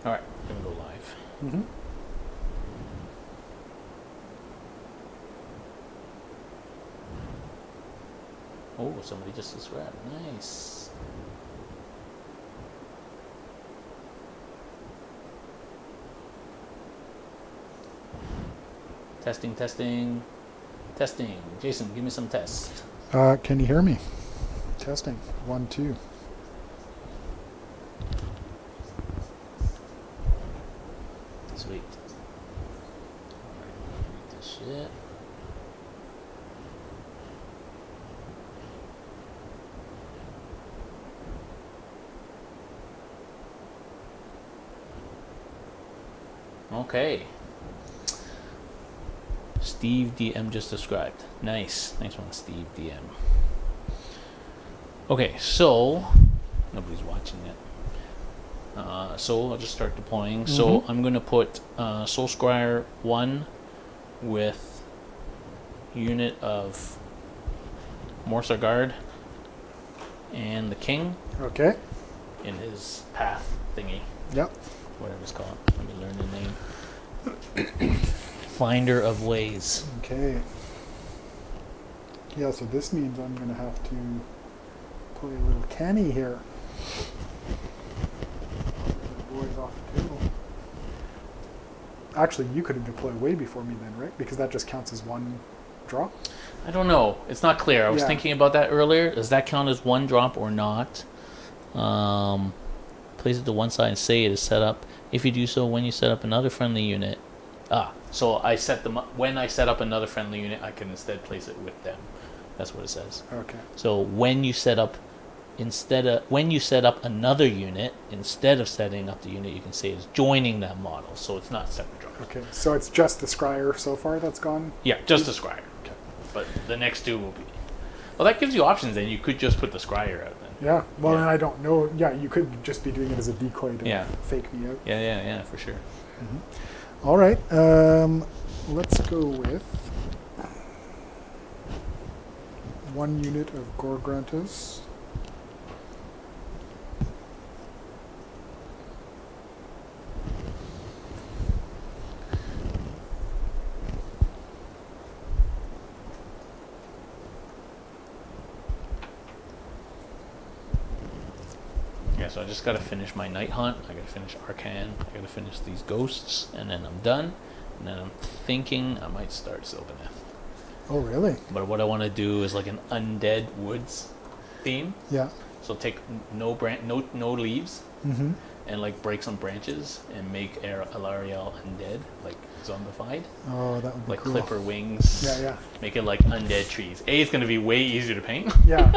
All right, we're gonna go live. Mm-hmm. Oh, somebody just subscribed. Nice. Testing, testing, testing. Jason, give me some tests. Can you hear me? Testing. 1, 2. Sweet. Alright, read this shit. Okay. Steve DM just described. Nice. Nice one, Steve DM. Okay, so nobody's watching it. So I'll just start deploying. Mm-hmm. So I'm going to put Soul Scryer 1 with unit of Morsa Guard and the King Okay. in his path thingy. Yep. Whatever it's called. Let me learn the name. Finder of Ways. Okay. Yeah, so this means I'm going to have to play a little canny here. The boys off the table. Actually, you could deploy way before me then, right? Because that just counts as one draw. I don't know. It's not clear. I was thinking about that earlier. Does that count as one drop or not? Place it to one side and say it is set up. If you do so, when you set up another friendly unit. So I set them up. When I set up another friendly unit, I can instead place it with them. That's what it says. Okay. So when you set up another unit, instead of setting up the unit, you can say it's joining that model. So it's not separate drops. Okay. So it's just the Scryer so far that's gone? Yeah, just the Scryer. Okay. But the next two will be. Well, that gives you options. Then you could just put the Scryer out. Then. Yeah. Well, Yeah. and I don't know. Yeah, you could just be doing it as a decoy to fake me out. Yeah, for sure. Mm-hmm. All right. Let's go with 1 unit of Gorgrantus. Yeah, so I just got to finish my Night Hunt. I got to finish Arcan. I got to finish these ghosts, and then I'm done. And then I'm thinking I might start Sylvaneth. Oh, really? But what I want to do is like an undead woods theme. Yeah. So take no leaves, Mm-hmm. and like break some branches and make Alariel undead, like zombified. Oh, that would be Like cool. clipper wings. Yeah. Make it like undead trees. It's going to be way easier to paint. Yeah.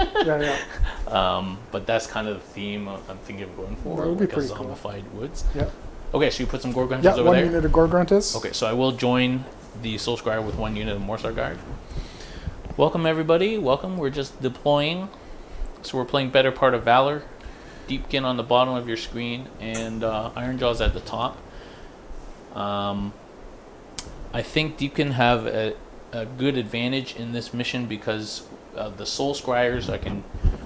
But that's kind of the theme I'm thinking of going for. That would be like pretty a cool. zombified woods. Yeah. Okay, so you put some Gorgrantus Yeah, over 1 there. unit of Gorgrantus. Okay, so I will join the Soul Scryer with 1 unit of Morsar Guard. Welcome everybody. Welcome. We're just deploying. So we're playing better part of Valour. Deepkin on the bottom of your screen and Ironjawz at the top. I think Deepkin have a good advantage in this mission because the Soul Scryers, I can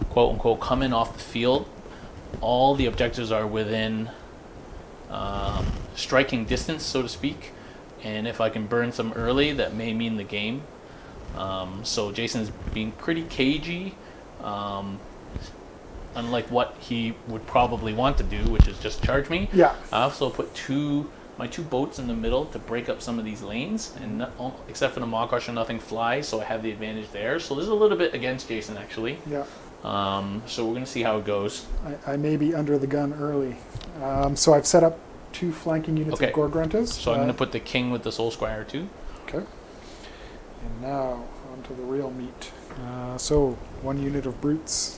quote unquote come in off the field. All the objectives are within striking distance, so to speak. And if I can burn some early, that may mean the game. So Jason's being pretty cagey. Unlike what he would probably want to do, which is just charge me. Yeah. I also put my two boats in the middle to break up some of these lanes, and except for the Maw Crusher, nothing flies, so I have the advantage there. So this is a little bit against Jason, actually. Yeah. So we're going to see how it goes. I may be under the gun early. So I've set up 2 flanking units Okay. of Gorgrantus. So I'm going to put the King with the Soul Scryer too. Okay. And now, on to the real meat. So, 1 unit of Brutes.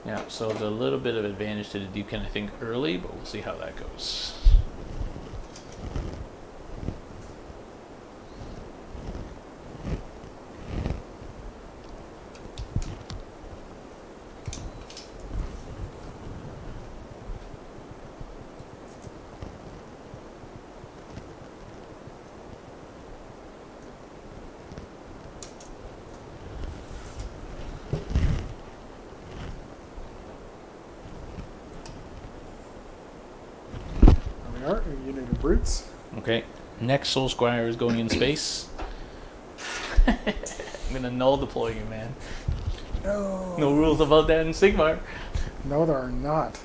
Yeah, so there's a little bit of advantage to the Deepkin, I think, early, but we'll see how that goes. brutes. Okay. Next Soul Squire is going in space. I'm gonna null deploy you, man. No. No rules about that in Sigmar. No, there are not.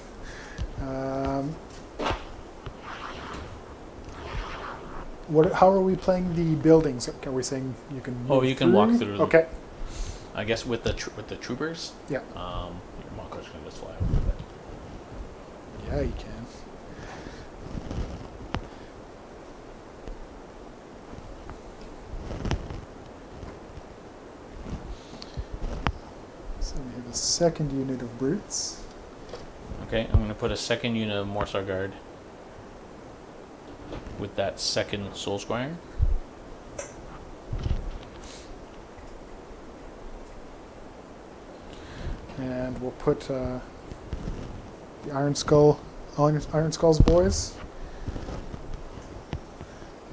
How are we playing the buildings? Are we saying you can move You can walk through them. Okay. I guess with the troopers. Yeah. Your Monko's gonna just fly over that. Yeah, you can. So we have a second unit of brutes. Okay, I'm gonna put a second unit of Morsar Guard with that second Soul Squire. And we'll put the Iron Skull's boys.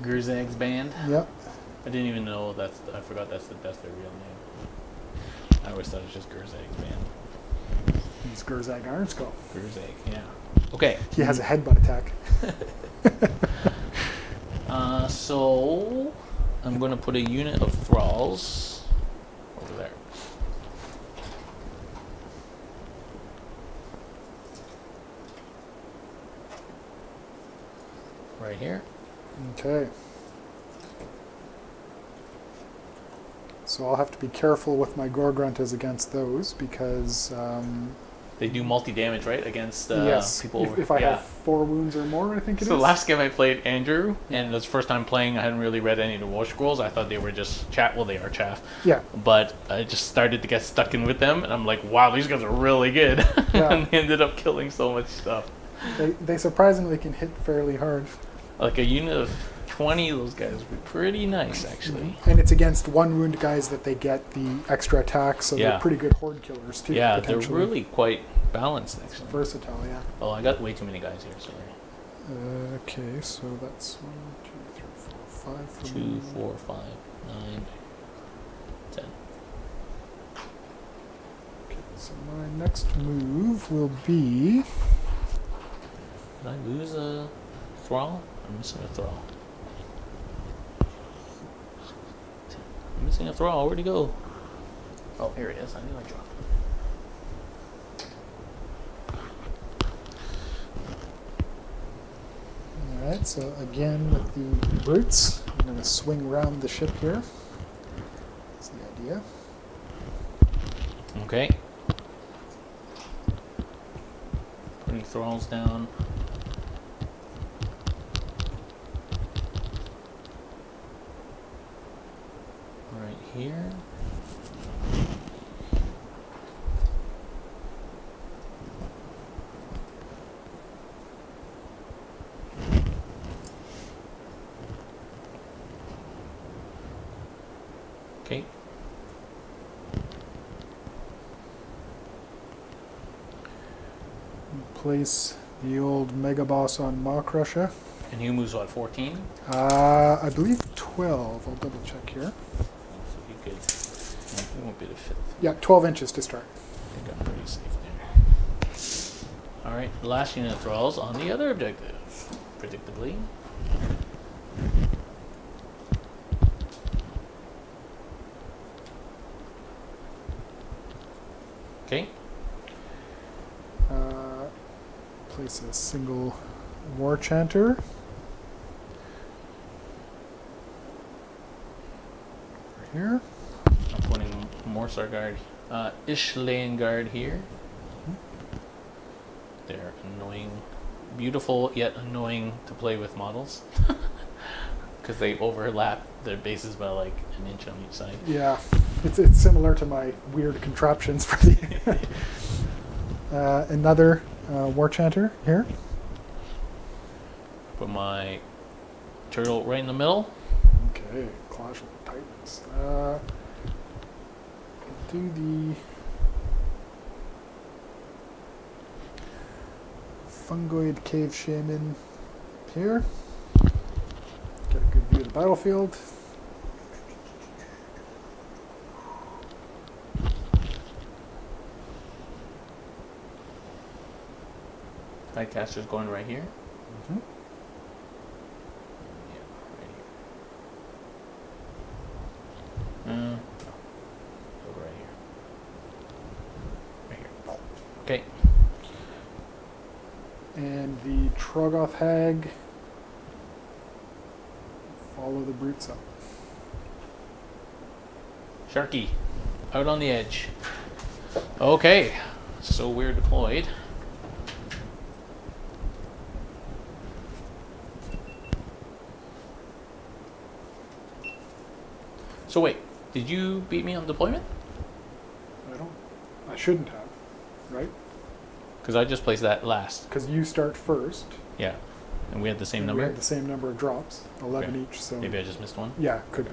Gurzag's band. Yep. I didn't even know I forgot that's their real name. I always thought it was just Gurzag's band. He's Gurzag Iron Skull. Gurzag, yeah. Okay. He has a headbutt attack. So I'm going to put a unit of thralls over there. Right here. Okay. So I'll have to be careful with my Gorgruntas against those because they do multi-damage, right, against yes, people over. If I have 4 wounds or more, I think it is. So the last game I played Andrew, and it was the first time playing, I hadn't really read any of the War Scrolls. I thought they were just chaff. Well, they are chaff. Yeah. But I just started to get stuck in with them, and I'm like, wow, these guys are really good. Yeah. And they ended up killing so much stuff. They surprisingly can hit fairly hard. Like a unit of 20 of those guys would be pretty nice, actually. And it's against 1 wound guys that they get the extra attack, so they're pretty good horde killers too. Yeah, they're really quite balanced, actually. Versatile, yeah. Oh, I got way too many guys here, sorry. Okay, so that's 1, 2, 3, 4, 5 for 2, me. 4, 5, 9, 10. Okay, so my next move will be... Did I lose a thrall? I'm missing a thrall. I'm missing a thrall. Where'd he go? Oh, here he is. I knew I dropped him. Alright, so again with the brutes, I'm going to swing around the ship here. That's the idea. Okay. Putting thralls down. Right here. Okay. Place the old Mega Boss on Maw Crusher. And he moves what, 14? I believe 12. I'll double check here. So he could. He won't be the 5th. Yeah, 12 inches to start. I think I'm pretty safe there. Alright, last unit of thralls on the other objective. Predictably. Okay. Place a single War Chanter. Over here. I'm putting Morsar Guard, Ishlaen Guard here. They're annoying, beautiful yet annoying to play with models. Because they overlap their bases by like an inch on each side. Yeah, it's similar to my weird contraptions for the... another War Chanter here. Put my turtle right in the middle. Okay, Clash of the Titans. Do the Fungoid Cave Shaman here. Get a good view of the battlefield. Tidecaster's going right here. Mm-hmm. And the Troggoth Hag. Follow the brutes up. Sharky, out on the edge. Okay, so we're deployed. So wait, did you beat me on deployment? I shouldn't have, right? Because I just placed that last. Because you start first. Yeah, and we had the same number? We had the same number of drops, 11 Okay. each. So Maybe I just missed one? yeah, could be.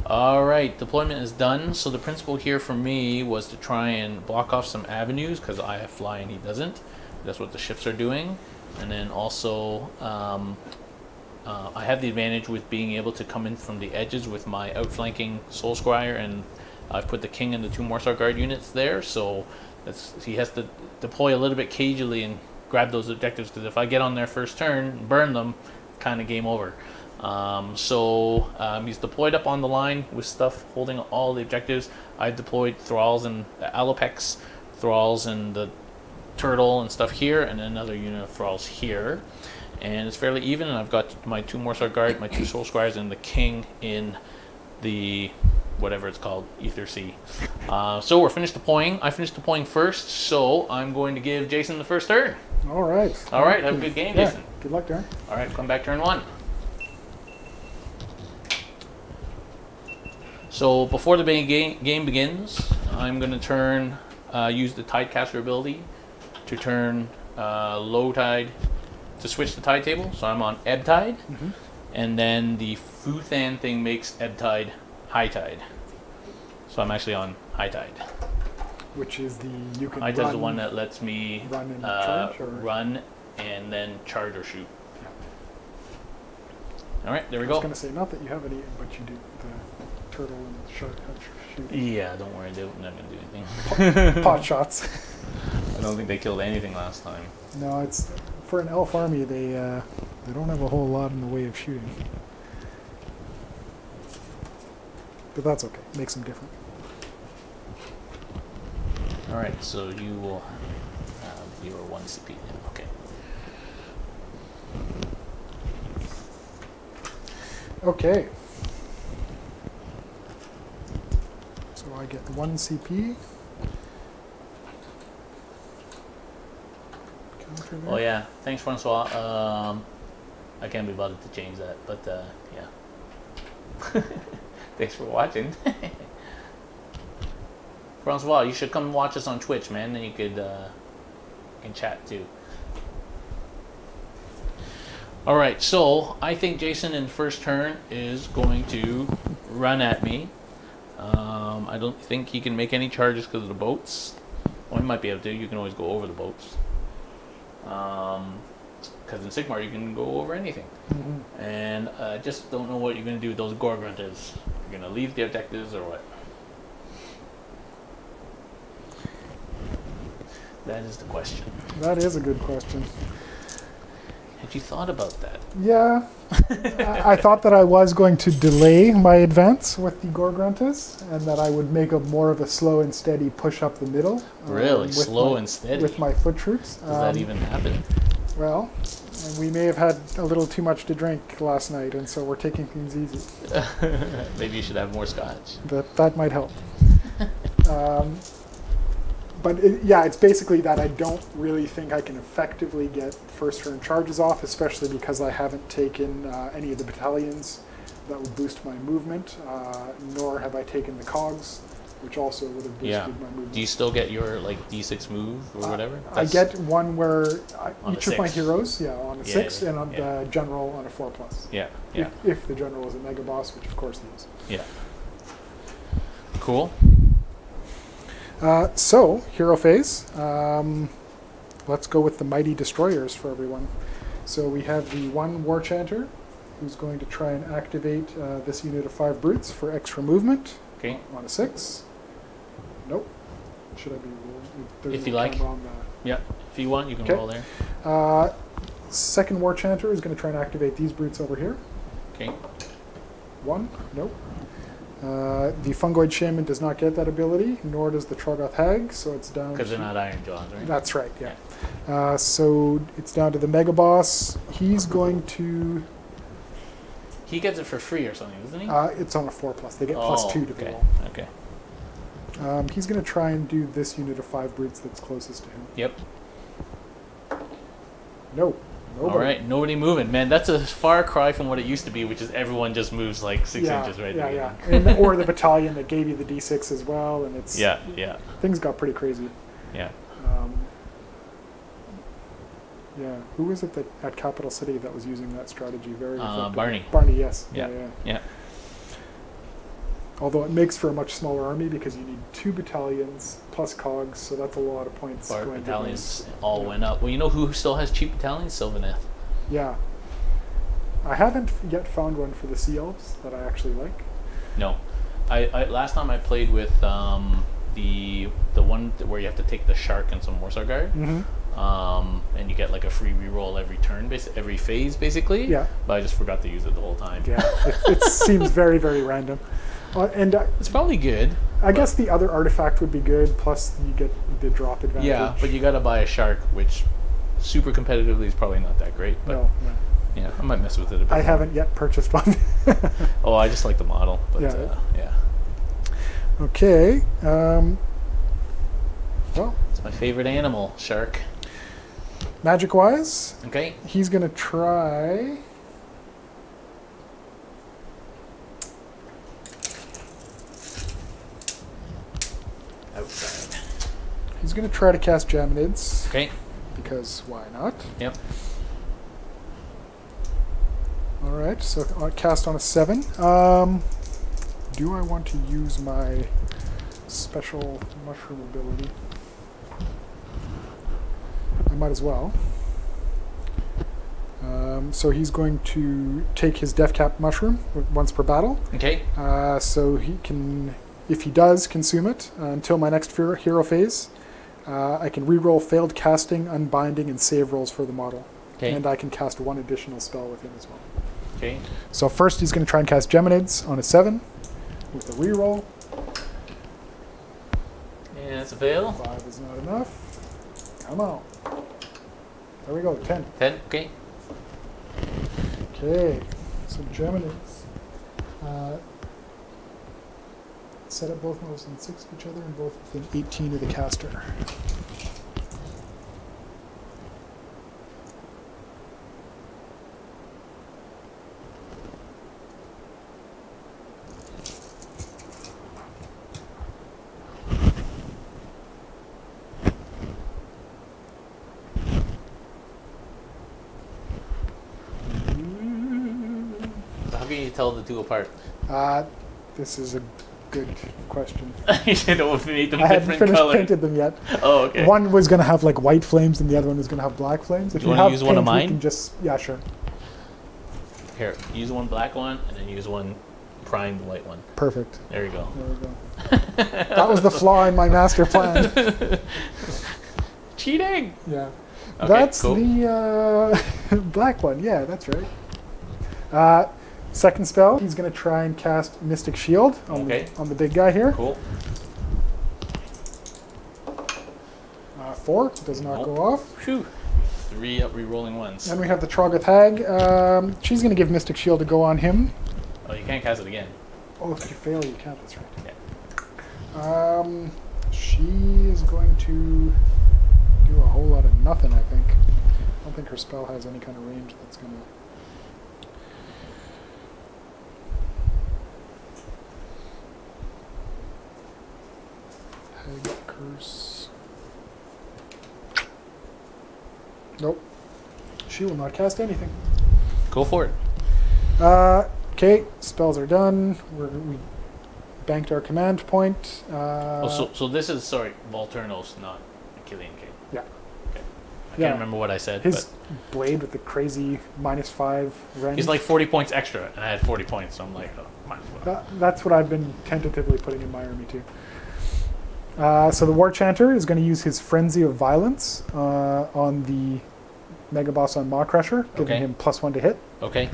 All right, deployment is done. So the principle here for me was to try and block off some avenues because I have fly and he doesn't. That's what the ships are doing. And then also, I have the advantage with being able to come in from the edges with my outflanking Soul Scryer, and I've put the king and the 2 Morsar Guard units there. So he has to deploy a little bit cagily and grab those objectives, because if I get on their first turn, burn them, kind of game over. He's deployed up on the line with stuff holding all the objectives. I deployed Thralls and the Alopex, Thralls and the Turtle and stuff here, and another unit of Thralls here. And it's fairly even, and I've got my 2 Morsar Guard, my 2 Soul Squires, and the King in the whatever it's called, Ether Sea. So we're finished deploying. I finished deploying first, so I'm going to give Jason the first turn. All right. All right, have a good game, Jason. Good luck, Darren. All right, come back turn 1. So before the game begins, I'm going to use the Tidecaster ability to turn low tide to switch the tide table. So I'm on ebb tide, and then the Futhan thing makes ebb tide high tide. So I'm actually on high tide. Which is you can high tide's the one that lets me run and charge, or? Run and then charge or shoot. Yeah. All right, there we go. I was going to say, not that you have any, but you do the turtle and shark shoot. Yeah, don't worry, they're not going to do anything. Pot shots. I don't think they killed anything last time. No, it's for an elf army. They don't have a whole lot in the way of shooting, but that's okay. Makes them different. All right, so you will have your 1 CP now. Okay. Okay. So I get 1 CP. Oh yeah, thanks Francois. I can't be bothered to change that, but yeah. Thanks for watching. Francois, you should come watch us on Twitch, man. Then you could can chat too. All right, so I think Jason in first turn is going to run at me. I don't think he can make any charges because of the boats. Well, he might be able to. You can always go over the boats. Because in Sigmar you can go over anything. And I just don't know what you're going to do with those Gorgrunters. You're going to leave the objectives or what? That is the question. That is a good question. Had you thought about that? Yeah. I thought that I was going to delay my advance with the Gorgruntas, and that I would make more of a slow and steady push up the middle. Really? Slow and steady? With my foot troops. Does that even happen? Well, and we may have had a little too much to drink last night, and so we're taking things easy. Maybe you should have more scotch. That might help. But yeah, it's basically that I don't really think I can effectively get first turn charges off, especially because I haven't taken any of the battalions that would boost my movement, nor have I taken the cogs, which also would have boosted my movement. Do you still get your like D6 move or whatever? I get one where each of my 6. heroes, on a 6, and on the general on a 4+. Yeah. If the general is a mega boss, which of course he is. Yeah. Cool. So, hero phase. Let's go with the Mighty Destroyers for everyone. So we have the 1 War Chanter, who's going to try and activate this unit of 5 brutes for extra movement. Okay. On a 6. Nope. Should I be rolling? If you like. Yeah. If you want, you can roll there. 2nd War Chanter is going to try and activate these brutes over here. Okay. 1. Nope. The Fungoid Shaman does not get that ability, nor does the Troggoth Hag, so it's down Because they're not Ironjawz, right? That's right, yeah. So it's down to the Mega Boss. He's going to... He gets it for free or something, doesn't he? It's on a 4+. They get +2 to the roll. Okay. He's going to try and do this unit of 5 brutes that's closest to him. Yep. No. Nobody. All right, nobody moving. Man, that's a far cry from what it used to be, which is everyone just moves like 6 inches right there. Yeah. Or the battalion that gave you the D6 as well, and it's... Yeah. Things got pretty crazy. Yeah. Yeah. Who was it that at Capital City that was using that strategy very effectively? Barney. Barney, yes. Yeah. Although it makes for a much smaller army because you need 2 battalions plus cogs, so that's a lot of points. Our going battalions all went up. Well, you know who still has cheap battalions? Sylvaneth. Yeah. I haven't yet found one for the Sea Elves that I actually like. No. I last time I played with the one where you have to take the shark and some Morsar Guard. And you get like a free reroll every turn, every phase, basically. Yeah. But I just forgot to use it the whole time. Yeah. It seems very, very random. And it's probably good. I guess the other artifact would be good, plus you get the drop advantage. Yeah, but you got to buy a shark, which super competitively is probably not that great. But no. Yeah, I might mess with it a bit. I haven't yet purchased one. Oh, I just like the model. But yeah. Okay. Well, it's my favorite animal, shark. Magic-wise, okay, he's going to try... Outside. He's going to try to cast Jaminids. Okay. Because why not? Yep. All right, so cast on a 7. Do I want to use my special mushroom ability? I might as well. So he's going to take his Death Cap mushroom once per battle. Okay. So he can, if he does consume it until my next hero phase, I can reroll failed casting, unbinding, and save rolls for the model. Okay. And I can cast 1 additional spell with him as well. Okay. So first he's going to try and cast Geminids on a 7 with a reroll. And that's a fail. 5 is not enough. Come on. There we go, 10. 10, okay. Okay, so Geminids. Set up both models in 6 of each other and both within 18 of the caster. How can you tell the two apart? This is a good question. You should have made them I haven't different finished colors. painted them yet. Oh, okay. One was going to have like white flames and the other one was going to have black flames. If you want to have use one of paint, we mine? can just, yeah, sure. Here, use one black one and then use one primed white one. Perfect. There you go. There we go. That was the flaw in my master plan. Cheating! Yeah. Okay, That's cool. the black one. Yeah, that's right. Second spell, he's going to try and cast Mystic Shield on, on the big guy here. Cool. 4 does not go off. Phew. 3 up re-rolling ones. Then we have the Troggoth Hag. She's going to give Mystic Shield to go on him. Oh, you can't cast it again. Oh, if you fail, you can't. That's right. Yeah. She is going to do a whole lot of nothing, I think. I don't think her spell has any kind of range that's going to... Hag Curse. Nope. She will not cast anything. Go for it. Okay, spells are done. We banked our command point. So this is, sorry, Volturnos, not Achillean King. Yeah. Okay. I can't remember what I said. His blade with the crazy -5 range. He's like 40 points extra, and I had 40 points, so I'm like, oh, might as well. That's what I've been tentatively putting in my army too. So the War Chanter is going to use his Frenzy of Violence on the Mega Boss on Maw Crusher, giving him +1 to hit. Okay.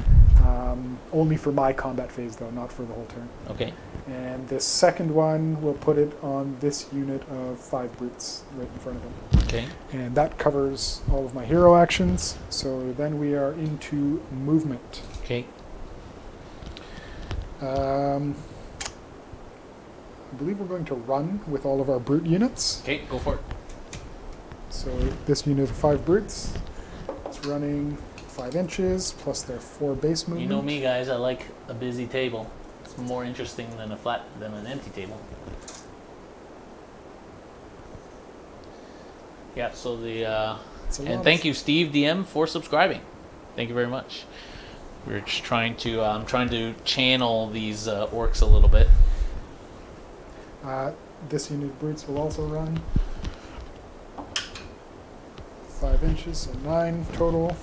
Only for my combat phase, though, not for the whole turn. Okay. And the second one, we'll put it on this unit of 5 brutes right in front of him. Okay. And that covers all of my hero actions. So then we are into movement. Okay. I believe we're going to run with all of our brute units. Okay, go for it. So this unit of 5 brutes is running 5 inches plus their 4 base movement. You know me, guys. I like a busy table. It's more interesting than an empty table. Yeah. So and thank you, Steve DM, for subscribing. Thank you very much. We're just trying to trying to channel these orcs a little bit. This unit of brutes will also run 5 inches, so 9 total.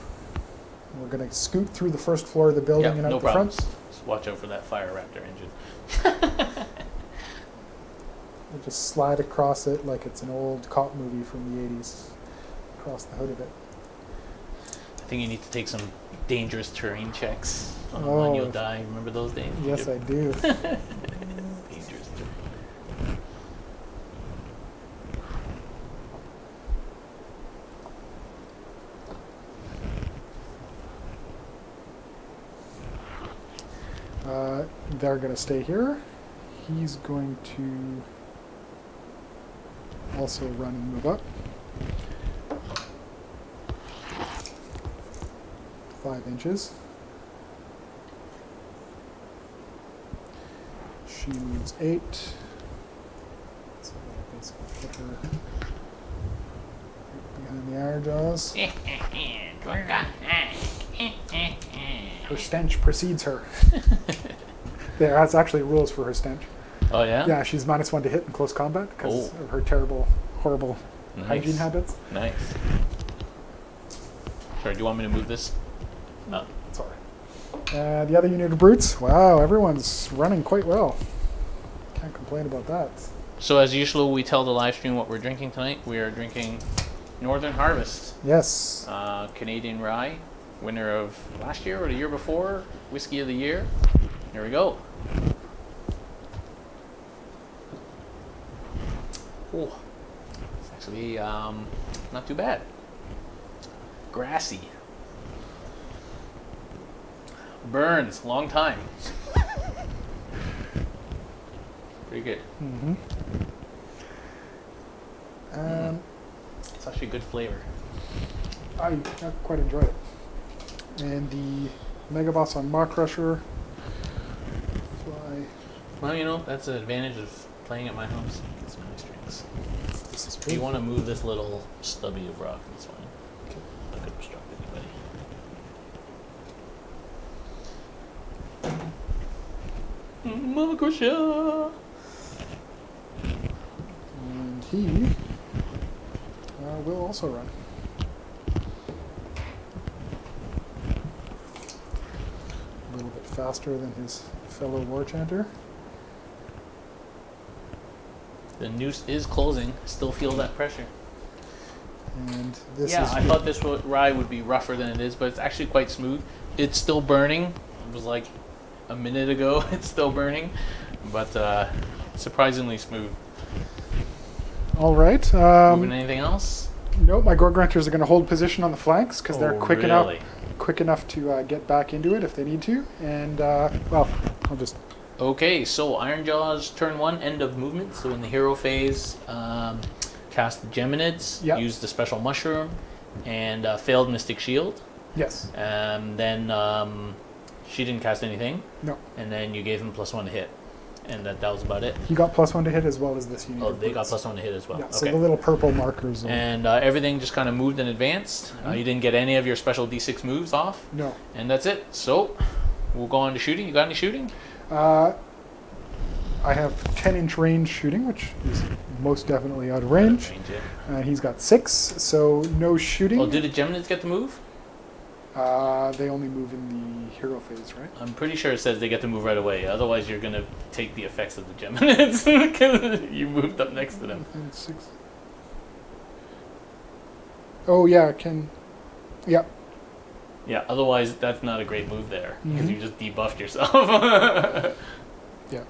We're going to scoot through the first floor of the building and out no the problems. front. Just watch out for that fire raptor engine. We'll just slide across it like it's an old cop movie from the 80s. Across the hood of it. I think you need to take some dangerous terrain checks on the Oh. one you'll die. Remember those days? Yes, I do. Dangerous terrain. They're going to stay here. He's going to also run and move up. 5 inches. She moves 8. So I basically put her behind the Ironjawz. Her stench precedes her. That's actually rules for her stench. Oh yeah? Yeah, she's -1 to hit in close combat because Oh. of her terrible, horrible hygiene habits. Nice. Sorry, do you want me to move this? No. Sorry. The other unit of brutes. Wow, everyone's running quite well. Can't complain about that. So as usual, we tell the live stream what we're drinking tonight. We are drinking Northern Harvest, Yes. Canadian rye, winner of last year or the year before, Whiskey of the Year. Here we go. Oh, it's actually not too bad. Grassy. Burns, long time. Pretty good. Mm-hmm. It's actually good flavor. I quite enjoy it. And the Mega Boss on Maw Crusher. Fly. Well, you know, that's an advantage of playing at my house. Get some nice drinks. This is If good. you want to move this little stubby of rock, that's fine. Okay. Not going to obstruct anybody. Maw Crusher! And he will also run. A little bit faster than his fellow war chanter. The noose is closing. Still feel that pressure. And this Yeah, is I thought this rye would be rougher than it is, but it's actually quite smooth. It's still burning. It was like a minute ago. It's still burning, but surprisingly smooth. all right. Moving anything else? Nope, my Gore Grunters are going to hold position on the flanks because they're quick really? enough to get back into it if they need to. And well, I'll just. Okay, so Ironjawz turn 1, end of movement. So in the hero phase, cast the Geminids, Yep. use the special mushroom, and failed Mystic Shield. Yes. Then she didn't cast anything, No. and then you gave him +1 to hit, and that was about it. He got +1 to hit as well as this unit. Oh, of they got brutes. +1 to hit as well. Yeah, Okay. so the little purple markers. And everything just kind of moved and advanced. You didn't get any of your special D6 moves off, No. and that's it. So we'll go on to shooting. You got any shooting? I have 10-inch range shooting, which is most definitely out of range. Range, yeah. And he's got 6, so no shooting. Oh, did the Geminids get to move? They only move in the hero phase, right? I'm pretty sure it says they get to move right away. Otherwise, you're going to take the effects of the Geminids because you moved up next to them. And 6. Oh, yeah, yeah. Yeah, otherwise that's not a great move there, because you just debuffed yourself. Yeah.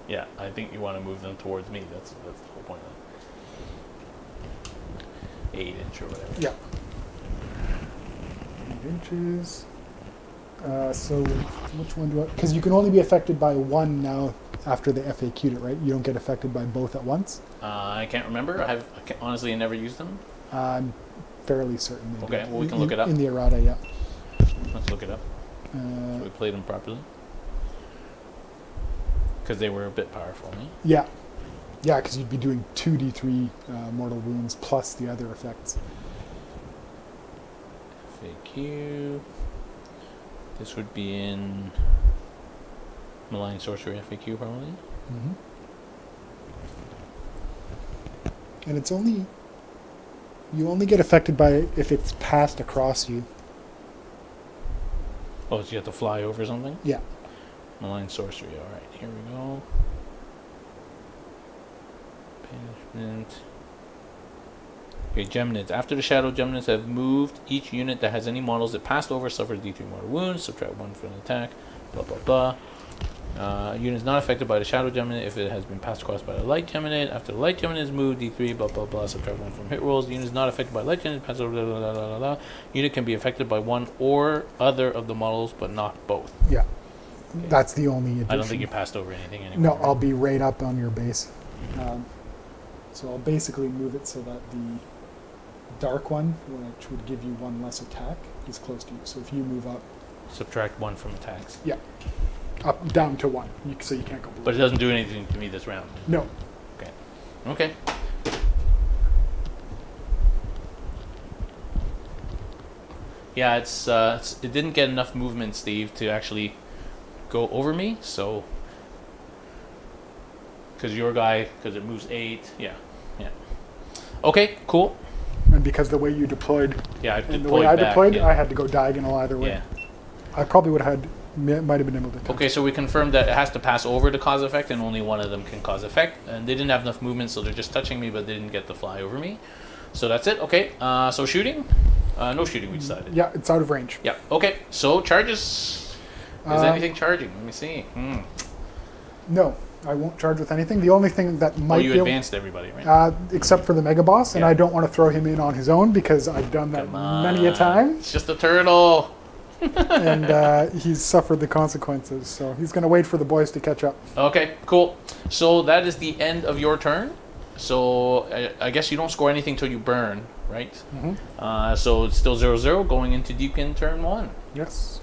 Yeah, I think you want to move them towards me. That's the whole point of it. 8-inch or whatever. Yeah. 8 inches. So which one do I... Because you can only be affected by one now after the FAQ'd it, right? You don't get affected by both at once? I can't remember. Honestly, I never used them. I'm fairly certain they Okay, do. well, we can look it up. In the errata, yeah. Let's look it up. So we played them properly. Because they were a bit powerful, eh? Yeah. Yeah, because you'd be doing 2d3 mortal wounds plus the other effects. FAQ. This would be in Malign Sorcery FAQ, probably. Mm-hmm. And it's only... You only get affected by it if it's passed across you. Oh, so you have to fly over something? Yeah. Malign Sorcery, alright, here we go. Banishment. Okay, Geminids. After the Shadow, Geminids have moved. Each unit that has any models that passed over suffers D3 mortal wounds. Subtract 1 for an attack. Blah, blah, blah. Unit is not affected by the Shadow Geminid if it has been passed across by the Light Geminid. After the Light Geminid is moved, D3, blah, blah, blah. Subtract 1 from hit rolls. The unit is not affected by Light Geminid. Passed over, blah, blah, blah, blah, blah. Unit can be affected by one or other of the models, but not both. Yeah. Okay. That's the only addition. I don't think you passed over anything anymore. No, I'll be right up on your base. So I'll basically move it so that the dark one, which would give you one less attack, is close to you. So if you move up... Subtract 1 from attacks. Yeah. Up, down to 1, so you can't go below. But it doesn't do anything to me this round. No. Okay. Okay. Yeah, it didn't get enough movement, Steve, to actually go over me, so... Because your guy, because it moves 8, yeah. Okay, cool. And because the way you deployed, yeah, and the way I deployed, I had to go diagonal either way. Yeah. I probably would have might have been able to. Okay, so we confirmed that it has to pass over to cause effect, and only one of them can cause effect. And they didn't have enough movement, so they're just touching me, but they didn't get to fly over me. So that's it. Okay. So shooting? No shooting. We decided. Yeah, it's out of range. Yeah. Okay. So charges. Is anything charging? Let me see. No. I won't charge with anything. The only thing that might... Oh, you advanced everybody, right? Except for the Mega Boss, and yeah. I don't want to throw him in on his own because I've done that many a time. It's just a turtle. And he's suffered the consequences, so he's going to wait for the boys to catch up. Okay, cool. So that is the end of your turn. So I guess you don't score anything till you burn, right? Mm-hmm. So it's still 0-0 going into Deepkin turn 1. Yes.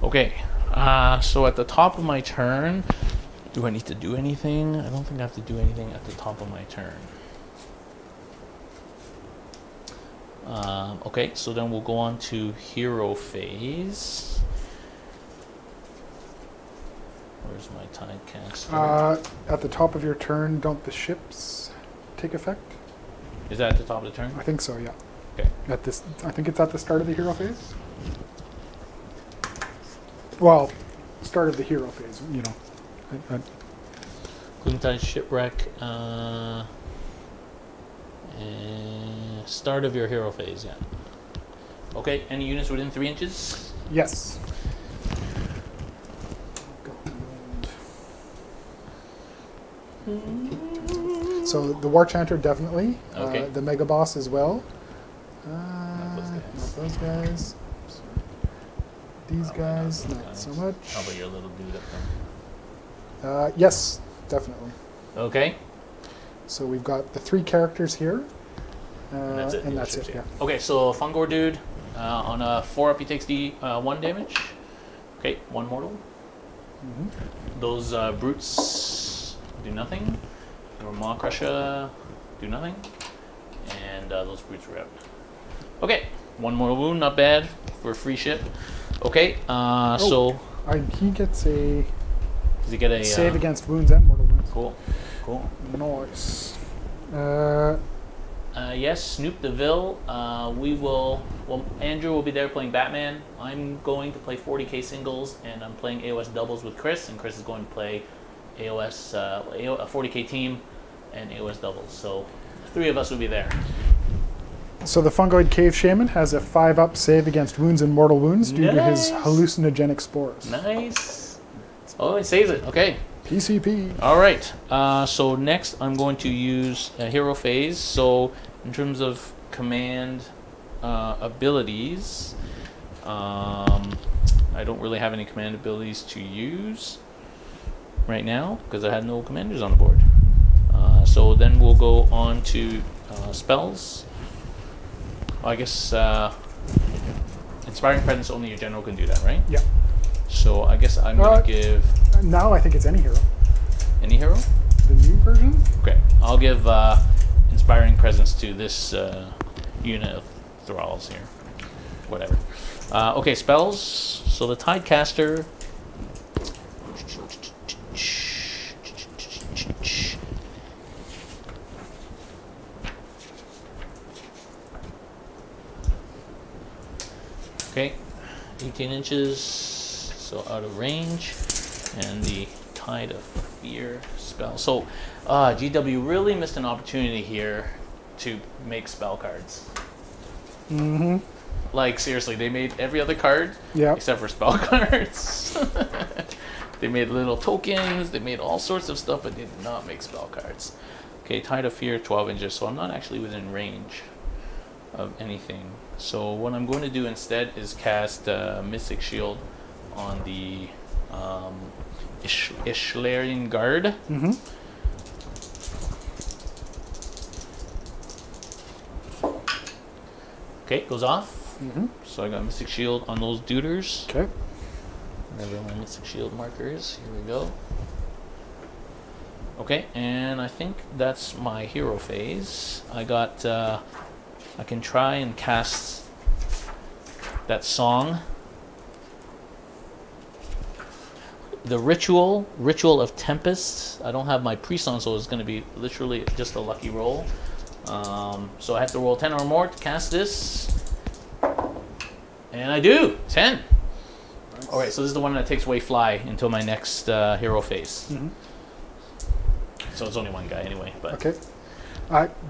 Okay, so at the top of my turn, do I need to do anything? I don't think I have to do anything at the top of my turn. Okay, so then we'll go on to hero phase. Where's my tide caster? At the top of your turn, don't the ships take effect? Is that at the top of the turn? I think so, yeah. Okay. I think it's at the start of the hero phase. Well, start of the hero phase, you know. Gloontide Shipwreck. Start of your hero phase, yeah. Okay, any units within 3 inches? Yes. So the War Chanter, definitely. Okay. The Mega Boss as well. Not those guys. These guys, not so much. How about your little dude up there? Yes, definitely. Okay. So we've got the 3 characters here. And that's it. And that's it, yeah. Okay, so Fungor dude, on a 4-up he takes D1 damage. Okay, 1 mortal. Mm-hmm. Those brutes do nothing. Your Maw Crusher do nothing. And those brutes are out. Okay, 1 mortal wound, not bad for a free ship. Okay, so He gets a Does he get a save against wounds and mortal wounds. Cool. Cool. Nice. Yes, Snoop DeVille. Well, Andrew will be there playing Batman. I'm going to play 40k singles, and I'm playing AOS doubles with Chris, and Chris is going to play AOS, a 40k team and AOS doubles. So, 3 of us will be there. So the Fungoid Cave Shaman has a 5-up save against wounds and mortal wounds due to his hallucinogenic spores. Nice. Oh, it saves it. Okay. PCP. All right. So next, I'm going to use a hero phase. So in terms of command abilities, I don't really have any command abilities to use right now because I had no commanders on the board. So then we'll go on to spells. I guess Inspiring Presence, only your general can do that, right? Yeah. So I guess I'm going to give... Now I think it's any hero. Any hero? The new version? Okay. I'll give Inspiring Presence to this unit of thralls here. Whatever. Okay, spells. So the Tidecaster... Okay, 18 inches, so out of range, and the Tide of Fear spell. So, GW really missed an opportunity here to make spell cards. Mm-hmm. Like, seriously, they made every other card except for spell cards. They made little tokens, they made all sorts of stuff, but they did not make spell cards. Okay, Tide of Fear, 12 inches, so I'm not actually within range of anything. So what I'm going to do instead is cast Mystic Shield on the Ishlarian Guard. Mm-hmm. Okay, goes off. Mm-hmm. So I got Mystic Shield on those duders. Okay. Wherever my Mystic Shield markers. Here we go. Okay, and I think that's my hero phase. I got... I can try and cast that song. The Ritual of Tempest. I don't have my priest on, so it's going to be literally just a lucky roll. So I have to roll 10 or more to cast this. And I do! 10! Nice. Alright, so this is the one that takes away Fly until my next hero phase. Mm-hmm. So it's only one guy anyway. But okay.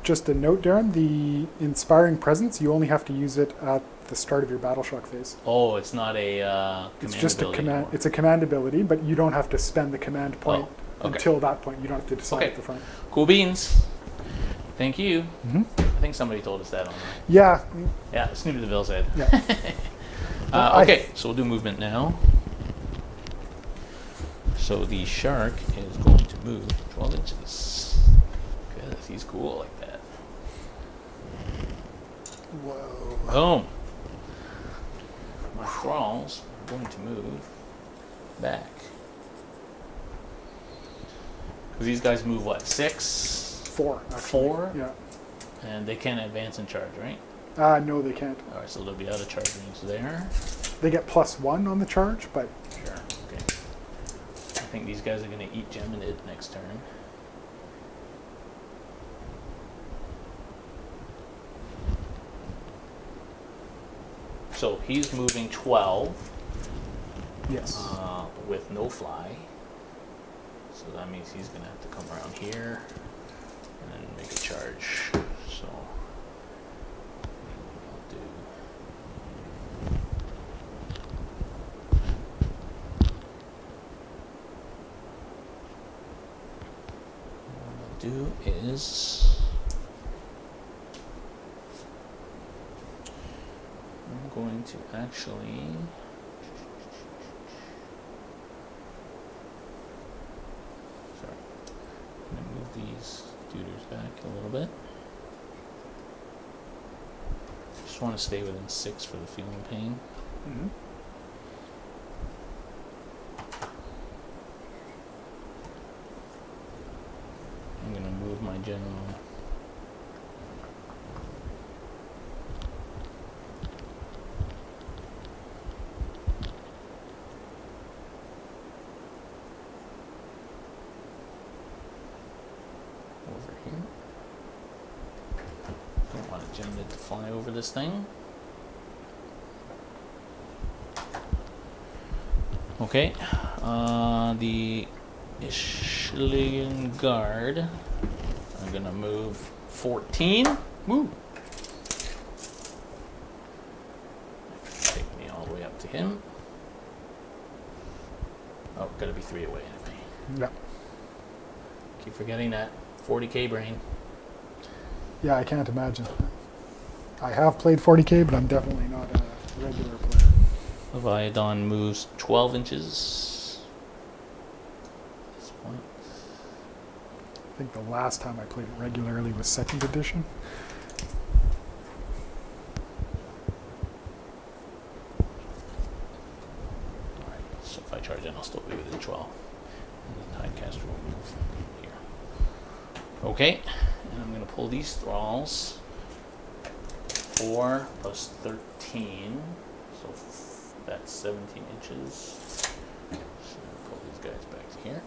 Just a note, Darren, the Inspiring Presence, you only have to use it at the start of your Battle Shock phase. Oh, it's not a command It's just ability a command. anymore. It's a command ability, but you don't have to spend the command point until that point. You don't have to decide at the front. Cool beans. Thank you. Mm-hmm. I think somebody told us that on the... Yeah. Yeah, Snoopy DeVille said. Yeah. Okay, so we'll do movement now. So the shark is going to move 12 inches. Because he's cool like that. Whoa. Boom. My thralls are going to move back. Because these guys move what, 6? 4. Actually. 4? Yeah. And they can't advance and charge, right? No, they can't. Alright, so they'll be out of charge range there. They get +1 on the charge, but... Sure, okay. I think these guys are going to eat Geminid next turn. So he's moving 12. Yes. With no fly. So that means he's going to have to come around here and then make a charge. So I'll do... What I'll do is... I'm going to actually... Sorry. I'm going to move these duders back a little bit. Just want to stay within 6 for the feeling pain. Mm-hmm. I'm going to move my general. Geminid to fly over this thing. Okay, the Ishlian Guard. I'm gonna move 14. Woo! Take me all the way up to him. Oh, gotta be 3 away anyway. Yeah. Keep forgetting that 40k brain. Yeah, I can't imagine. I have played 40k, but I'm definitely not a regular player. Leviathan moves 12 inches. At this point. I think the last time I played it regularly was 2nd edition. Alright, so if I charge in, I'll still be within 12. And the Tidecaster will move here. Okay, and I'm going to pull these thralls. 4 plus 13, so that's 17 inches. So I'm going to pull these guys back to here.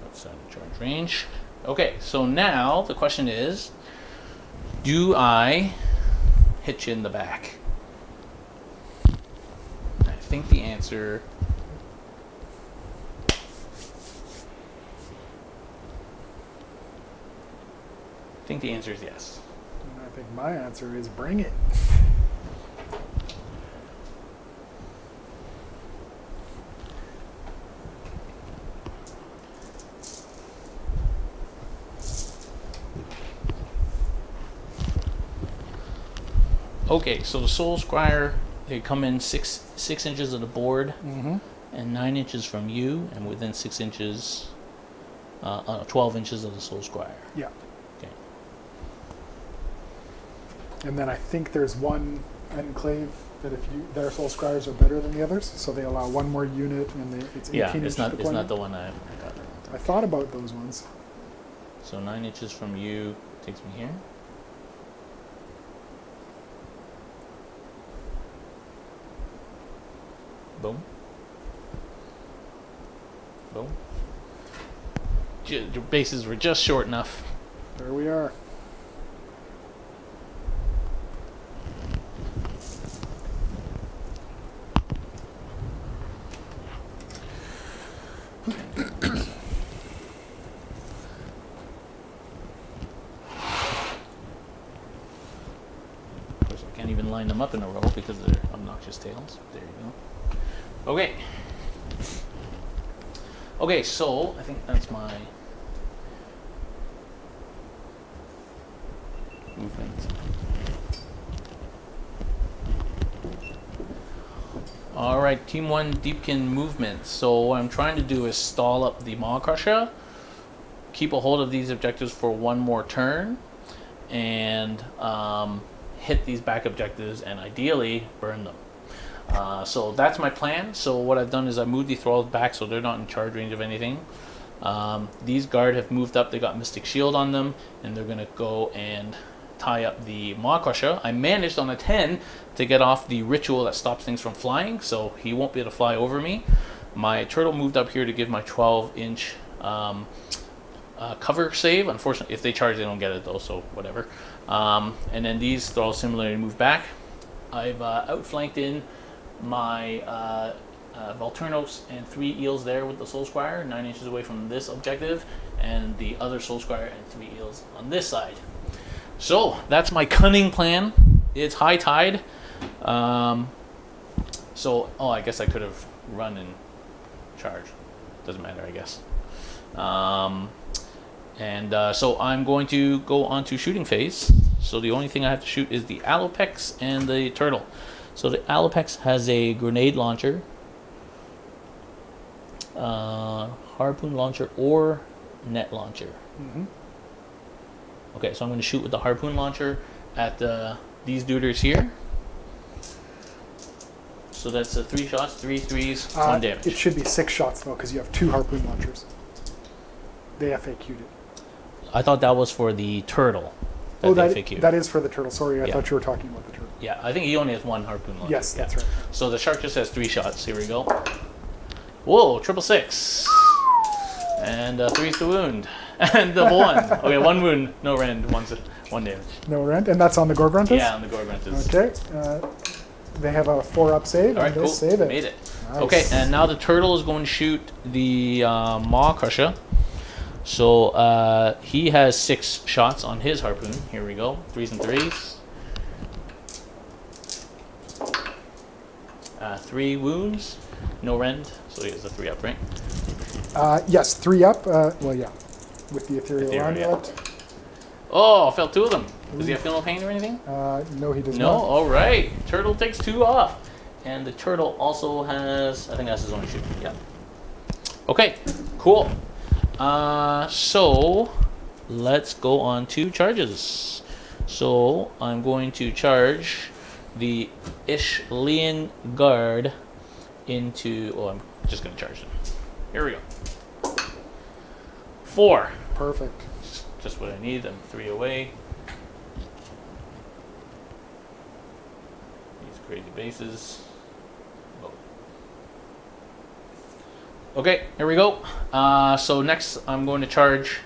Outside of charge range. Okay, so now the question is, do I hit you in the back? I think the answer... I think the answer is yes. And I think my answer is bring it. Okay, so the Soul Scryer, they come in 6 inches of the board, and 9 inches from you, and within 6 inches, 12 inches of the Soul Scryer. Yeah. Okay. And then I think there's one enclave that their Soul Scryers are better than the others, so they allow one more unit, and it's 18 Yeah, inch it's not deployment. the one I got. I thought about those ones. So 9 inches from you takes me here. Boom. Boom. Your bases were just short enough. There we are. Of course, I can't even line them up in a row because they're obnoxious tails. There you go. Okay. Okay, so I think that's my movement. Alright, Team 1 Deepkin movement. So what I'm trying to do is stall up the Maw Crusher, keep a hold of these objectives for one more turn, and hit these back objectives and ideally burn them. So that's my plan. So what I've done is I moved the thralls back so they're not in charge range of anything. These guard have moved up, they got Mystic Shield on them, and they're gonna go and tie up the Maw Crusher. I managed on a 10 to get off the ritual that stops things from flying, so he won't be able to fly over me. My turtle moved up here to give my 12-inch cover save. Unfortunately, if they charge, they don't get it though, so whatever. And then these thralls similarly move back. I've outflanked in my Volturnos and 3 eels there with the Soul Scryer, 9 inches away from this objective, and the other Soul Scryer and 3 eels on this side. So that's my cunning plan. It's high tide. I guess I could have run and charged. Doesn't matter, I guess. So I'm going to go on to shooting phase. So the only thing I have to shoot is the Alopex and the turtle. So the Alopex has a grenade launcher, harpoon launcher, or net launcher. Okay, so I'm going to shoot with the harpoon launcher at these duders here. So that's 3 shots, 3 threes, 1 damage. It should be 6 shots though, because you have 2 harpoon launchers. They FAQ'd it. I thought that was for the turtle. That is for the turtle. Sorry, I thought you were talking about the turtle. Yeah, I think he only has 1 harpoon launcher. Yes, that's right. So the shark just has 3 shots. Here we go. Whoa, 666. And 3's to wound. And the one. Okay, 1 wound, no rend, 1 damage. No rent, and that's on the Gorgruntus? Yeah, on the Gorgruntus. Okay. They have a 4-up save, All right, and cool. they save it. Made it. Nice. Okay, and now the turtle is going to shoot the Maw Crusher. So he has 6 shots on his harpoon. Here we go. 3s and 3s. 3 wounds, no rend. So he has a 3-up, right? Yes, 3-up. Well, yeah, with the Ethereal Amulet. Yeah. Oh, fell 2 of them. Does he have feel no pain or anything? No, he does No? not. All right. Turtle takes 2 off. And the turtle also has, I think that's his only shoot. Yeah. Okay, cool. So let's go on to charges. So I'm going to charge the Ishlian Guard into, I'm just going to charge them. Here we go. 4. Perfect. Just what I need. I'm 3 away. These crazy bases. Oh. Okay, here we go. So next I'm going to charge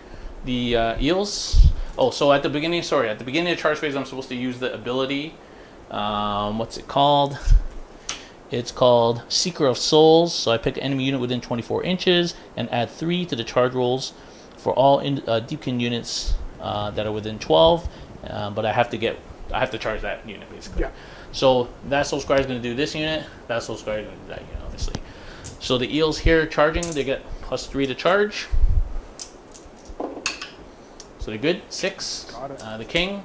the eels. Oh, so at the beginning, of the charge phase, I'm supposed to use the ability. What's it called? It's called Seeker of Souls. So I pick an enemy unit within 24 inches and add 3 to the charge rolls for all Deepkin units that are within 12. But I have to charge that unit basically. Yeah. So that Soul Squire is going to do this unit. That Soul Squire is going to do that unit, obviously. So the eels here charging, they get +3 to charge. So they're good. 6. Got it. The king.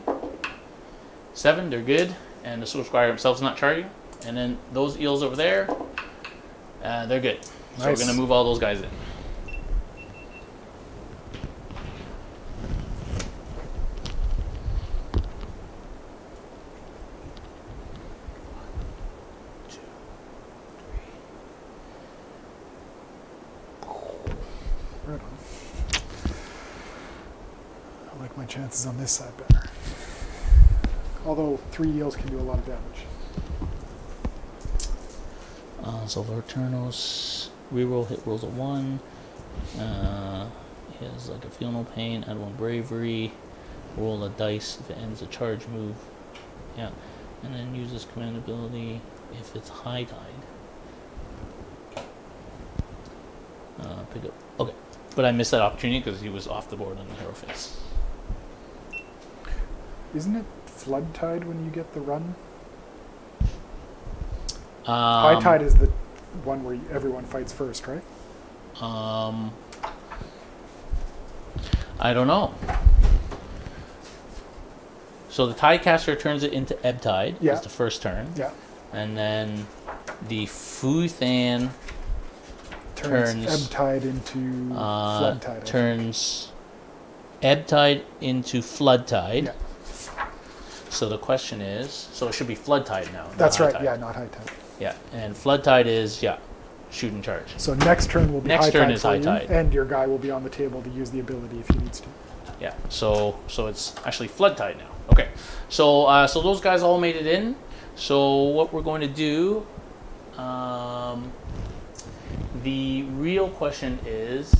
7. They're good. And the Soul Squire himself is not charging. And then those eels over there, they're good. So Nice. we're going to move all those guys in. Right on. I like my chances on this side better. Although 3 eels can do a lot of damage. So Verternos, reroll hit rolls a 1. He has like a feel no pain, add 1 bravery, roll a dice if it ends a charge move. Yeah. And then use this command ability if it's high tide. Pick up. Okay. But I missed that opportunity because he was off the board on the hero phase. Isn't it Flood Tide when you get the run? High Tide is the one where everyone fights first, right? I don't know. So the Tidecaster turns it into Ebb Tide. Yeah. That's the first turn. Yeah. And then the Futhan turns Ebb Tide into Flood Tide. Turns Ebb Tide into Flood Tide. Yeah. So the question is, so it should be Flood Tide now. That's right. Tide. Yeah, not High Tide. Yeah, and Flood Tide is shoot and charge. So next turn will be Next High turn Tide is for High you, Tide. and your guy will be on the table to use the ability if he needs to. Yeah, so it's actually Flood Tide now. Okay, so so those guys all made it in. So what we're going to do, the real question is,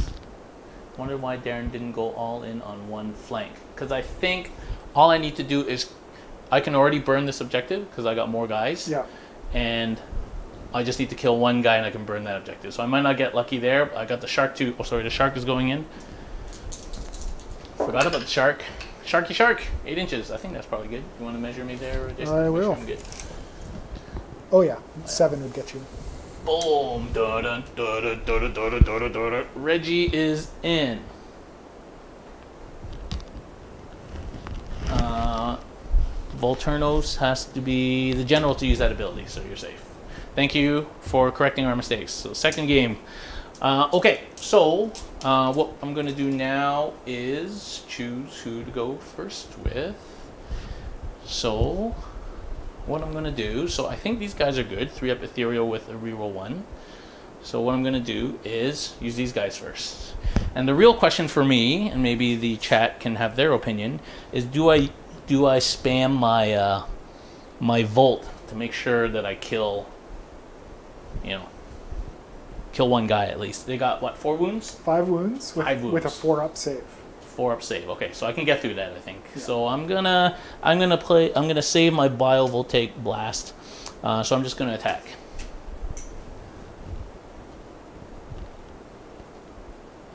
wonder why Darren didn't go all in on one flank. Because I think all I need to do is, I can already burn this objective because I got more guys. Yeah. And I just need to kill one guy and I can burn that objective. So I might not get lucky there. I got the shark too. Oh, sorry, the shark is going in. Forgot about the shark. Sharky shark, 8 inches. I think that's probably good. You want to measure me there? Jason? I will. I'm good. Oh yeah, 7 would get you. Boom. Reggie is in. Volturnos has to be the general to use that ability, so you're safe. Thank you for correcting our mistakes. So second game. Okay, so what I'm going to do now is choose who to go first with. So what I'm going to do, so I think these guys are good. 3-up Ethereal with a reroll 1. So what I'm going to do is use these guys first. And the real question for me, and maybe the chat can have their opinion, is do I spam my my Volt to make sure that I kill one guy at least? They got what, 4 wounds? 5 wounds with, 5 wounds. with a 4-up save. 4 up save. Okay, so I can get through that, I think. Yeah. So I'm gonna save my Biovoltaic Blast. So I'm just gonna attack.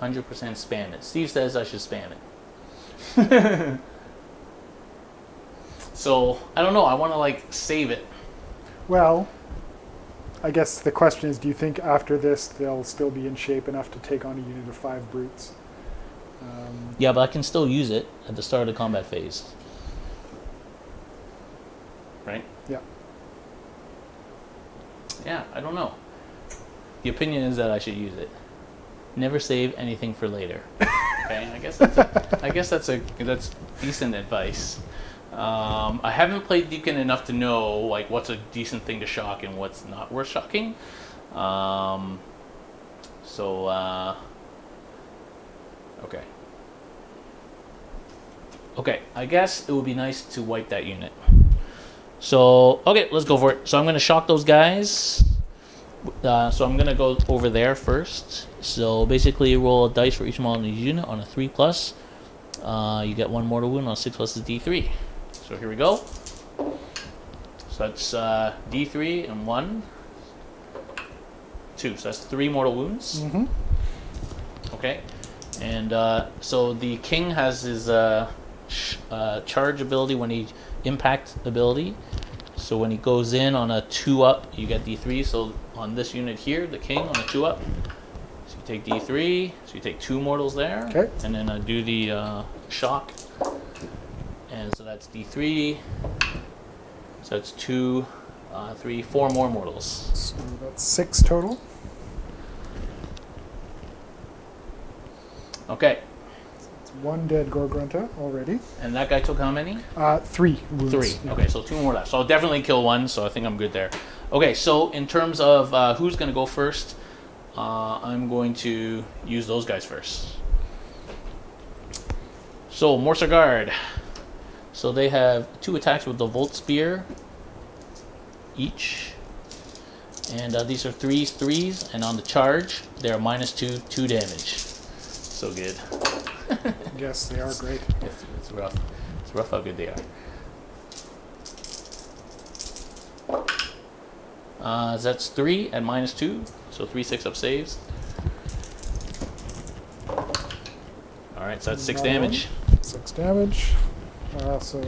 %, spam it. Steve says I should spam it. So I don't know. I want to like save it. Well, I guess the question is, do you think after this they'll still be in shape enough to take on a unit of 5 brutes? Yeah, but I can still use it at the start of the combat phase. Right? Yeah. Yeah, I don't know. The opinion is that I should use it. Never save anything for later. Okay, I guess that's decent advice. I haven't played Deepkin enough to know like what's a decent thing to shock and what's not worth shocking. Okay. Okay, I guess it would be nice to wipe that unit. So, okay, let's go for it. So I'm going to shock those guys. So I'm going to go over there first. So basically you roll a dice for each model in the unit on a 3+. You get 1 mortal wound on 6+ is D3. So here we go. So that's D3 and 1. 2. So that's 3 mortal wounds. Mm-hmm. Okay. And so the king has his charge ability when he impact ability. So when he goes in on a 2-up, you get D3. So on this unit here, the king on a 2-up, so you take D3. So you take 2 mortals there. Okay. And then I do the shock. And so that's D3. So that's 2, 3, 4 more mortals. So that's 6 total. Okay. It's 1 dead Gorgrunta already. And that guy took how many? 3 wounds. 3. Yeah. Okay, so 2 more left. So I'll definitely kill 1, so I think I'm good there. Okay, so in terms of who's going to go first, I'm going to use those guys first. So, Morser Guard. So they have 2 attacks with the Volt Spear each. And these are 3s, and on the charge, they're -2, 2 damage. So good. Yes, they are great. It's rough. It's rough how good they are. That's 3 at -2, so 3 6-up saves. Alright, so that's 6 damage. 6 damage. So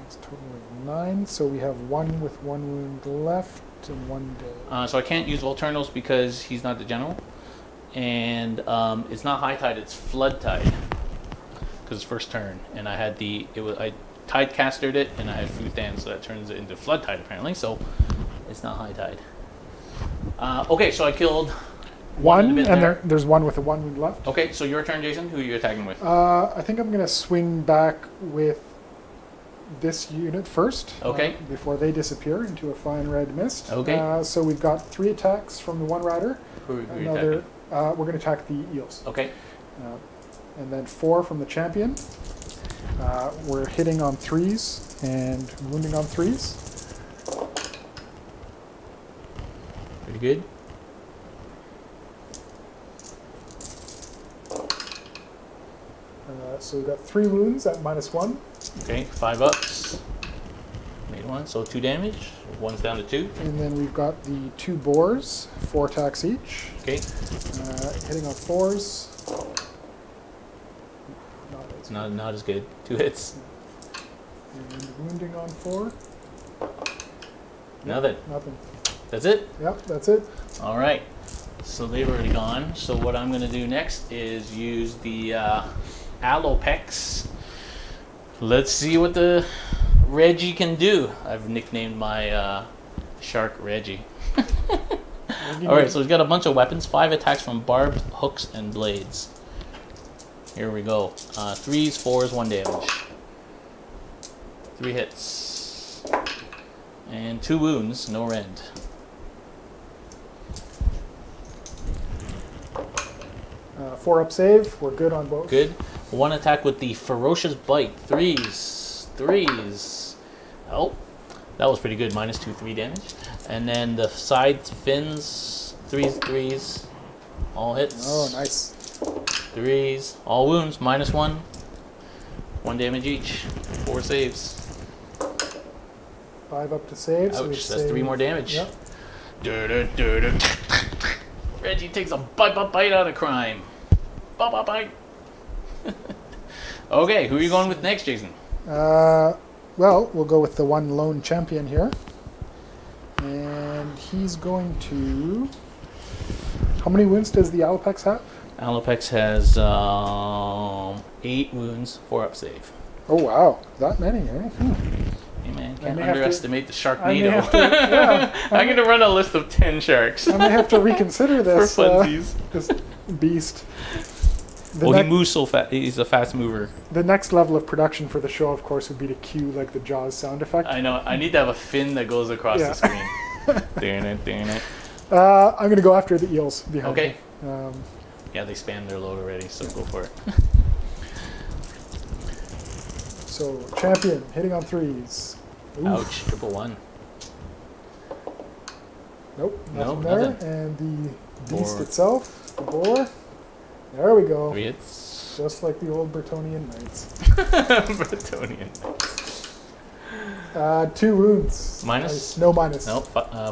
it's total of 9. So we have 1 with 1 wound left and 1 dead. So I can't use Volturnos because he's not the general. And it's not High Tide, it's Flood Tide. Because it's first turn. And I had I Tide castered it and I had Futhan, so that turns it into Flood Tide apparently. So it's not High Tide. Okay, so I killed 1, and there's 1 with a 1 wound left. Okay, so your turn, Jason. Who are you attacking with? I think I'm going to swing back with this unit first. Okay. Before they disappear into a fine red mist. Okay. So we've got 3 attacks from the 1 rider. Who are you attacking? We're going to attack the eels. Okay. And then 4 from the champion. We're hitting on 3s and wounding on 3s. Pretty good. So we've got 3 wounds at -1. Okay, 5 ups. Made 1, so 2 damage. 1's down to 2. And then we've got the 2 boars, 4 attacks each. Okay. Hitting on 4s. Not as good. 2 hits. And wounding on 4. Nothing. Nothing. That's it? Yep, that's it. All right. So they've already gone. So what I'm going to do next is use the Alopex. Let's see what the Reggie can do. I've nicknamed my shark Reggie. All right, so he's got a bunch of weapons. 5 attacks from barbed hooks and blades. Here we go. 3s, 4s, 1 damage. 3 hits. And 2 wounds, no rend. Four up save. We're good on both. Good. 1 attack with the Ferocious Bite. 3s. 3s. Oh, that was pretty good. -2, 3 damage. And then the side fins. 3s, 3s. All hits. Oh, nice. Threes. All wounds. -1. 1 damage each. 4 saves. 5 up to save. So Ouch, that's 3 more damage. Yep. Reggie takes a bite out of crime. Bite. Okay, who are you going with next, Jason? Well, we'll go with the one lone champion here. And he's going to... How many wounds does the Alopex have? Alopex has 8 wounds, 4 up save. Oh, wow. That many, eh? Hey man, can't may have underestimate the I may Sharknado. have to, yeah, I'm going to run a list of 10 sharks. I may have to reconsider this, For funsies. this beast. He moves so fast. He's a fast mover. The next level of production for the show, of course, would be to cue like the Jaws sound effect. I know. I need to have a fin that goes across the screen. Damn it. I'm going to go after the eels behind Okay. me. Yeah, they spammed their load already, so go for it. So, champion, hitting on 3s. Oof. Ouch, 111. Nope, nothing Nope, there. nothing. And the beast Boar. itself, the boar. There we go. 3 hits. Just like the old Bretonnian knights. Bretonnian. 2 wounds. Minus? Nice. No minus. Nope,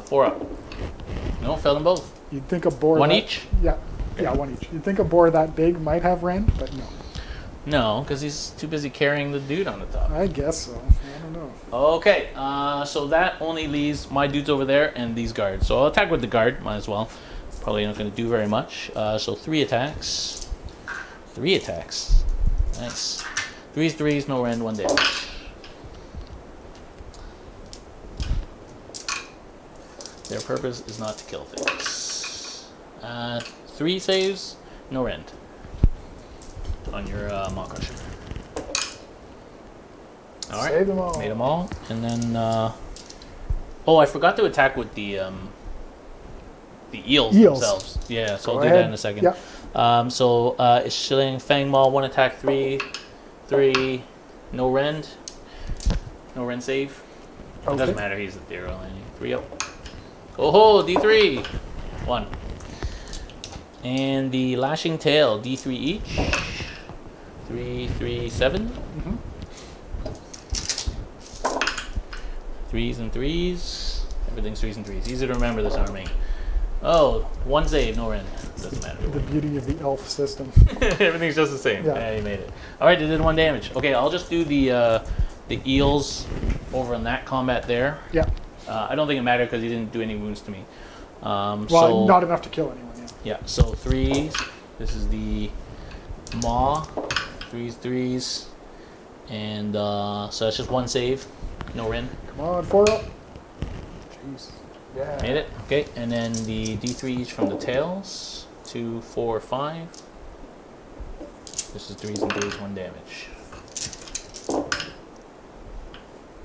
4 up. No, failed them both. You'd think a boar... 1 each? Yeah, 1 each. You'd think a boar that big might have rend, but no. No, because he's too busy carrying the dude on the top. I guess so. I don't know. Okay, so that only leaves my dudes over there and these guards. So I'll attack with the guard, might as well. Probably not going to do very much. So 3 attacks. 3 attacks. Nice. 3s, no rend, 1 damage. Their purpose is not to kill things. 3 saves, no rend. On your Maw Crusher. Alright, Save them all. made them all. And then, oh, I forgot to attack with the eels themselves. Yeah, so Go I'll do ahead. that in a second. Yeah. So, it's Shilling Fang Maw, 1 attack, 3, no rend. No rend save. It doesn't matter, he's a 0. 3 up. Oh ho, D3! 1. And the Lashing Tail, D3 each. 3, 7. Mm-hmm. 3s and 3s. Everything's 3s and 3s. Easy to remember this army. Oh, 1 save, no rend. Doesn't matter. The beauty of the elf system. Everything's just the same. Yeah. Yeah, you made it. Alright, they did 1 damage. Okay, I'll just do the eels over in that combat there. Yeah. I don't think it mattered because he didn't do any wounds to me. Well, so, not enough to kill anyone, yeah. yeah, so 3s. This is the Maw. 3s. And so that's just 1 save. No rend. Come on, 4 up. Jeez. Yeah. Made it. Okay, and then the D3 each from the tails. 2, 4, 5. This is 3s and 3s, 1 damage.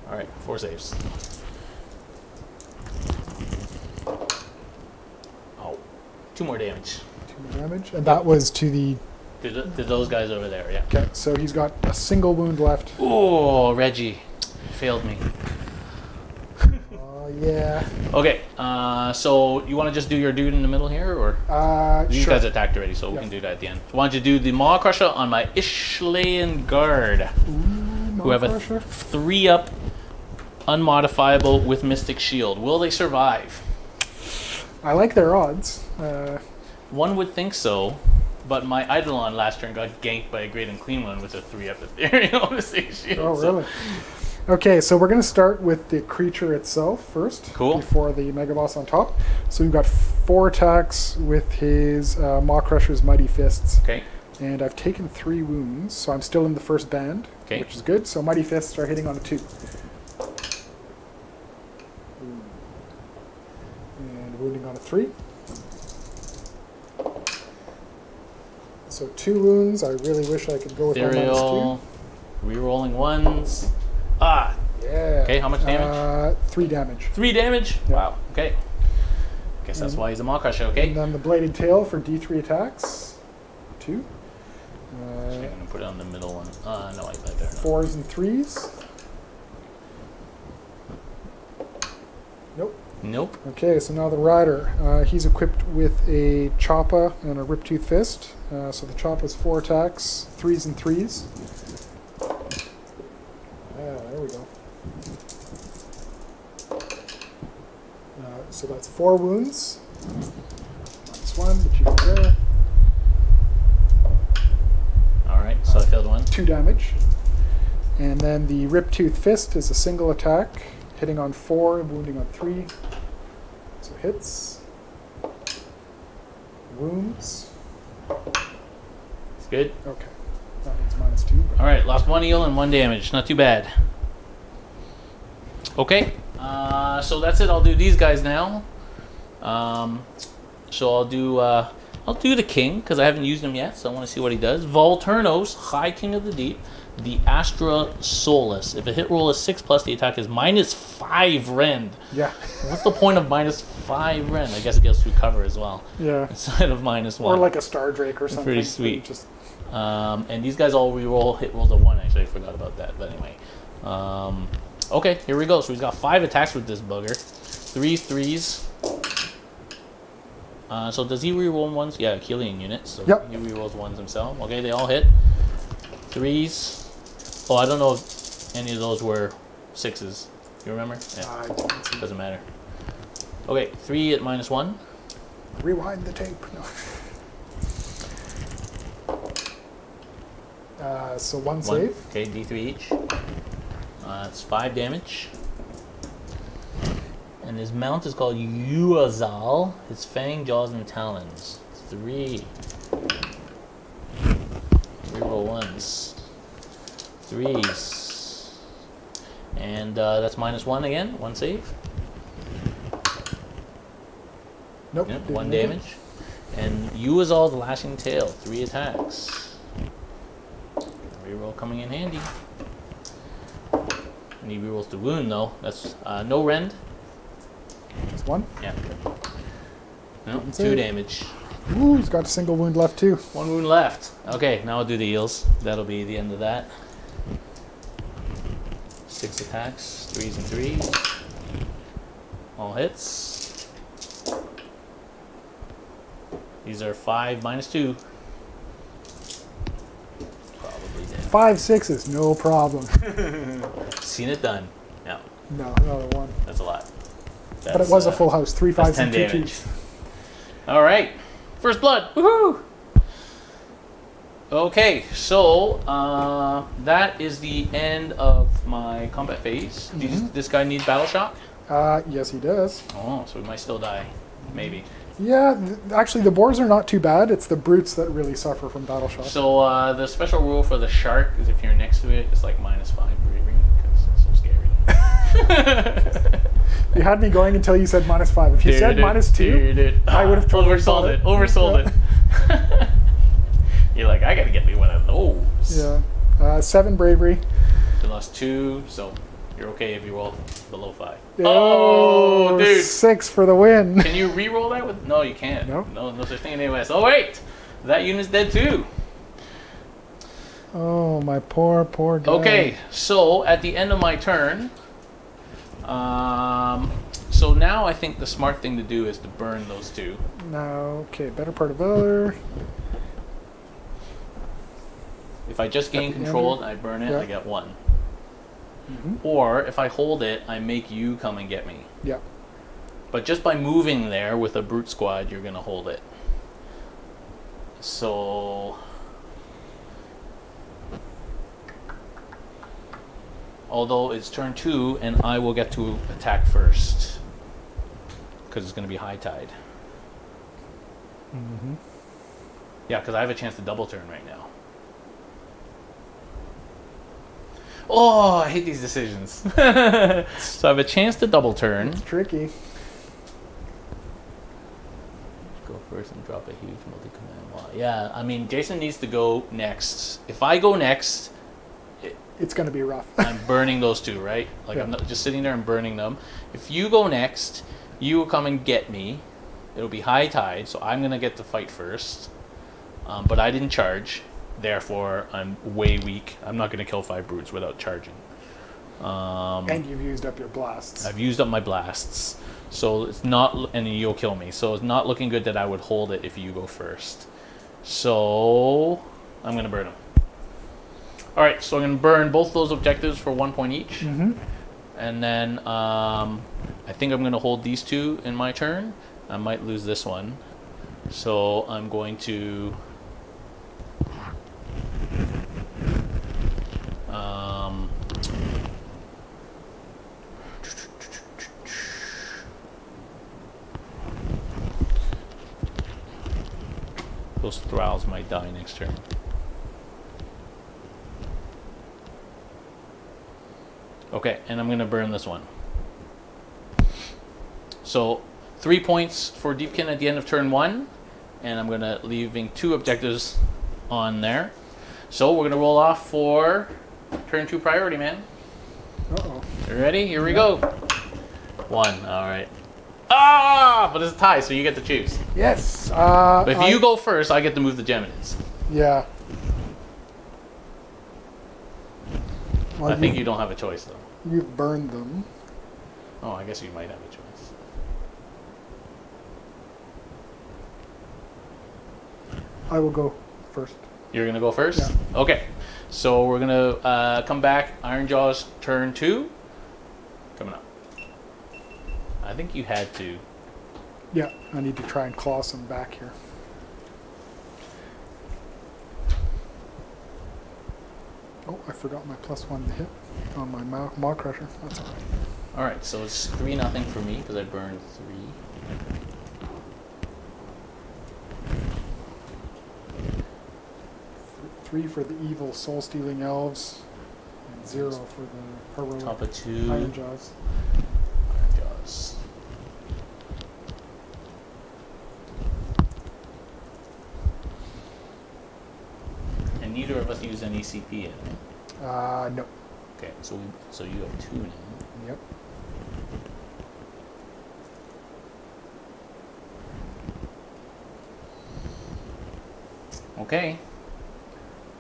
Alright, 4 saves. Oh, 2 more damage. 2 damage. And that was to the... To those guys over there, yeah. Okay, so he's got a single wound left. Oh, Reggie. Failed me. Oh, yeah. Okay, so you want to just do your dude in the middle here, or? These Sure. guys attacked already, so we can do that at the end. So why don't you do the Maw Crusher on my Ishlean Guard, who have a 3 up, unmodifiable with Mystic Shield. Will they survive? I like their odds. One would think so, but my Eidolon last turn got ganked by a Great and Clean One with a 3 up Ethereal Mystic Shield. Oh, really? Okay, so we're going to start with the creature itself first. Cool. Before the Mega Boss on top. So we've got 4 attacks with his Maw Crusher's Mighty Fists. Okay. And I've taken 3 wounds, so I'm still in the first band, which is good. So Mighty Fists are hitting on a 2. And wounding on a 3. So 2 wounds. I really wish I could go with my Ethereal, re-rolling 1s. Ah! Yeah. Okay, how much damage? 3 damage. 3 damage? Yeah. Wow, okay. Guess that's why he's a Maw Crusher, okay? And then the Bladed Tail for D3 attacks. 2. I'm going to put it on the middle one. No, I better not. 4s and 3s. Nope. Nope. Okay, so now the rider. He's equipped with a Choppa and a Riptooth Fist. So the Choppa's 4 attacks, 3s and 3s. There we go. So that's 4 wounds. -1, but you go there. Alright, so I failed 1. 2 damage. And then the Riptooth Fist is a single attack, hitting on 4 and wounding on 3. So hits. Wounds. It's good. Okay. That one's -2. Alright, lost 1 heal and 1 damage. Not too bad. Okay. So that's it. I'll do these guys now. So I'll do the king because I haven't used him yet, so I want to see what he does. Volturnos, High King of the Deep, the Astra Solus. If a hit roll is 6+, the attack is -5 rend. Yeah. What's the point of -5 rend? I guess it goes through cover as well. Yeah. Instead of -1. Or like a Star Drake or something. Pretty sweet. Just and these guys all reroll hit rolls of 1. Actually, I forgot about that. But anyway. Okay, here we go. So he's got 5 attacks with this bugger. 3 3s. So does he reroll ones? Yeah, Killian units. So yep. He rerolls ones himself. Okay, they all hit. 3s. Oh, I don't know if any of those were 6s. You remember? Yeah. Doesn't matter. Okay, 3 at -1. Rewind the tape. No. So 1 save. Okay, D3 each. It's 5 damage. And his mount is called Uazal. His fang, jaws, and talons. 3. Reroll 1s. 3s. And that's -1 again. 1 save. Nope. Yep, 1 damage. And Uazal, the lashing tail. 3 attacks. Reroll coming in handy. And he rerolls the wound though. That's no rend. That's 1. Yeah. No, 2 damage. Ooh, he's got a single wound left too. 1 wound left. Okay, now I'll do the heals. That'll be the end of that. 6 attacks, 3s and 3s. All hits. These are 5 -2. Probably dead. 5 6s, no problem. Seen it done. No, No, another 1. that's a lot. But it was a full house. 3 5s and 2 damage. 2s. All right, first blood. Woohoo! Okay, so that is the end of my combat phase. Mm-hmm. This guy need battle shock? Yes, he does. Oh, so we might still die, maybe. Yeah, actually, the boars are not too bad. It's the brutes that really suffer from battle shock. So the special rule for the shark is if you're next to it, it's like -5 bravery because it's so scary. You had me going until you said -5. If you said -2, I would have totally oversold it. Oversold it. You're like, I gotta get me one of those. Yeah. 7 bravery. You lost 2, so you're okay if you roll below 5. Oh, dude. 6 for the win. Can you re-roll that with? No, you can't. Nope. No such thing in AOS. Oh wait, that unit's dead too. Oh, my poor guy. Okay, so at the end of my turn, so now I think the smart thing to do is to burn those 2. Now, okay, better part of Valour. If I just gain control and I burn it, yeah. I get 1. Mm-hmm. Or if I hold it, I make you come and get me. Yeah. But just by moving there with a brute squad, you're gonna hold it. So, although it's turn 2, and I will get to attack first because it's gonna be high tide. Mm-hmm. Yeah, because I have a chance to double turn right now. Oh, I hate these decisions. So I have a chance to double turn. It's tricky. Go first and drop a huge multi-command wall. Yeah, I mean, Jason needs to go next. If I go next, It's going to be rough. I'm burning those 2, right? Like, yeah. I'm not just sitting there and burning them. If you go next, you will come and get me. It'll be high tide, so I'm going to get to fight first. But I didn't charge. Therefore, I'm way weak. I'm not going to kill 5 brutes without charging. And you've used up your blasts. I've used up my blasts. So it's not, and you'll kill me. So it's not looking good that I would hold it if you go first. So I'm gonna burn them. All right, so I'm gonna burn both those objectives for 1 point each, and then I think I'm gonna hold these two in my turn. I might lose this one, so I'm going to. Those thralls might die next turn. Okay, and I'm going to burn this one. So 3 points for Deepkin at the end of turn 1, and I'm going to leaving 2 objectives on there. So we're going to roll off for turn 2 priority, man. Uh-oh. You ready? Here we go. 1, all right. Ah, but it's a tie, so you get to choose. Yes. But if you go first, I get to move the Geminids. Yeah. Well, I think you don't have a choice, though. You've burned them. Oh, I guess you might have a choice. I will go first. You're going to go first? Yeah. Okay. So we're going to come back. Ironjawz, turn 2. Coming up. I think you had to. Yeah, I need to try and claw some back here. Oh, I forgot my +1 to hit on my Maw Crusher. That's all right. All right, so it's 3-0 for me because I burned 3. Three for the evil soul-stealing elves, and 0 for the heroic Top of 2. Ironjawz. Ironjawz. And neither of us use any CP yet. No. Okay, so you have 2 now. Yep. Okay.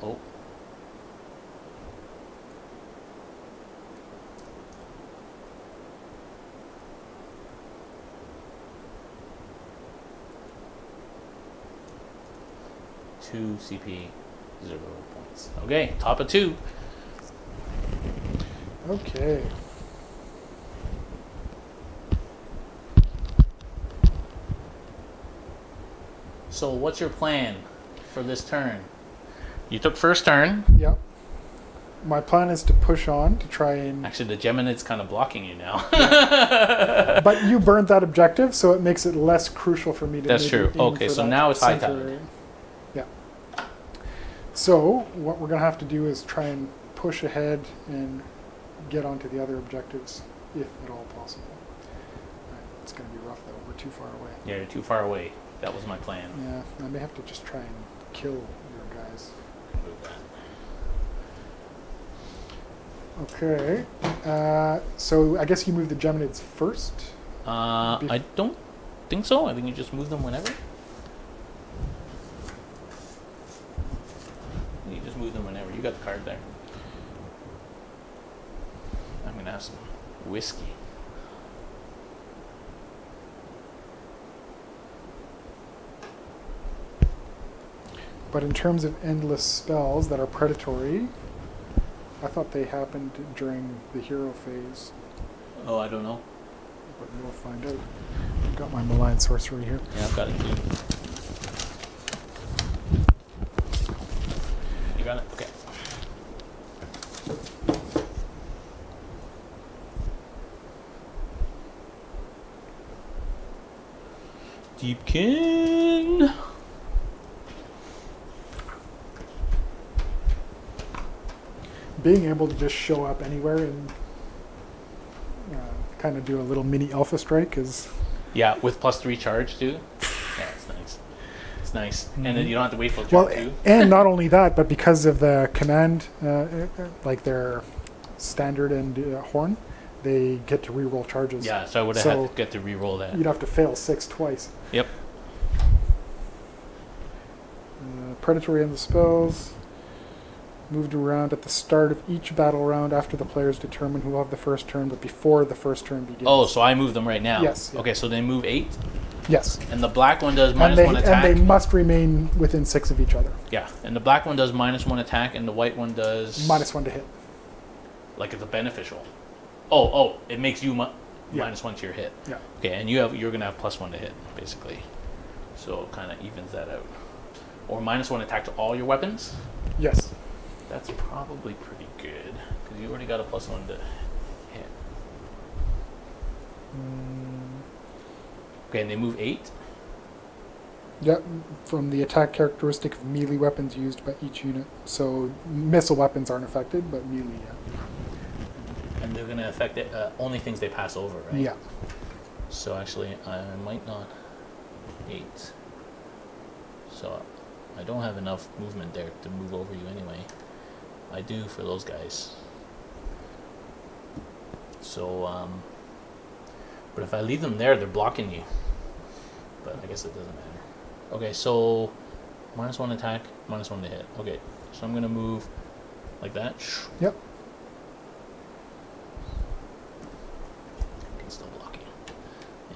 Oh. Two CP, 0 points. Okay, top of 2. Okay. So what's your plan for this turn? You took first turn. Yep. My plan is to push on to try and... Actually, the Geminid's kind of blocking you now. But you burned that objective, so it makes it less crucial for me to... That's true. Okay, so now it's high tide. Yeah. So what we're going to have to do is try and push ahead and get onto the other objectives, if at all possible. It's going to be rough, though. We're too far away. Yeah, you're too far away. That was my plan. Yeah, I may have to just try and kill your guys. Move that. Okay. So I guess you move the Geminids first? I don't think so. I think you just move them whenever. You just move them whenever. You got the card there. I'm going to have some whiskey. But in terms of endless spells that are predatory, I thought they happened during the hero phase. Oh, I don't know. But we'll find out. I've got my malign sorcery here. Yeah, I've got it too. You got it? Okay. Deepkin. Being able to just show up anywhere and kind of do a little mini alpha strike is... Yeah, with +3 charge too. Yeah, it's nice. It's nice. Mm-hmm. And then you don't have to wait for the Well, turn 2. and not only that, but because of the command, like their standard and horn, they get to reroll charges. Yeah, so I would have had to get to reroll that. You'd have to fail 6 twice. Yep. Predatory and the spells. Moved around at the start of each battle round after the players determine who will have the first turn, but before the first turn begins. Oh, so I move them right now. Yes. Yeah. Okay, so they move 8. Yes. And the black one does -1 attack. And they must remain within 6 of each other. Yeah, and the black one does -1 attack, and the white one does -1 to hit. Like it's a beneficial. Oh, it makes you Yeah. -1 to your hit. Yeah. Okay, and you're gonna have +1 to hit basically, so it kind of evens that out. Or -1 attack to all your weapons. Yes. That's probably pretty good because you already got a +1 to hit. Okay, and they move 8. Yep, from the attack characteristic of melee weapons used by each unit. So missile weapons aren't affected, but melee, yeah. And they're going to affect it, only things they pass over, right? Yeah. So actually, I might not. 8. So I don't have enough movement there to move over you anyway. I do for those guys. So, but if I leave them there, they're blocking you. But I guess it doesn't matter. Okay, so -1 attack, -1 to hit. Okay, so I'm gonna move like that. Yep. Can still block you.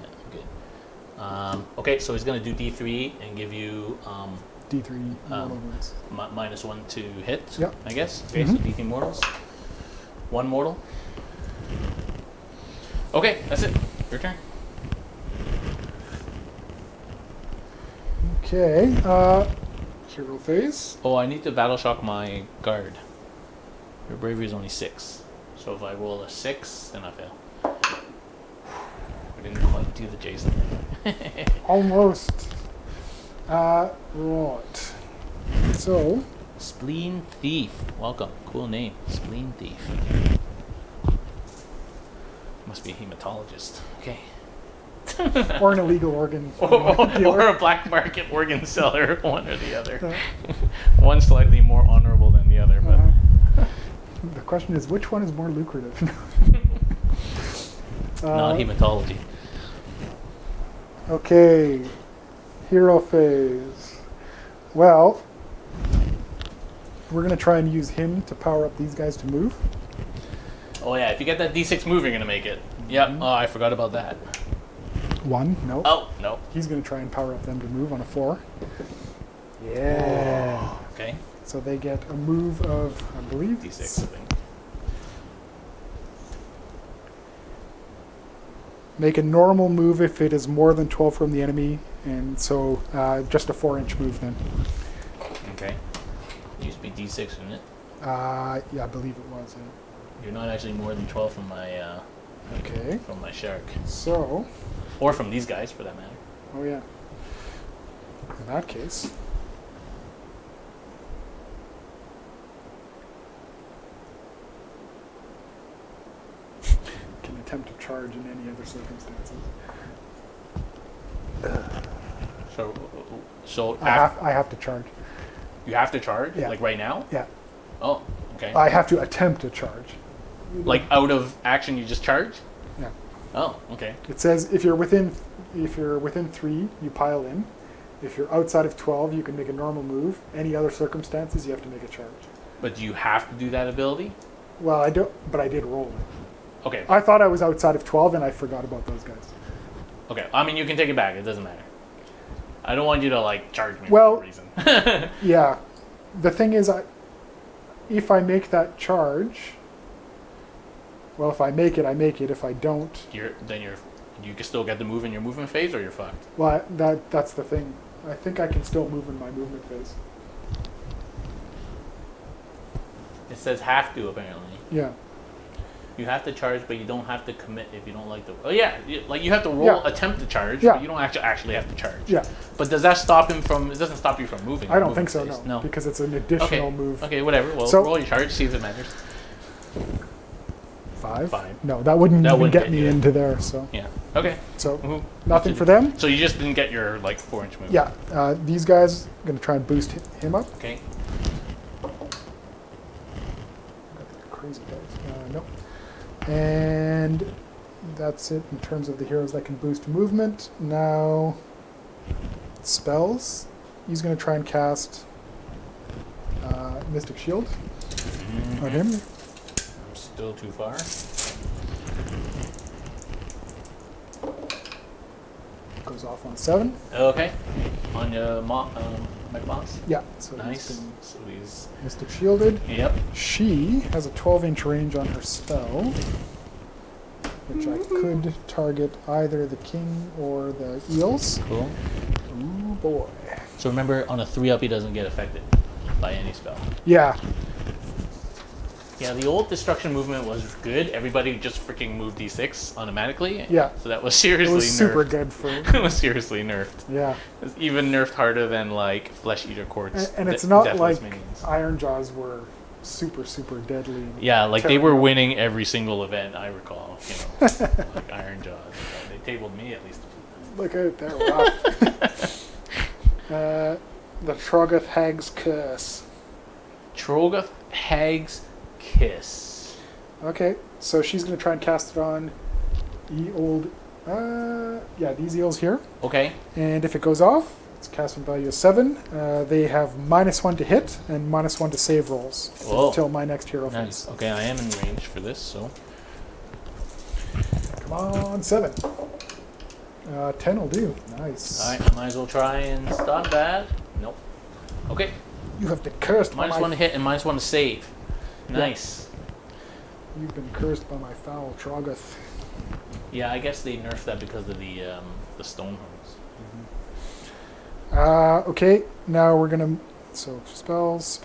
Yeah, I'm good. Okay, so he's gonna do D3 and give you D3 mortals. -1 to hit. Yep. I guess. Okay, so D3 mortals. 1 mortal. Okay, that's it. Your turn. Okay, hero phase. Oh, I need to battle shock my guard. Your bravery is only 6. So if I roll a 6, then I fail. I didn't quite do the Jason. Almost. Right. So. Spleen Thief. Welcome. Cool name. Spleen Thief. Must be a hematologist. Okay. Or an illegal organ. Or a black market organ seller, one or the other. One slightly more honorable than the other, but the question is, which one is more lucrative? not hematology. Okay, hero phase. Well, we're gonna try and use him to power up these guys to move. Oh yeah, if you get that D6 move, you're gonna make it. Yep. Mm-hmm. Oh, I forgot about that. 1, no. Oh, no. He's going to try and power up them to move on a 4. Yeah. Oh, okay. So they get a move of, I believe, D6, I think. Make a normal move if it is more than 12 from the enemy, and so just a 4-inch move then. Okay. It used to be D6, didn't it? Yeah, I believe it was. You're not actually more than 12 from my okay. From my shark. So. Or from these guys, for that matter. Oh yeah. In that case. Can attempt to charge in any other circumstances. So I have to charge. You have to charge? Yeah. Like right now? Yeah. Oh, okay. I have to attempt to charge. Like out of action, you just charge? Yeah. Oh, okay. It says if you're within 3, you pile in. If you're outside of 12, you can make a normal move. Any other circumstances, you have to make a charge. But do you have to do that ability? Well, I don't, but I did roll it. Okay. I thought I was outside of 12, and I forgot about those guys. Okay. I mean, you can take it back. It doesn't matter. I don't want you to like charge me well, for no reason. Yeah. The thing is, if I make that charge, well, if I make it, I make it. If I don't, you can still get the move in your movement phase, or you're fucked. Well, that's the thing. I think I can still move in my movement phase. It says have to, apparently. Yeah. You have to charge, but you don't have to commit if you don't like the. Oh yeah, like you have to roll, attempt to charge, but you don't actually have to charge. Yeah. But does that stop him from? It doesn't stop you from moving. I don't think so. No. Because it's an additional move. Okay, whatever. Well, roll your charge, see if it matters. 5? 5. No, that wouldn't even get me into there. So. Yeah. Okay. So nothing for them. So you just didn't get your like 4-inch move. Yeah. These guys are gonna try and boost him up. Okay. Crazy guys. Nope. And that's it in terms of the heroes that can boost movement. Now, spells. He's going to try and cast Mystic Shield. On him. I'm still too far. Goes off on 7. Okay. On your my boss. Yeah. So Nice. he's been So he's. Mystic Shielded. Yep. She has a 12-inch range on her spell, which I could target either the king or the eels. Cool. Ooh boy. So remember, on a 3-up, he doesn't get affected by any spell. Yeah. Yeah, the old destruction movement was good. Everybody just freaking moved D6 automatically. Yeah. So that was It seriously was super nerfed. good for. It was seriously nerfed. Yeah. It was even nerfed harder than like Flesh Eater Courts. And it's not Deathless like minions. Ironjawz were super, super deadly. Yeah, like they Tearing were up. winning every single event, I recall. You know, like Ironjawz. They tabled me at least a few times. Look at that rough. The Trogoth Hag's Curse. Trogoth Hag's Kiss. Okay, so she's going to try and cast it on these eels here. Okay. And if it goes off, its casting value is 7. They have -1 to hit and -1 to save rolls Whoa. until my next hero Nice. phase. Okay, I am in range for this, so. Come on, 7. 10 will do. Nice. Alright, I might as well try and stop that. Nope. Okay. You have been cursed by -1 to hit and -1 to save. Nice. You've been cursed by my foul Trogoth. Yeah, I guess they nerfed that because of the Stonehounds. Okay, now we're gonna. So spells.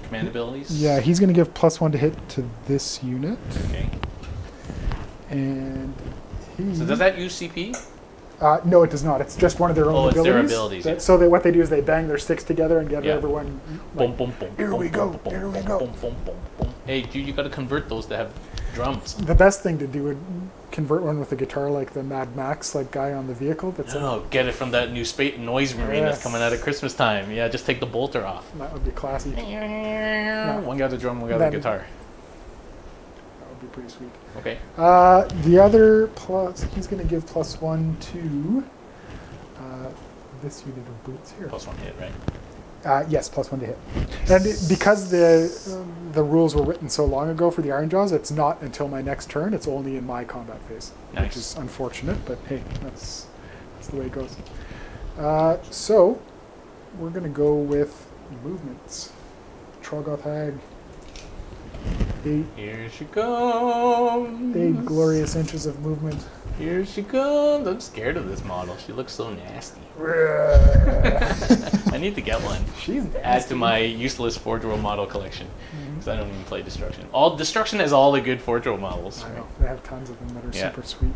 Command abilities? Yeah, he's gonna give +1 to hit to this unit, Okay. and he. So does that use CP? No, it does not. It's just one of their own Oh, it's abilities. their abilities, yeah. So what they do is they bang their sticks together and get Yeah. everyone. Boom, Like, boom, boom. here boom, we boom, go, boom, here boom, we boom, go. boom, boom, boom, boom. Hey, dude, you gotta convert those to have drums. the best thing to do would convert one with a guitar like the Mad Max like guy on the vehicle. That's No, get it from that new noise marine that's Yes. coming out at Christmas time. Yeah, just take the bolter off. that would be classy. That One guy's a drum, one guy's a Then- guitar. would be pretty sweet. Okay. The other plus, he's going to give +1 to this unit of boots here. +1 hit, right? Yes, +1 to hit. And because the rules were written so long ago for the Ironjawz, it's not until my next turn. It's only in my combat phase, Nice. which is unfortunate. But hey, that's the way it goes. So we're going to go with movements. Trogoth Hag. 8 Here she comes. glorious inches of movement. Here she comes. I'm scared of this model. She looks so nasty. I need to get one. She's Add nasty. to my useless Forge World model collection. Because I don't even play Destruction. Destruction has all the good Forge World models. I know. They have tons of them that are Yeah. super sweet.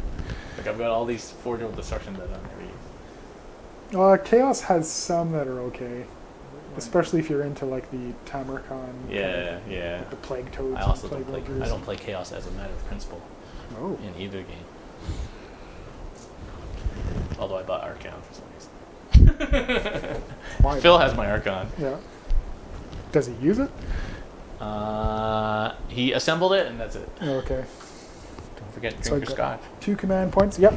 Like I've got all these Forge World Destruction that I'll never use. Chaos has some that are okay. Especially if you're into like the Tamarkan. Yeah, yeah. The Plague Toads. I also and don't play. Plague I don't play Chaos as a matter of principle Oh. in either game. Although I bought Archon for some reason. Why? Phil has my Archon. Yeah. Does he use it? He assembled it, and that's it. Oh, okay. Don't forget So drink your I got scotch. 2 command points. Yep.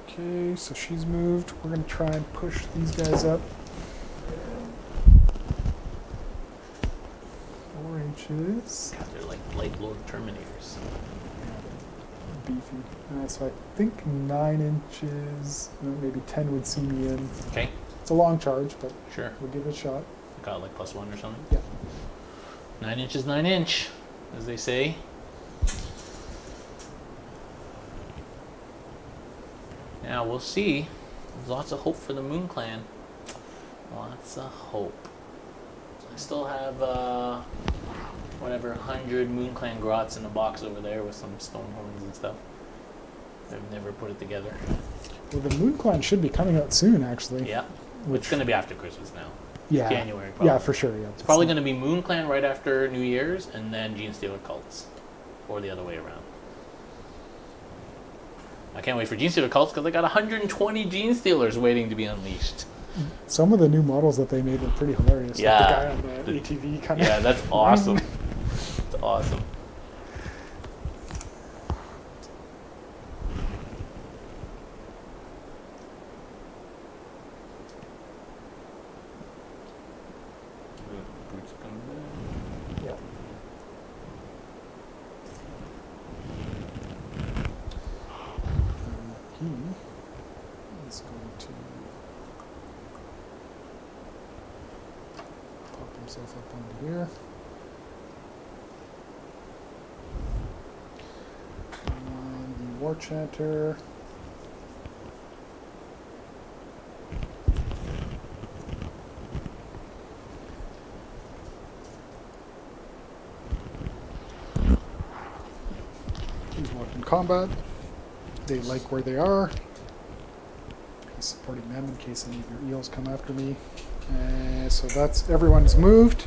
Okay, so she's moved. We're going to try and push these guys up. 4 inches. God, they're like Blade Lord Terminators. Beefy. So I think 9 inches, maybe 10 would see me in. Okay, It's a long charge, but sure. we'll give it a shot. Got like +1 or something. Yeah. 9 inches, 9 inch, as they say. Now we'll see. There's lots of hope for the Moon Clan. Lots of hope. I still have whatever 100 Moon Clan grots in a box over there with some Stonehorns and stuff. They've never put it together. Well, the Moon Clan should be coming out soon, actually. Yeah, Which, it's going to be after Christmas now. yeah. January, probably. Yeah, for sure. Yeah. It's probably going to be Moon Clan right after New Year's, and then Genestealer Cults, or the other way around. I can't wait for Genestealer Cults because I got 120 Genestealers waiting to be unleashed. Some of the new models that they made were pretty hilarious. Yeah. Like the guy on the ATV kind of. Yeah, that's awesome. That's awesome. myself up onto here. And the War Chanter. He's locked in combat. They like where they are. He's supporting them in case any of your eels come after me. So that's everyone's moved.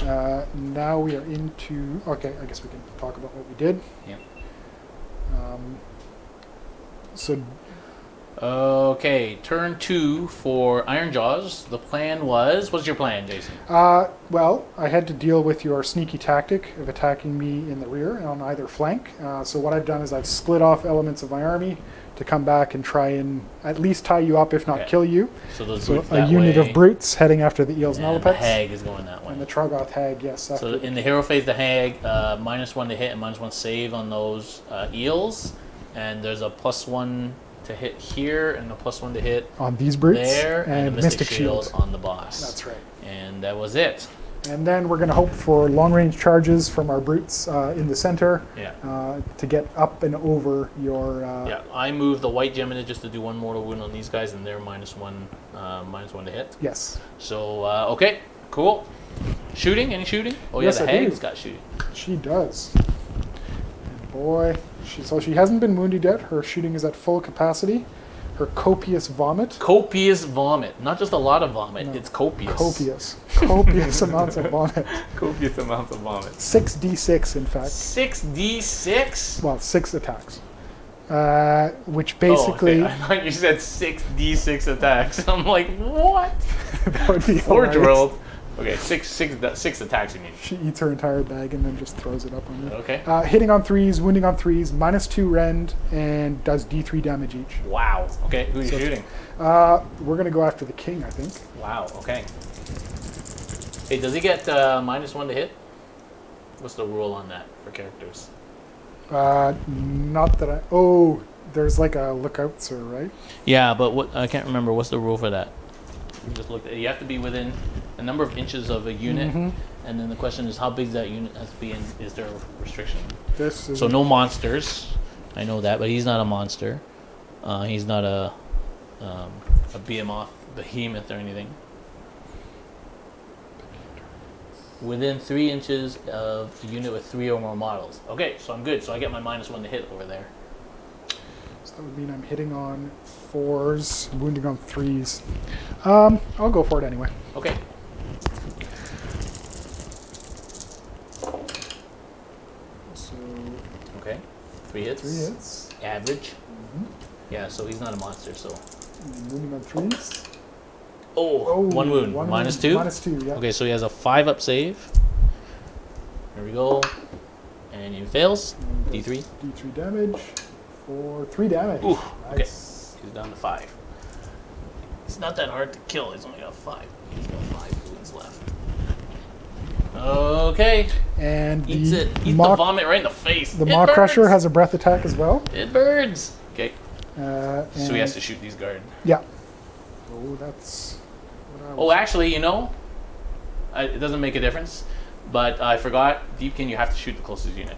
Now we are into. Okay, I guess we can talk about what we did. Yep. So. Okay, turn 2 for Ironjawz. The plan was. What's your plan, Jason? Well, I had to deal with your sneaky tactic of attacking me in the rear on either flank. So what I've done is I've split off elements of my army to come back and try and at least tie you up, if not kill you. So those so brutes a that unit way, of brutes heading after the eels and and Alapets. the hag is going that way. And the Troggoth hag, yes. So in the hero phase, the hag, -1 to hit and -1 save on those eels. And there's a +1 to hit here and a +1 to hit on these brutes there, and a Mystic Shield on the boss. That's right. And that was it. And then we're going to hope for long-range charges from our brutes in the center to get up and over your... Yeah, I moved the white Gemini just to do 1 mortal wound on these guys, and they're -1 to hit. Yes. So, okay, cool. Shooting? Any shooting? Oh, yeah, yes, the I hag's do. got shooting. She does. And boy, so she hasn't been wounded yet. Her shooting is at full capacity. Her copious vomit. Copious vomit. Not just a lot of vomit, No. it's copious. Copious. Copious amounts of vomit. Copious amounts of vomit. 6d6, in fact. 6d6? Well, 6 attacks. Which basically... Oh, okay. I thought you said 6d6 attacks. I'm like, what? That would be Forge hilarious. World. Okay, six attacks you need. She eats her entire bag and then just throws it up on you. Okay. Hitting on 3s, wounding on 3s, -2 rend, and does d3 damage each. Wow. Okay, who are you shooting? We're going to go after the king, I think. Wow, okay. Hey, does he get -1 to hit? What's the rule on that for characters? Not that I... Oh, there's like a lookout, sir, right? Yeah, but what I can't remember. What's the rule for that? You just looked at it. You have to be within a number of inches of a unit, and then the question is how big that unit has to be, and is there a restriction? This is So no monsters. I know that, but he's not a monster. He's not a behemoth or anything. Within 3 inches of the unit with 3 or more models. Okay, so I'm good. So I get my -1 to hit over there. So that would mean I'm hitting on 4s, wounding on 3s. I'll go for it anyway. Okay. So Okay. 3 hits. 3 hits. Average. Yeah, so he's not a monster, so. And wounding on 3s. Oh, 1 wound. -2? -2, yeah. Okay, so he has a 5 up save. Here we go. And he fails. And D3. D3 damage for 3 damage. Ooh, okay. Nice. He's down to 5. He's not that hard to kill. He's only got 5. He's got 5 wounds left. Okay. And Eats the it. Eats the vomit right in the face. The It Maw Crusher burns. has a breath attack as well. It burns. Okay. So he has and- to shoot these guard. Yeah. Oh, that's what I was... Oh, actually, you know, it doesn't make a difference. But I forgot, Deepkin, you have to shoot the closest unit.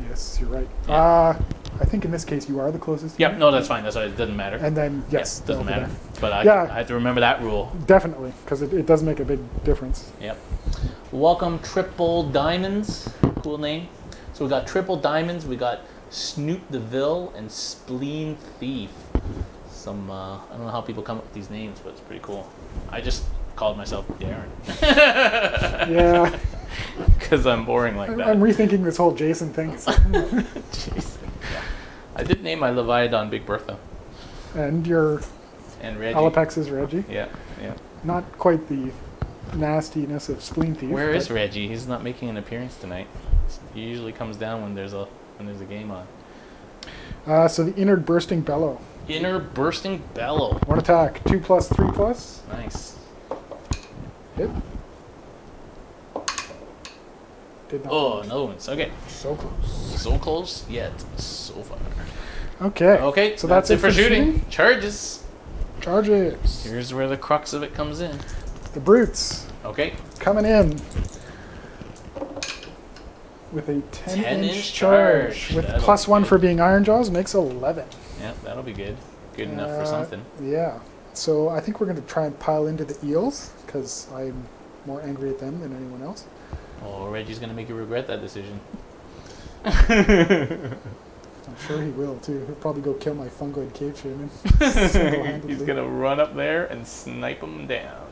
Yes, you're right. Yeah. I think in this case you are the closest. Yep, unit. no, that's fine. That's why it doesn't matter. And then, yes. It doesn't over matter. there. But Yeah. I have to remember that rule. Definitely, because it does make a big difference. Yep. Welcome, Triple Diamonds. Cool name. So we got Triple Diamonds, we got Snoot the Vil, and Spleen Thief. Some, I don't know how people come up with these names, but it's pretty cool. I just called myself Darren. Yeah. Because I'm boring like that. I'm rethinking this whole Jason thing. Jason. Yeah. I did name my Leviathan Big Bertha. And your And Reggie. Alapex is Reggie. Yeah, yeah. Not quite the nastiness of Spleen Thief. Where is but- Reggie? He's not making an appearance tonight. He usually comes down when there's a game on. So the Inner Bursting Bellow. Inner Bursting Bellow. 1 attack. 2+, 3+. Nice. Hit. Did not. Oh, no, it's okay. So close. So close, yet so far. Okay. Okay, So that's it for shooting. Charges. Charges. Here's where the crux of it comes in. The brutes. Okay. Coming in with a 10-inch charge. With That'll +1 be for good. being Ironjawz makes 11. Yeah, that'll be good. Good enough for something. Yeah. So I think we're going to try and pile into the eels because I'm more angry at them than anyone else. Oh, Reggie's gonna make you regret that decision. I'm sure he will too. He'll probably go kill my fungoid cave shaman. Single-handedly. He's gonna run up there and snipe him down.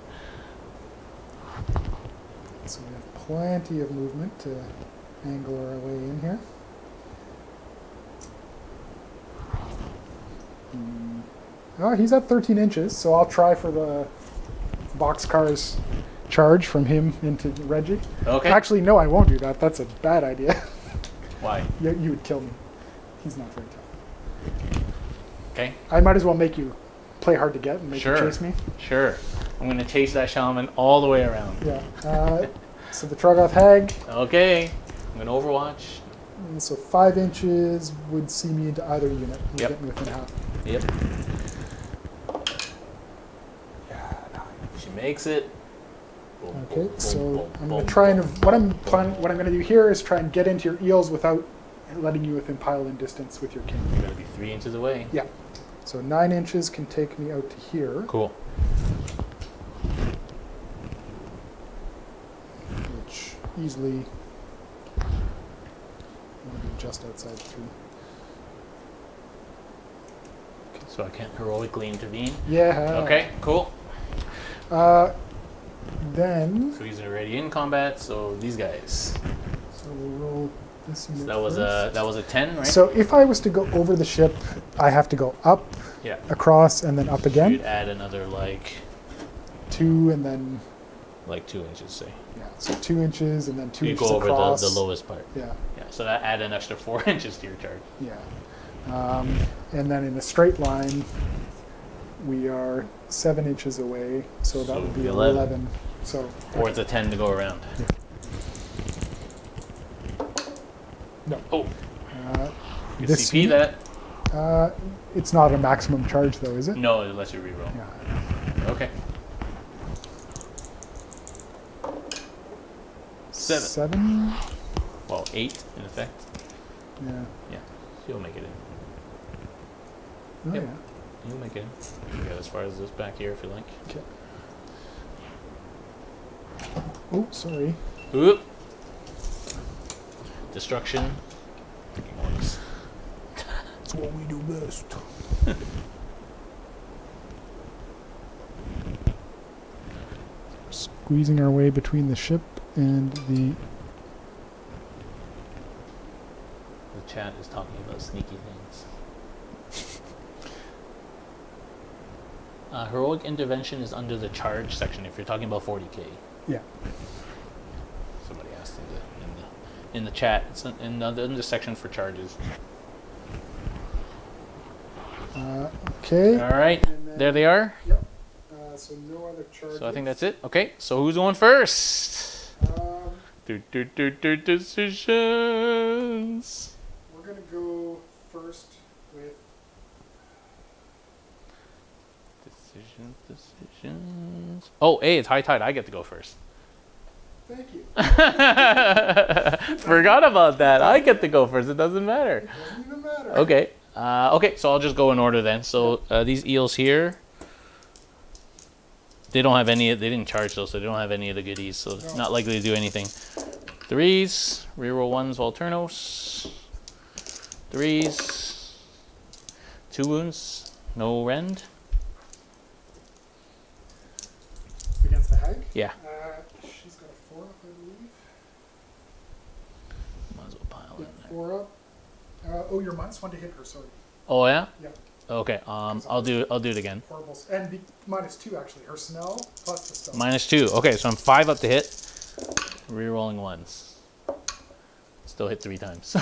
So we have plenty of movement to angle our way in here. Oh, he's at 13 inches, so I'll try for the boxcar's charge from him into Reggie. Okay. Actually, no, I won't do that. That's a bad idea. Why? You would kill me. He's not very tough. Okay. I might as well make you play hard to get and make you chase me. Sure. I'm gonna chase that shaman all the way around. Yeah. So the Troggoth Hag. Okay. I'm gonna Overwatch. So 5 inches would see me into either unit. Would Yep. get me within half. Yep. Yeah. She makes it. Boom, Okay, boom, so boom, boom, I'm boom, gonna try and boom. what I'm gonna do here is try and get into your eels without letting you within pile-in distance with your king. You're gonna be 3 inches away. Yeah. So 9 inches can take me out to here, Cool. which easily will be just outside 3. So I can't heroically intervene. Yeah. Okay. Cool. Then So he's already in combat. So these guys. so we'll roll this So unit that was a 10, right? So if I was to go over the ship, I have to go up, yeah. across, and then up again. You'd add another like 2 and then 2 inches, say. yeah, so 2 inches and then 2 You inches go over across. the lowest part. Yeah, Yeah. So that add an extra 4 inches to your charge. yeah. And then in a straight line, we are 7 inches away, so that So would be 11. 11. So Or it's a 10 to go around. no. Oh. You This CP that. it's not a maximum charge though, is it? No, unless you reroll. Yeah. Okay. 7. 7? Well, 8 in effect. Yeah. Yeah. You'll make it in. Oh, Yep. yeah. You'll make it in. You can go as far as this back here if you like. Okay. Oh, sorry. Oop. Destruction. Works. That's what we do best. Squeezing our way between the ship and the... The chat is talking about sneaky things. Heroic intervention is under the charge section if you're talking about 40k. Yeah. Somebody asked in the chat. It's in the section for charges. Okay. All right, there they are. Yep. So no other charges. So I think that's it. Okay, so who's going first? Um, Decisions. we're going to go first with... Decisions. Oh, hey, it's high tide. I get to go first. Thank you. Forgot about that. I get to go first. It doesn't matter. It doesn't even matter. Okay. Okay, so I'll just go in order then. So these eels here, they don't have any. They didn't charge those, so they don't have any of the goodies. So it's not likely to do anything. 3s, reroll 1s, Volturnos. 3s, 2 wounds, no rend. Against the hag? Yeah. She's got a 4 up, I believe. Might as well pile Yeah, in there. 4 up. Oh, you're -1 to hit her, sorry. Oh yeah. Yeah. Okay. I'll do it again. Horrible. And -2 actually. Her smell plus the spell. -2. Okay, so I'm 5 up to hit. Rerolling 1s. Still hit 3 times.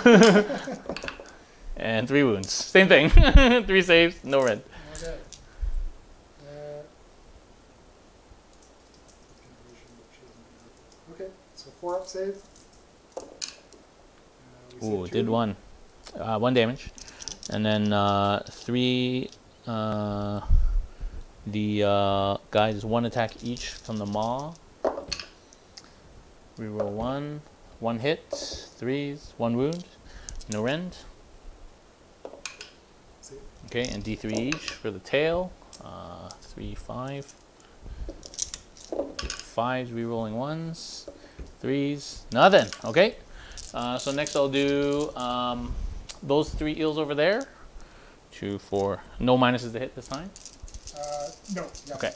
And 3 wounds. Same thing. 3 saves, no rend. Okay. Okay, so 4 up save. We Ooh, said did 2. 1. 1 damage. And then 3. The guys 1 attack each from the maw. Reroll 1. 1 hit. 3s. 1 wound. No rend. Save. Okay, and D3 each for the tail. 3, 5. 5s, rerolling 1s. 3s, nothing. Okay. So next I'll do those 3 eels over there. 2, 4. No minuses to hit this time. No. Yeah. Okay.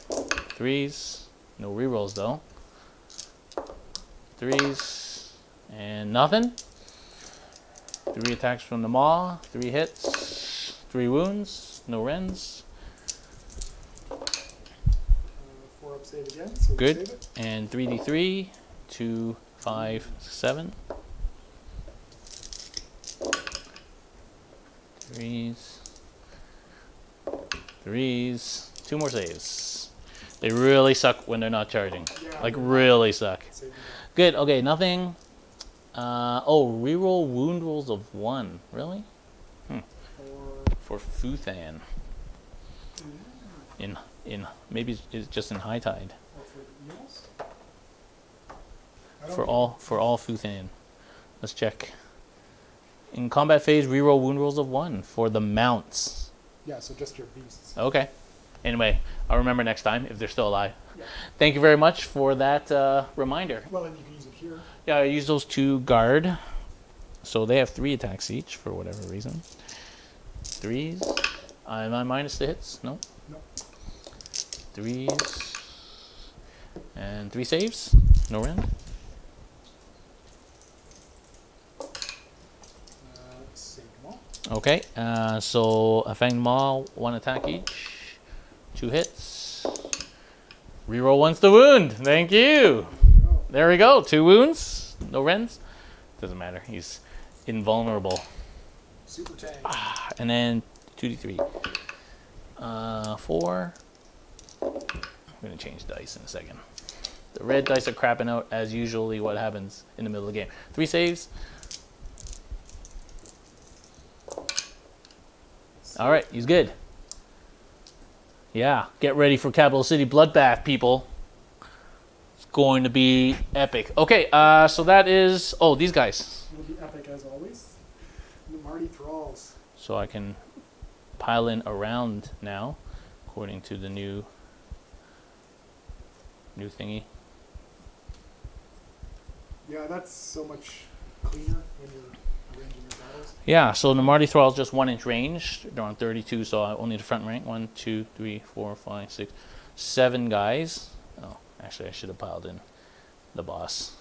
3s. No rerolls though. 3s and nothing. 3 attacks from the maw. 3 hits. 3 wounds. No rends. 4 up save again. So Good. Save it. And 3d3. 2, 5, 7. 3s. 3s. 2 more saves. They really suck when they're not charging. Yeah, Like, really suck. Save again. Good. Okay, nothing. Oh, reroll wound rolls of 1. Really? For Futhan. In maybe it's just in High Tide. Or for the eels? For all Futhan. Let's check. In combat phase, reroll wound rolls of 1 for the mounts. Yeah, so just your beasts. Okay. Anyway, I'll remember next time if they're still alive. Yeah. Thank you very much for that reminder. Well, and you can use it here. Yeah, I use those 2 guard. So they have 3 attacks each for whatever reason. 3s. Am I minus the hits? No. No. 3s. And 3 saves. No rend. Save them all. Okay. So a Fanged Maw, 1 attack each. 2 hits. Reroll once the wound. Thank you. There you go. There we go. 2 wounds. No rends. Doesn't matter. He's invulnerable. Super tank. And then 2d3. 4. I'm going to change dice in a second. The red dice are crapping out as usually what happens in the middle of the game. 3 saves. All right, he's good. Yeah, get ready for Capital City Bloodbath, people. It's going to be epic. Okay, so that is... Oh, these guys. It'll be epic as always. The Marty Thralls. So I can pile in around now, according to the new thingy. Yeah, that's so much cleaner when you're arranging your battles. Yeah, so the Marty Thrall is just 1 inch range. They're on 32, so I only the front rank. 1, 2, 3, 4, 5, 6, 7 guys. Oh, actually, I should have piled in the boss.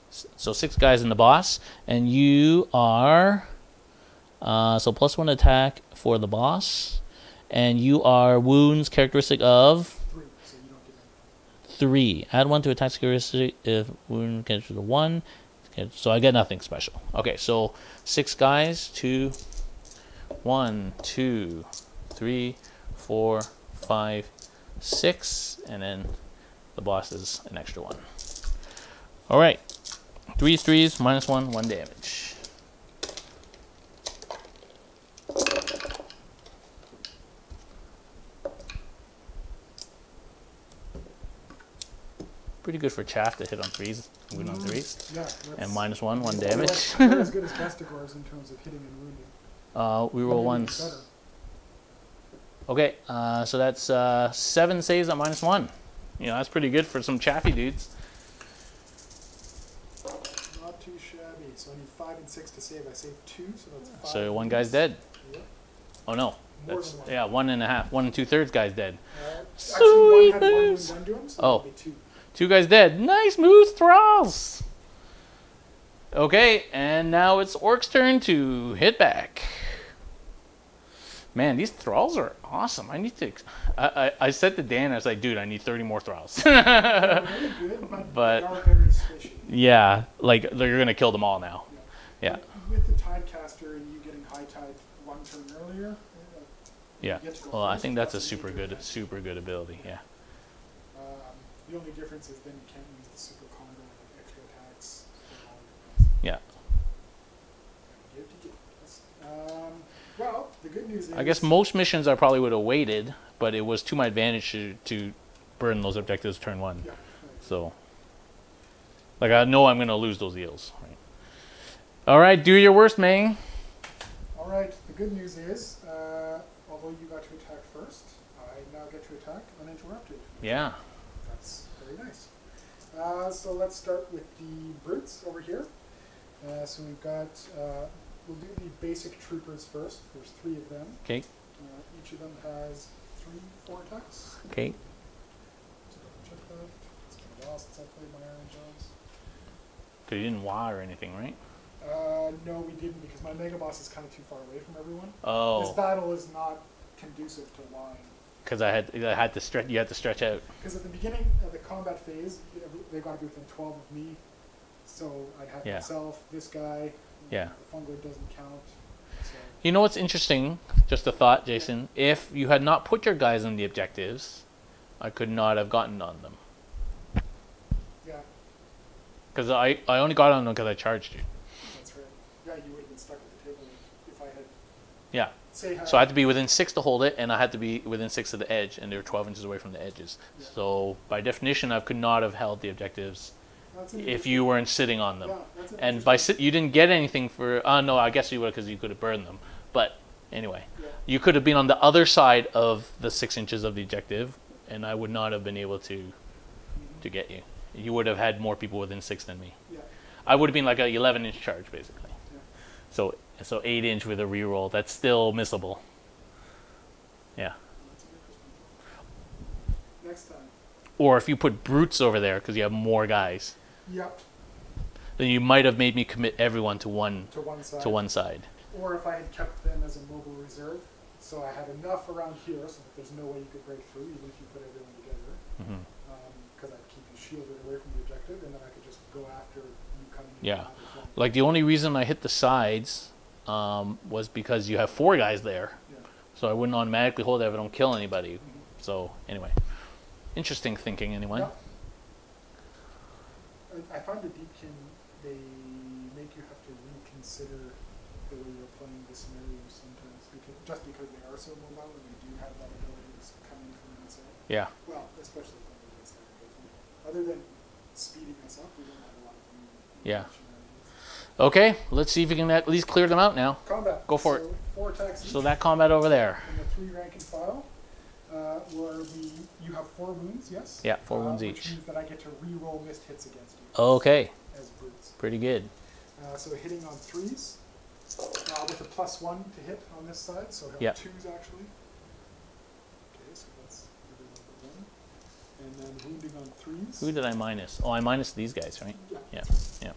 So 6 guys in the boss, and you are so +1 attack for the boss, and you are wounds characteristic of 3, so you don't get 3. any. Add 1 to attack characteristic if wound characteristic of 1. Okay, so I get nothing special. Okay, so 6 guys. 2, 1, 2, 3, 4, 5, 6, and then the boss is an extra 1. All right, 3s, -1, 1 damage. Pretty good for chaff to hit on 3s, wound on 3s. Yeah, And -1, 1 damage. They're as good as Vestigors in terms of hitting and wounding. We roll Maybe ones. better. Okay, so that's 7 saves at -1. You know, that's pretty good for some chaffy dudes. Not too shabby. So I need 5 and 6 to save. I saved 2, so that's 5. So 1 guy's dead. Yep. Oh no, More that's than 1. yeah, 1.5, 1 2/3 guy's dead. Actually, 1 had 1 wound Sweetness. done to him, so Oh. that'll be 2. 2 guys dead. Nice moves, Thralls. Okay, and now it's Orc's turn to hit back. Man, these Thralls are awesome. I need to. I said to Dan, I was like, dude, I need 30 more Thralls. They're really good, But- they are very squishy. Yeah, like they're gonna kill them all now. Yeah. With the Tidecaster and you getting High Tide 1 turn earlier. Yeah. you get to go Well, I first, think that's a that's super good ability. Yeah. The only difference is then you can't use the super combo like extra attacks. Yeah. Well, the good news is I guess most missions I probably would have waited, but it was to my advantage to burn those objectives turn 1. Yeah. So Like, I know I'm going to lose those eels. Right. All right, do your worst, Mang. All right, the good news is, although you got to attack first, I now get to attack uninterrupted. Yeah. That's very nice. So let's start with the brutes over here. So we've got, we'll do the basic troopers first. There's 3 of them. Okay. Each of them has 4 attacks. Okay. So double check that. It's been a while since I played my Ironjawz. Because you didn't wah or anything, right? No, we didn't, because my Mega Boss is kind of too far away from everyone. Oh. This battle is not conducive to wine. Because I had to stretch. You had to stretch out. Because at the beginning of the combat phase, they got to be within 12 of me. So I'd have myself, this guy. Yeah. The Fungler doesn't count. So. You know what's interesting? Just a thought, Jason. If you had not put your guys on the objectives, I could not have gotten on them. Yeah. Because I only got on them because I charged you. That's right. Yeah, you would have been stuck at the table if I had. Yeah. Say so I had to be within 6 to hold it, and I had to be within 6 of the edge, and they were 12 inches away from the edges. Yeah. So by definition, I could not have held the objectives if you weren't sitting on them. Yeah, and by you didn't get anything for. No, I guess you would, because you could have burned them. But anyway, you could have been on the other side of the 6 inches of the objective, and I would not have been able to get you. You would have had more people within 6 than me. Yeah. I would have been like an 11-inch charge, basically. Yeah. So 8-inch with a reroll, that's still missable. Yeah. Next time. Or if you put brutes over there because you have more guys. Yep. Then you might have made me commit everyone to one side. Or if I had kept them as a mobile reserve, so I had enough around here so that there's no way you could break through, even if you put everyone together. Because I'd keep you shielded away from the objective, and then I could just go after you coming in. Yeah. Like the only reason I hit the sides was because you have 4 guys there. Yeah. So I wouldn't automatically hold it if I don't kill anybody. So anyway. Interesting thinking anyway. Yeah. I find the Deepkin, they make you have to reconsider the way you're playing the scenarios sometimes, just because they are so mobile and they do have that ability to come in from the inside. Yeah. Well, especially when we're against that. Other than speeding us up, we don't have a lot of shenanigans. Okay, let's see if we can at least clear them out now. Combat. Go for it. 4 attacks each. So that combat over there. In the 3 rank and file, where you have 4 wounds, yes? Yeah, 4 wounds which each. means that I get to re-roll missed hits against you. Okay. As brutes. Pretty good. So hitting on 3s, with a +1 to hit on this side, so he'll have 2s actually. Okay, so that's every 1. And then wounding on 3s. Who did I minus? Oh, I minus these guys, right? Yeah. Yeah.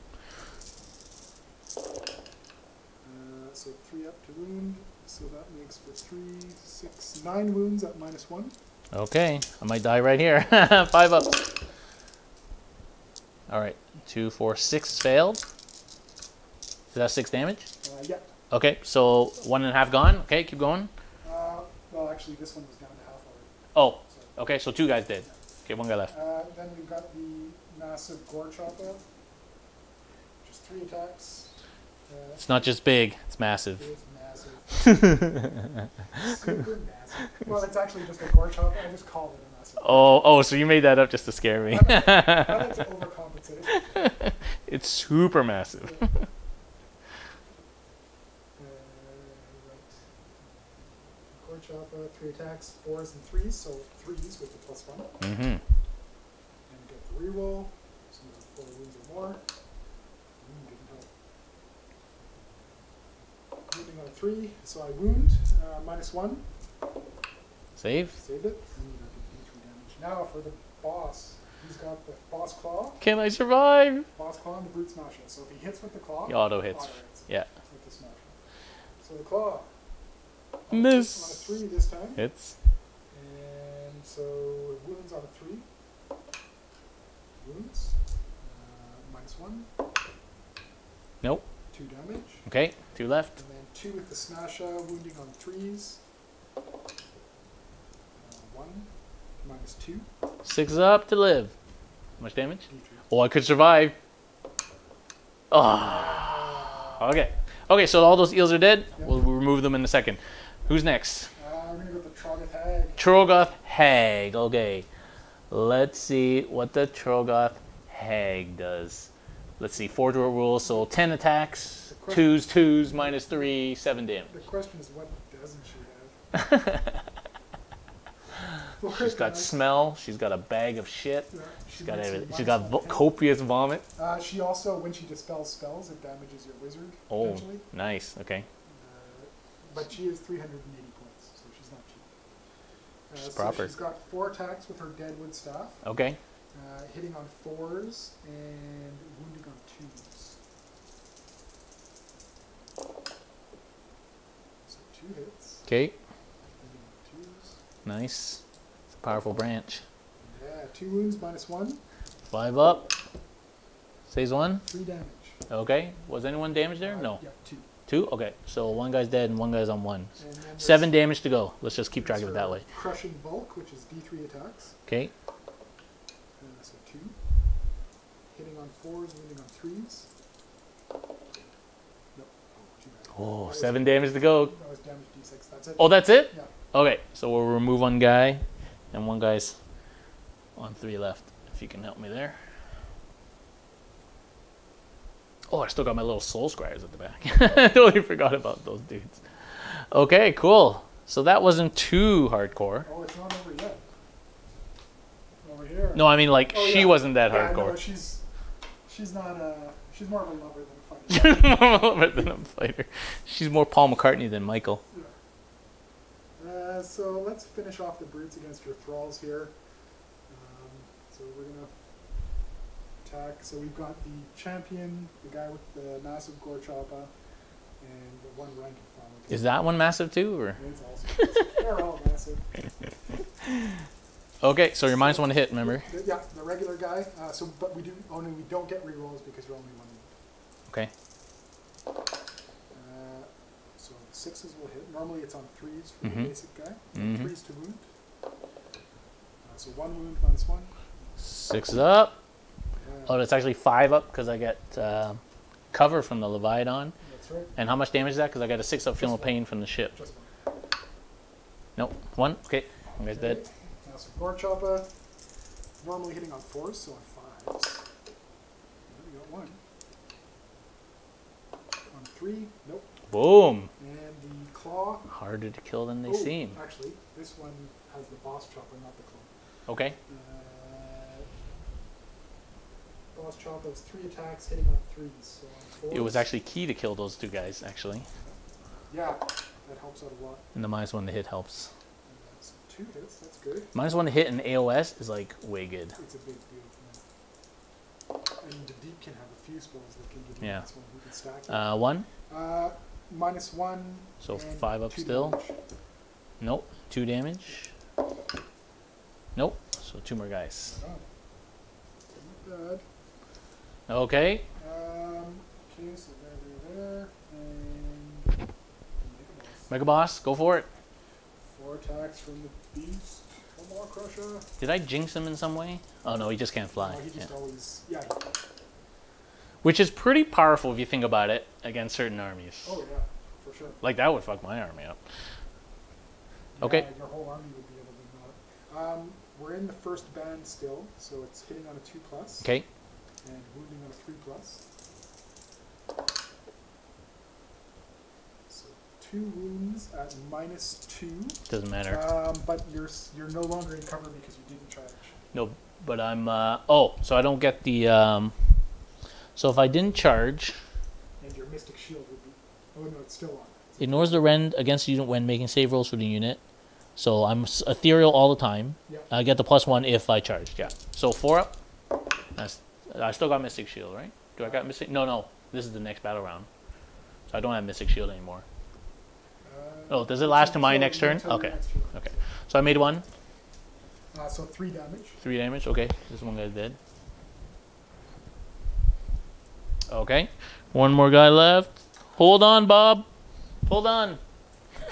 So 3 up to wound, so that makes for 3, 6, 9 wounds at -1. Okay, I might die right here. 5 up. All right, 2, 4, 6 failed. Is that 6 damage? Yeah. Okay, so 1.5 gone. Okay, keep going. Well, actually, this one was down to half already. Oh, okay, so 2 guys dead. Okay, 1 guy left. Then we've got the massive gore chopper. Just 3 attacks. It's not just big; it's massive. It's massive. Super massive. Well, it's actually just a gore chopper. I just called it a massive. Oh, so you made that up just to scare me. I like to overcompensate. It's super massive. Right. Gore chopper, 3 attacks, 4s and 3s, so 3s with the +1. Mm-hmm. And get the reroll, so you have 4 wounds or more. Didn't help. Wounding on 3, so I wound, -1. Save. Saved it. Damage. Now for the boss. He's got the boss claw. Can I survive? Boss claw and the brute smasher. So if he hits with the claw, He auto hits. Yeah. With the smasher. So the claw. Miss. On a 3 this time. Hits. And so wounds on a 3. Wounds. -1. Nope. 2 damage. Okay, 2 left. And then 2 with the smasher, wounding on 3s. 1. -2. 6 up to live. How much damage? Oh, I could survive. Oh. Okay. Okay, so all those eels are dead. Yep. We'll remove them in a second. Who's next? We're going to go with the Troggoth Hag. Troggoth Hag. Okay. Let's see what the Troggoth hag does. Let's see, 4 draw rules, so 10 attacks, The question- 2s, -3, 7 damage. The question is, what doesn't she have? She's got smell, she's got a bag of shit, Yeah, she's got makes everything. you She's got minus 1 hit. copious vomit. She also, when she dispels spells, it damages your wizard, Oh, potentially. nice, okay. But she is 380 points, so she's not cheap. She's so proper. she's got 4 attacks with her Deadwood Staff, Okay, hitting on 4s and wounding on 2s. So 2 hits, okay, wounding on 2s. nice. It's a powerful branch. Yeah, 2 wounds, -1, 5 up. Saves 1. 3 damage. Okay, was anyone damaged there? No. Yeah, 2. 2? Okay, so 1 guy's dead and 1 guy's on 1. And then there's 7 damage to go. Let's just keep track of it that her way. Crushing Bulk, which is D3 attacks. Okay, So 2. Hitting on 4s, wounding on 3s. Nope. Oh, too bad. oh, That was- 7 damage to go. That was damage D6. That's it. Oh, that's it? Yeah. Okay, so we'll remove 1 guy, and 1 guy's on 3 left, if you can help me there. Oh, I still got my little soul squires at the back. I totally forgot about those dudes. Okay, cool. So that wasn't too hardcore. Oh, it's not over yet. Over here. No, I mean, like, Oh, she yeah. wasn't that Yeah, hardcore. no, she's not she's more of a lover than a fighter. More than a fighter. She's more Paul McCartney than Michael. So let's finish off the brutes against your thralls here. So we're gonna attack. So we've got the champion, the guy with the massive gore choppa, and the 1 rank and file. Is that one massive too, or? It's awesome. They're all massive. Okay, so you're -1 to hit, remember? Yeah, the regular guy. But we don't get rerolls because you're only 1 wound. Okay. So 6s will hit. Normally it's on 3s for Mhm. the basic guy. Mhm. 3s to wound. So 1 wound -1. 6 up. Uh, Oh, that's actually 5 up because I get cover from the Leviathan. That's right. And how much damage is that? Because I got a 6 up feeling Just pain from the ship. Just 1. Nope. 1. Okay. You guys dead. Okay. Now some gore choppa. Normally hitting on 4s, so on 5s. We got 1. On 3, nope. Boom. And the claw. Harder to kill than they Oh, seem. Actually, this one has the boss chopper, not the claw. Okay. Boss chopper is 3 attacks, hitting on 3s. So on 4s. It was actually key to kill those 2 guys, actually. Yeah, that helps out a lot. And the -1 to hit helps. So 2 hits, that's good. -1 to hit in AOS is like way good. It's a big deal for me. And the Deep can have a few spells that can give you Yeah. this one who can stack it. 1. -1. So and 5 up 2 still. damage. Nope. 2 damage. Nope. So 2 more guys. Not bad. Okay. Okay, so there. And Mega Boss, go for it. 4 attacks from the beast. 1 more crusher. Did I jinx him in some way? Oh no, he just can't fly. No, he just Yeah. always, Which is pretty powerful if you think about it against certain armies. Oh yeah, for sure. Like that would fuck my army up. Okay. Yeah, your whole army would be able to know it. We're in the first band still, so it's hitting on a 2+. Okay. And wounding on a 3+. So 2 wounds at -2. Doesn't matter. But you're no longer in cover because you didn't charge. No, but I'm. Oh, so I don't get the. So if I didn't charge, And your Mystic Shield would be. Oh no, it's still on. ignores the rend against the unit when making save rolls for the unit. So I'm ethereal all the time. Yeah. I get the +1 if I charged. Yeah. So 4 up. I still got Mystic Shield, right? Do I got Mystic? No. This is the next battle round. So I don't have Mystic Shield anymore. Oh, does it last to my next turn? Until your Okay. next turn, Okay. So I made 1. So 3 damage. 3 damage. Okay. This one guy's dead. Okay. 1 more guy left. Hold on, Bob. Hold on.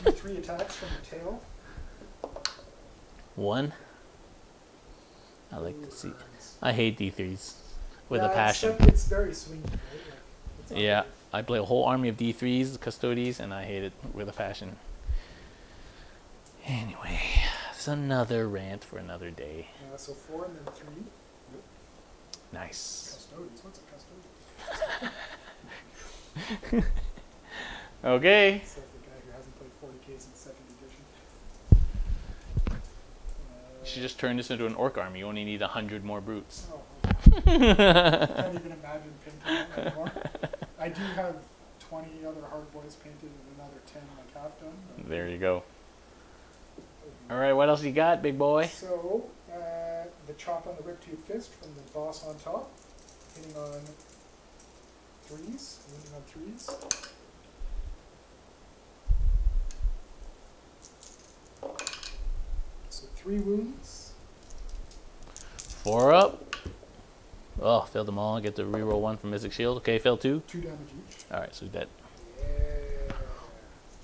3 attacks from the tail. 1. I like to see. Nice. I hate D3s with a Yeah, passion. It's very swingy, right? It's not Yeah. very- I play a whole army of D3s, Custodies, and I hate it with a passion. Anyway, it's another rant for another day. So 4 and then 3. Nice. Custodians. What's a custodian? Okay. Says the guy who hasn't played 40K since second edition. You should just turn this into an orc army. You only need 100 more brutes. Oh, I can't even imagine painting it anymore. I do have 20 other hard boys painted and another 10 like half done. There you go. All right, what else you got, big boy? So, the chop on the Riptooth Fist from the boss on top, hitting on threes, wounding on threes. So 3 wounds. 4 up. Oh, failed them all. Get to reroll 1 from Mystic Shield. Okay, failed 2. 2 damage each. All right, so dead. Yeah.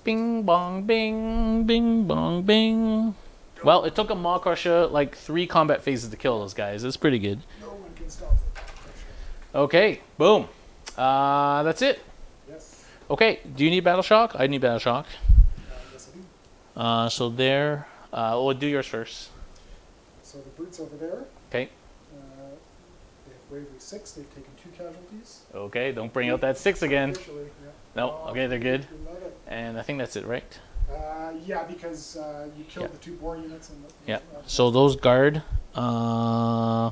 Bing, bong, bing, bing, bong, bing. Well, it took a Maw Crusher like 3 combat phases to kill those guys. That's pretty good. No one can stop the pressure. Okay, boom. That's it. Yes. Okay, do you need Battle Shock? I need Battle Shock. Yes, I do. So there, we'll do yours first. So the brutes over there. Okay. They have bravery 6. They've taken 2 casualties. Okay, don't bring out that 6 again. Officially, yeah. No, okay, they're good. We love it. And I think that's it, right? Yeah, because you killed the 2 boar units. And Yeah. So those guard, I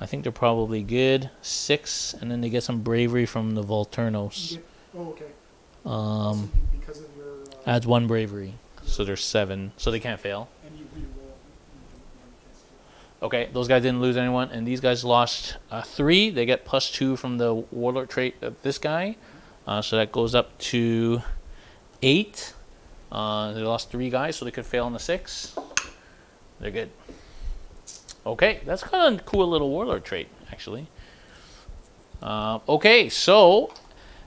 think they're probably good. 6, and then they get some bravery from the Volturnos. Yeah. Oh, okay. Um, Because of your. adds 1 bravery, so there's 7, so they can't fail. And you reroll. Okay, those guys didn't lose anyone, and these guys lost 3. They get +2 from the Warlord trait of this guy, so that goes up to 8. They lost 3 guys, so they could fail on the 6. They're good. Okay, that's kind of a cool little Warlord trait, actually. Okay, so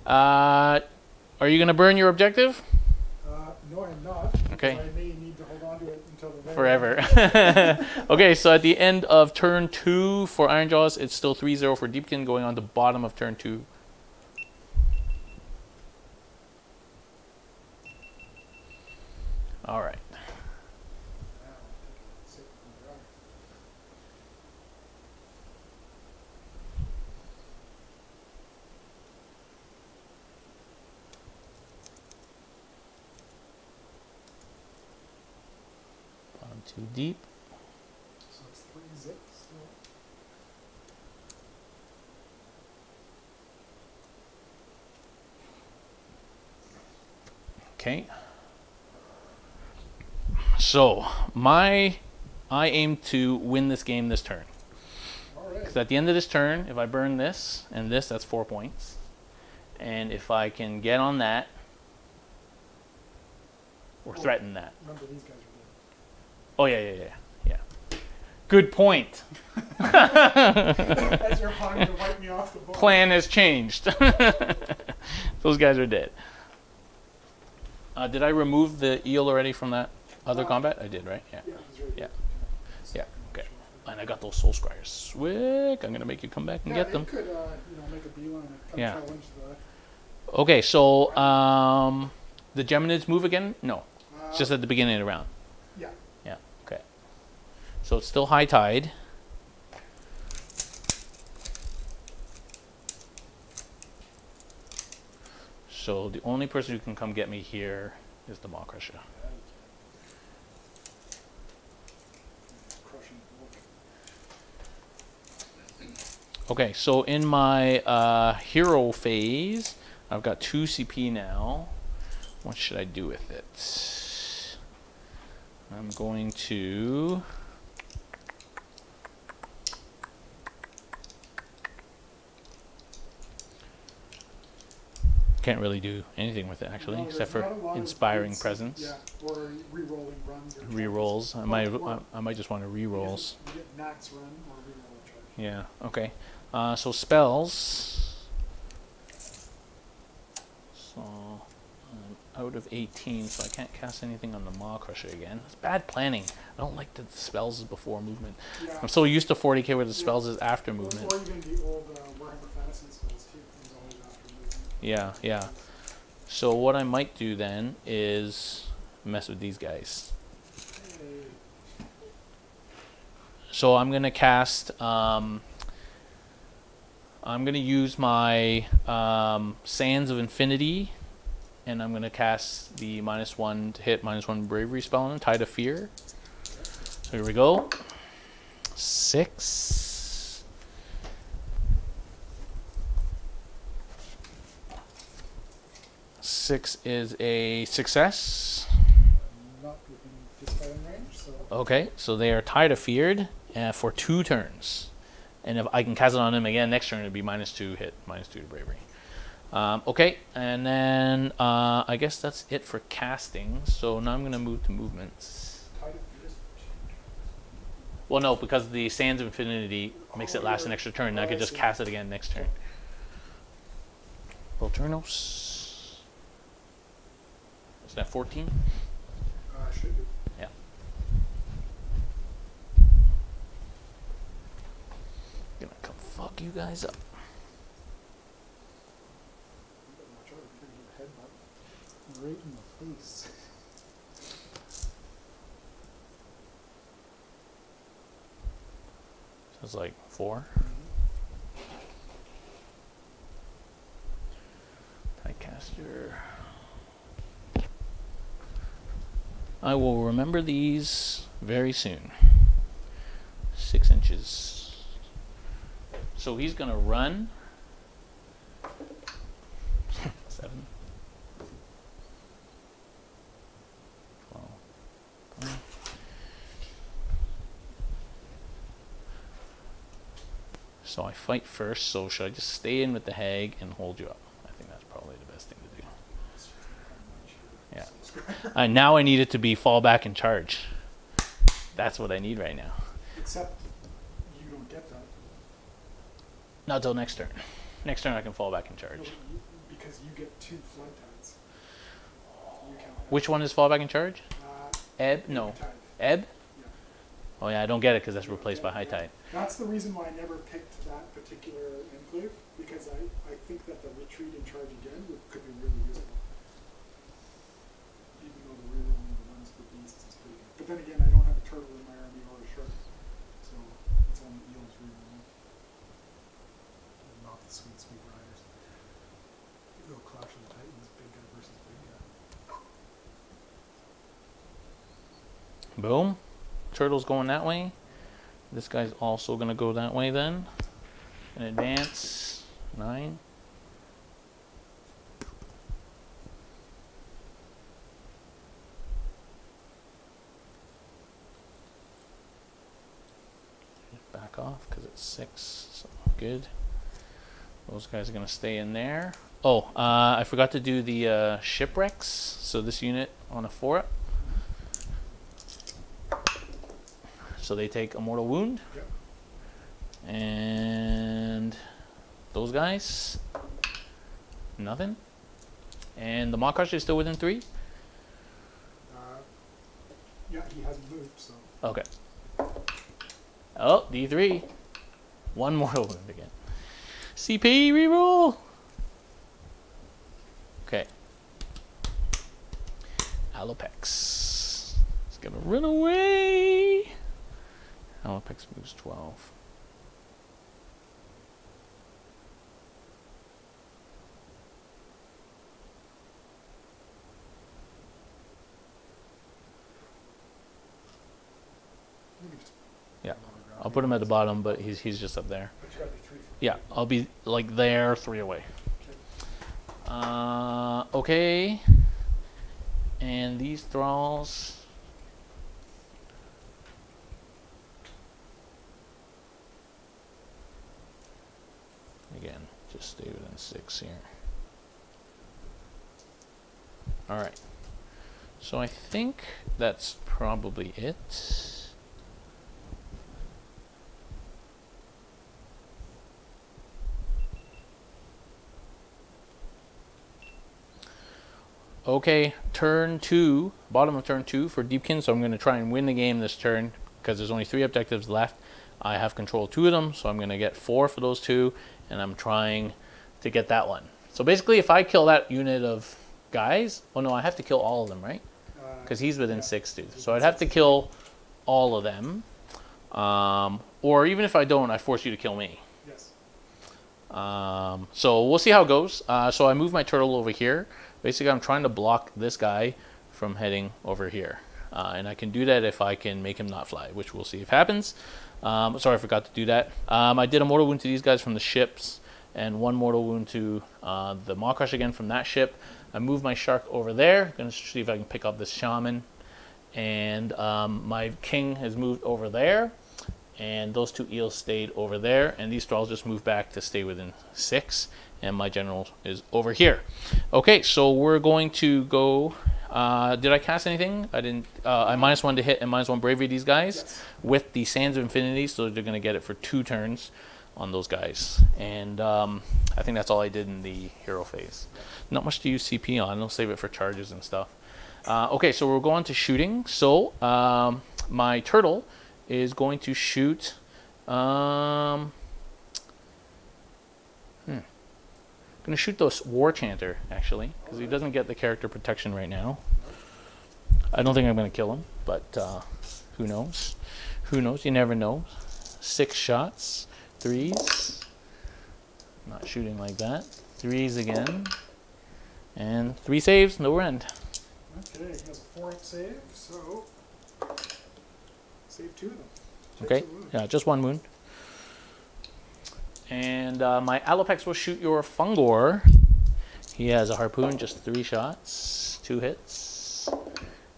are you going to burn your objective? No, I'm not. Okay. I may need to hold on to it until the very Forever. Okay, so at the end of turn 2 for Ironjawz, it's still 3-0 for Deepkin, going on the bottom of turn 2. All right. Bottom 2 deep. So it's 3 zips. Okay. So, I aim to win this game this turn. All right. Because at the end of this turn, if I burn this and this, that's 4 points. And if I can get on that, or threaten that. Remember, these guys are dead. Oh, yeah. Good point. As you're planning to wipe me off the board. Plan has changed. Those guys are dead. Did I remove the eel already from that other combat? I did, right? Yeah. Yeah, he's right Yeah. there. Yeah, okay. And I got those soul scryers. Swick. I'm going to make you come back and get them. Yeah, you could, make a beeline and come Yeah. challenge the... Okay, so the Geminids move again? No. It's just at the beginning of the round. Yeah. Yeah, okay. So it's still high tide. So the only person who can come get me here is the Maw Crusher. Crushing the book. Okay, so in my hero phase, I've got 2 CP now. What should I do with it? I'm going to... Can't really do anything with it, actually, No, except there's for not a lot of inspiring hits. presence. Yeah, or re-rolling runs. Or Rerolls. Or- I might just want to rerolls. You get max run or re-roll charge. Yeah, okay. So spells. So I'm out of 18, so I can't cast anything on the Maw Crusher again. It's bad planning. I don't like that the spells is before movement. Yeah. I'm so used to 40k where the spells is after movement. Or even the old Warhammer Fantasy spells too. It's always after movement. Yeah. So what I might do then is mess with these guys. So I'm gonna cast I'm going to use my Sands of Infinity, and I'm going to cast the -1 to hit, -1 bravery spell on him, Tide of Fear. So here we go. 6. Six is a success. Not within fist-fighting range, so... Okay, so they are Tide of Feared for 2 turns. And if I can cast it on him again next turn, it'd be -2 hit, -2 to bravery. Okay, and then I guess that's it for casting. So now I'm going to move to movements. Well, no, because the Sands of Infinity makes it last an extra turn. And I could just cast it again next turn. Volturnos. Is that 14? Should be. Yeah. Gonna come fuck you guys up. Right in the face. So it's like 4. Typecaster. I will remember these very soon. 6 inches. So he's gonna run. 7. 12. So I fight first, so should I just stay in with the hag and hold you up? I think that's probably the best thing to do. Yeah. Now I need it to be fall back and charge. That's what I need right now. Except you don't get that. Not till next turn. Next turn I can fall back and charge. No, because you get 2 flood tides. You count that. Which one is fall back and charge? Ebb? No. Tide. Ebb? Yeah. Oh yeah, I don't get it because that's replaced by high tide. That's the reason why I never picked that particular enclave, because I think that the retreat and charge again could be really useful. Even though the rerolling the ones for beasts is pretty good. But then again, I don't have a turtle in my army or a shark, so it's only eels rerolling. Not the sweet riders. Little Clash of the Titans, big guy versus big guy. Boom. Turtle's going that way. This guy's also going to go that way then. And advance. 9. Back off because it's 6. So good. Those guys are going to stay in there. Oh, I forgot to do the shipwrecks. So this unit on a 4-up. So they take a mortal wound. Yep. And those guys, nothing. And the Maw Crusher is still within 3? Yeah, he hasn't moved, so. Okay. Oh, D3. 1 mortal wound again. CP reroll. Okay. Alopex. He's gonna run away. Alopex moves 12. Yeah, I'll put him at the bottom, but he's just up there. But you gotta be 3 from Yeah, I'll be like there, 3 away. Okay. And these thralls. Again, just stay within 6 here. Alright. So I think that's probably it. Okay, turn 2, bottom of turn 2 for Deepkin, so I'm going to try and win the game this turn because there's only 3 objectives left. I have control of 2 of them, so I'm going to get 4 for those 2, and I'm trying to get that one. So basically, if I kill that unit of guys, oh no, I have to kill all of them, right? Because he's within 6 too. So I'd have to kill all of them. Or even if I don't, I force you to kill me. Yes. So we'll see how it goes. So I move my turtle over here. Basically, I'm trying to block this guy from heading over here. And I can do that if I can make him not fly, which we'll see if happens. Sorry, I forgot to do that. I did a mortal wound to these guys from the ships, and one mortal wound to the Maw Crush again from that ship. I move my shark over there. Gonna see if I can pick up this shaman. And my king has moved over there. And those two eels stayed over there. And these thralls just moved back to stay within 6. And my general is over here. Okay, so we're going to go... did I cast anything? I didn't. I -1 to hit and -1 bravery these guys. Yes. With the Sands of Infinity, so they're going to get it for 2 turns on those guys. And I think that's all I did in the hero phase. Not much to use CP on. I'll save it for charges and stuff. Okay, so we're going to shooting. So my turtle is going to shoot... I'm going to shoot the War Chanter, actually, because he doesn't get the character protection right now. I don't think I'm going to kill him, but who knows? Who knows? You never know. 6 shots. 3s. Not shooting like that. 3s again. And 3 saves, no rend. Okay, he has a 4-up save, so save 2 of them. Okay, yeah, just 1 wound. And my Alopex will shoot your Fungor. He has a harpoon, just 3 shots, 2 hits,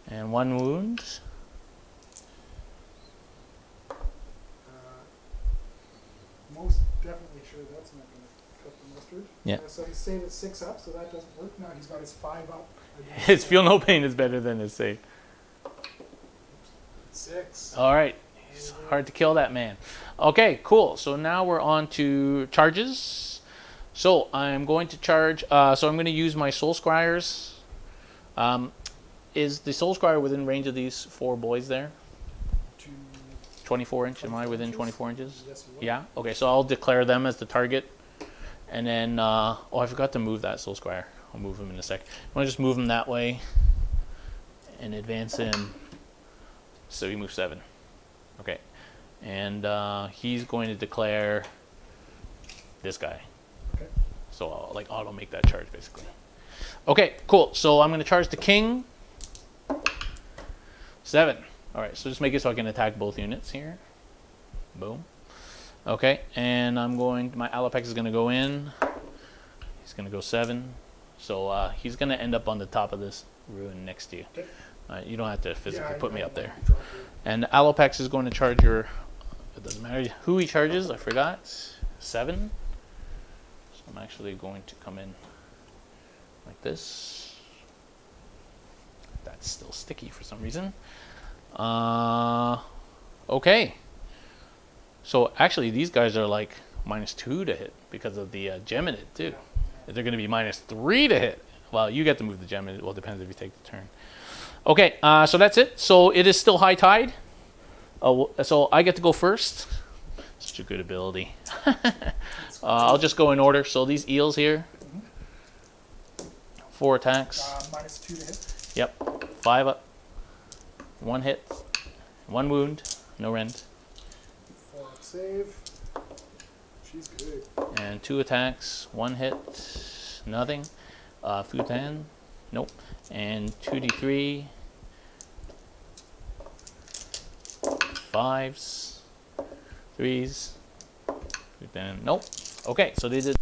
and 1 wound. Most definitely sure that's not going to cut the mustard. Yeah. So he's saved at 6 up, so that doesn't work. Now he's got his 5 up. His Feel No Pain is better than his save. 6. All right. It's hard to kill that man. Okay, cool. So now we're on to charges. So I'm going to charge. So I'm going to use my Soul Scryers. Is the Soul Scryer within range of these 4 boys there? 24 inch. Am I within 24 inches? Yes, you are. Yeah. Okay. So I'll declare them as the target, and then oh, I forgot to move that Soul Scryer. I'll move him in a sec. I'm gonna just move him that way and advance him. So he moves 7. Okay. And he's going to declare this guy. Okay. So I'll like auto make that charge basically. Okay, cool. So I'm going to charge the king. 7. All right, so just make it so I can attack both units here. Boom. Okay, and I'm going, my Alopex is going to go in. He's going to go 7. So he's going to end up on the top of this ruin next to you. Okay. You don't have to physically put me up there. Drop it. And Alopex is going to charge your, it doesn't matter who he charges, I forgot, 7. So I'm actually going to come in like this. That's still sticky for some reason. Okay. So actually these guys are like -2 to hit because of the gem in it too. They're going to be -3 to hit. Well, you get to move the gem in it. Well, it depends if you take the turn. Okay, so that's it. So it is still high tide. So I get to go first. Such a good ability. I'll just go in order. So these eels here. 4 attacks. -2 to hit. Yep. 5 up. 1 hit. 1 wound. No rend. 4-up save. She's good. And 2 attacks. 1 hit. Nothing. Futan. Nope. And 2d3. 5s. 3s. Futan. Nope. Okay, so they did.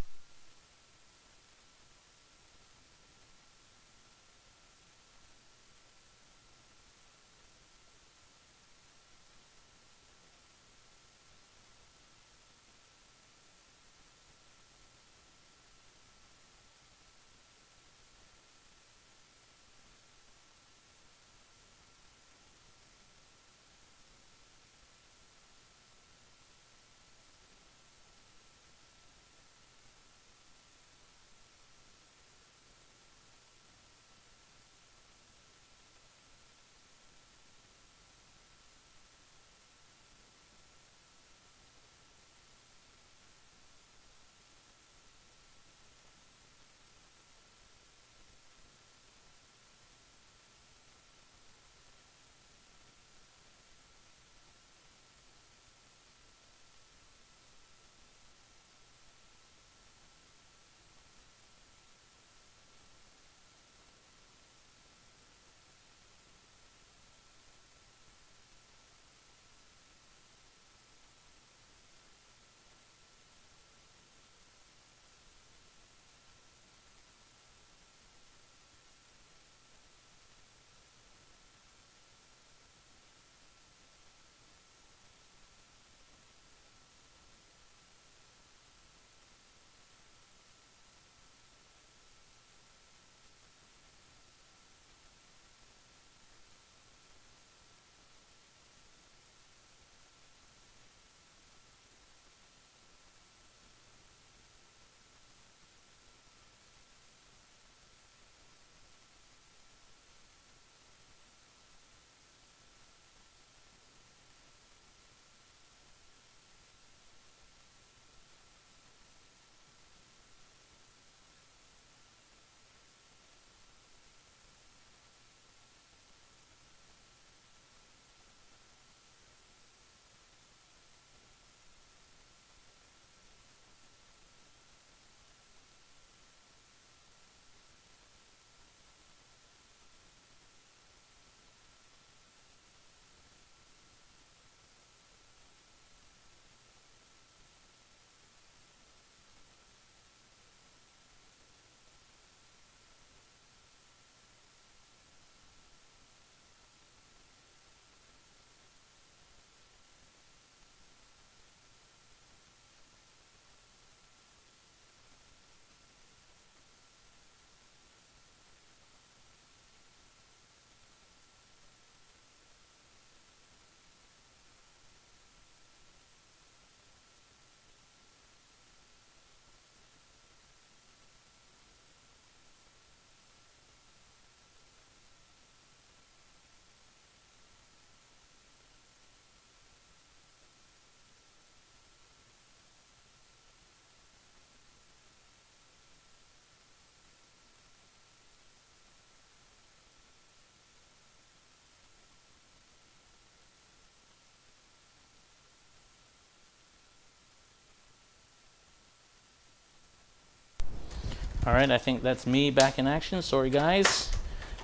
All right, I think that's me back in action. Sorry, guys.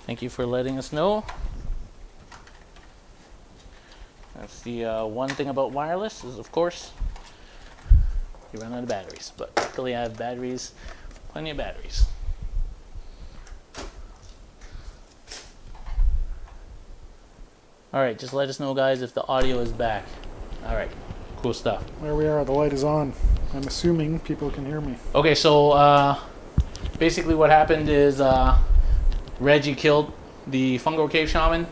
Thank you for letting us know. That's the one thing about wireless is, of course, you run out of batteries. But luckily, I have batteries, plenty of batteries. All right, just let us know, guys, if the audio is back. All right, cool stuff. There we are. The light is on. I'm assuming people can hear me. Okay, so basically what happened is Reggie killed the Fungal Cave Shaman,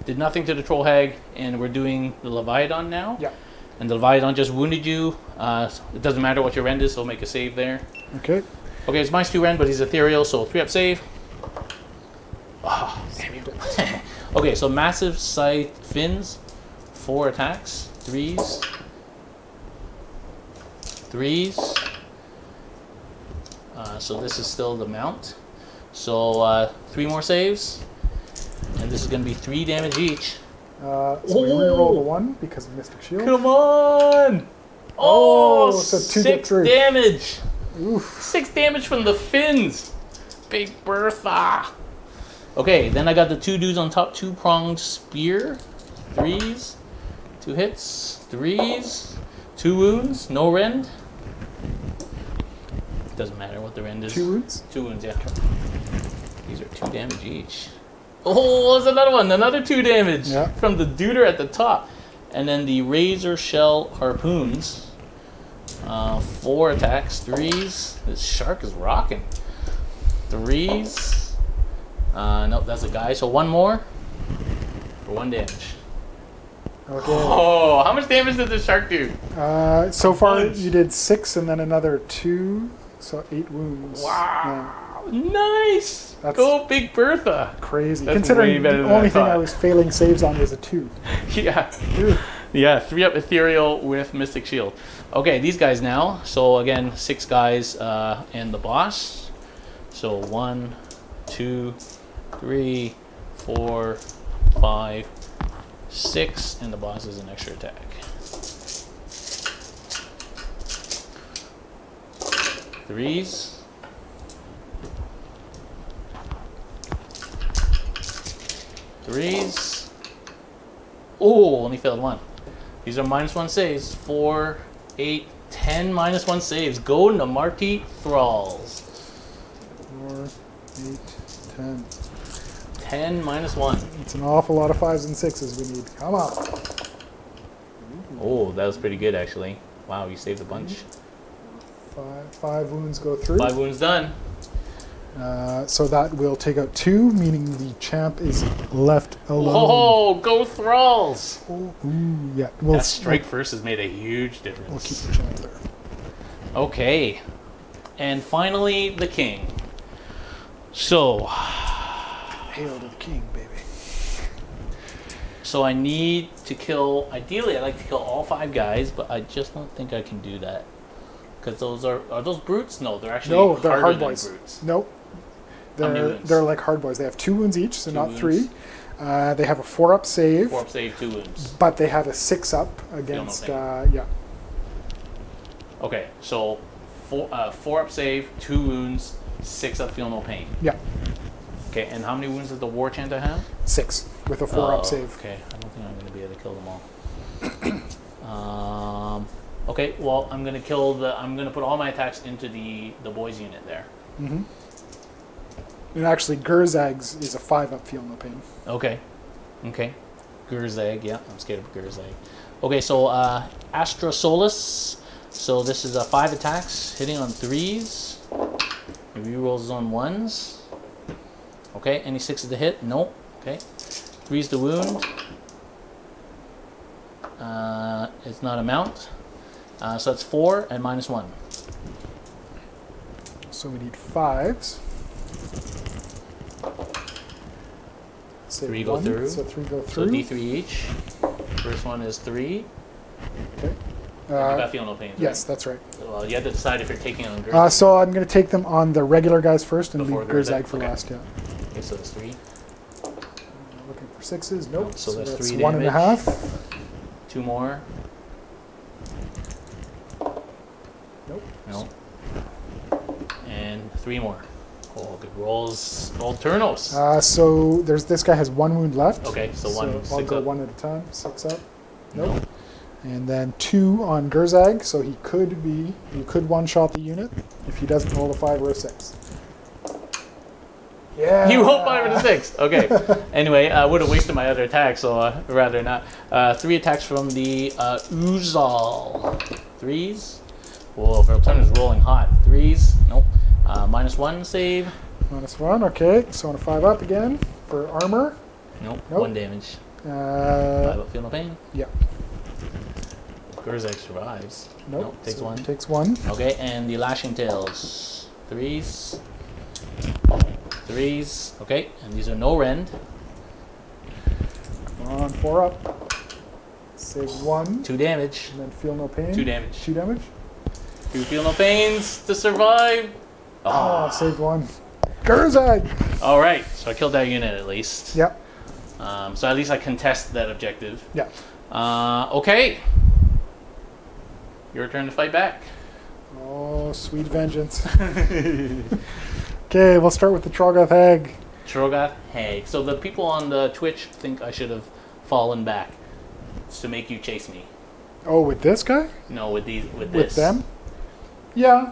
did nothing to the Troll Hag, and we're doing the Leviathan now. Yeah. And the Leviathan just wounded you. It doesn't matter what your rend is, so make a save there. Okay. Okay, it's minus 2 rend, but he's ethereal, so 3-up save. Oh, damn you. Okay, so massive scythe fins, 4 attacks, 3s. So this is still the mount. So 3 more saves, and this is going to be 3 damage each. So we reroll the 1 because of Mystic Shield. Come on! Oh, so 2 6 damage. Oof. 6 damage from the fins. Big Bertha. Okay, then I got the 2 dudes on top, 2-pronged spear, 3s, 2 hits, 3s, 2 wounds, no rend. Doesn't matter what the rend is. 2 wounds? 2 wounds, yeah. These are 2 damage each. Oh, there's another one, another 2 damage from the duder at the top. And then the razor shell harpoons, 4 attacks, 3s. This shark is rocking. 3s. Nope, that's a guy. So 1 more for 1 damage. Okay. Oh, how much damage did the shark do? So far you did 6 and then another 2, so 8 wounds. Wow, nice. That's Go Big Bertha. Crazy. That's Considering way better the than only I thing thought. I was failing saves on was a 2. Yeah. Yeah, 3-up ethereal with Mystic Shield. Okay, these guys now. So again, 6 guys and the boss. So 1, 2, 3, 4, 5, 6, and the boss is an extra attack. Threes. Threes. Oh, only failed 1. These are -1 saves. 4, 8, 10 -1 saves. Go to Marty Thralls. 4, 8, 10. 10 -1. It's an awful lot of 5s and 6s we need. Come on. Oh, that was pretty good actually. Wow, you saved a bunch. 5 wounds go through. 5 wounds done. So that will take out 2, meaning the champ is left alone. Oh, go Thralls! Ooh, yeah. That strike first has made a huge difference. We'll keep the champ there. Okay. And finally, the king. So, Hail to the king, baby. so I need to kill, ideally I'd like to kill all 5 guys, but I just don't think I can do that. Because those are those brutes? No, they're actually they're harder hard than boys. brutes. Nope. How many wounds? They're like hard boys. They have 2 wounds each, so 2 not wounds. 3. They have a 4-up save. 4-up save, 2 wounds. But they have a 6-up against, yeah. Okay, so 4-up save, 2 wounds, 6-up feel no pain. Yeah. Okay, and how many wounds does the war chanter have? 6 with a 4-up save. Okay, I don't think I'm going to be able to kill them all. Okay, well, I'm going to put all my attacks into the boys unit there. Mm-hmm. And actually, Gurzag's is a 5-up feel no pain. Okay. Gurzag, yeah, I'm scared of Gurzag. Okay, so Astra Solus. So this is 5 attacks, hitting on 3s. He rerolls on 1s. Okay, any 6s to hit? Nope. Okay. 3s to wound. It's not a mount. So that's 4 and -1. So we need 5s. 3 go through. So 3 go So through. D3 each. First one is 3. Okay. You got feel no pain. Yes, that's right. Well, you have to decide if you're taking on Gurzag. So I'm going to take them on the regular guys first and Before leave Gurzag Gurzag? for Okay. last, yeah. Okay, so that's 3. Looking for 6s. Nope. So that's 3 1 and a half. 2 more. Nope. No. And 3 more. Oh, good rolls. Roll turtles. So there's this guy has 1 wound left. Okay, so one, I'll 6 go up. 1 at a time. 6 up. Nope. Nope. And then 2 on Gerzag, so you could one-shot the unit if he doesn't roll a 5 or a 6. Yeah. You rolled 5 or a 6. Okay. Anyway, I would have wasted my other attack, so rather not. 3 attacks from the Uzal. 3s. Whoa, Vertun is rolling hot. 3s. Nope. -1 save. -1, okay. So on a 5 up again for armor. Nope. Nope. 1 damage. 5 up, feel no pain. Yeah. Gerzag survives. Nope. Takes so 1. Takes 1. Okay, and the Lashing Tails. 3s. 3s. Okay, and these are no rend. Come on, 4 up. Save 1. 2 damage. And then feel no pain. 2 damage. 2 damage. 2 feel no pains to survive. Oh, save 1. Gerzag! All right, so I killed that unit at least. Yep. So at least I contest that objective. Yeah. Okay. Your turn to fight back. Oh, sweet vengeance. Okay, we'll start with the Trogoth Hag. Trogoth Hag. So the people on the Twitch think I should have fallen back. It's to make you chase me. Oh, with this guy? No, with this. With them? Yeah,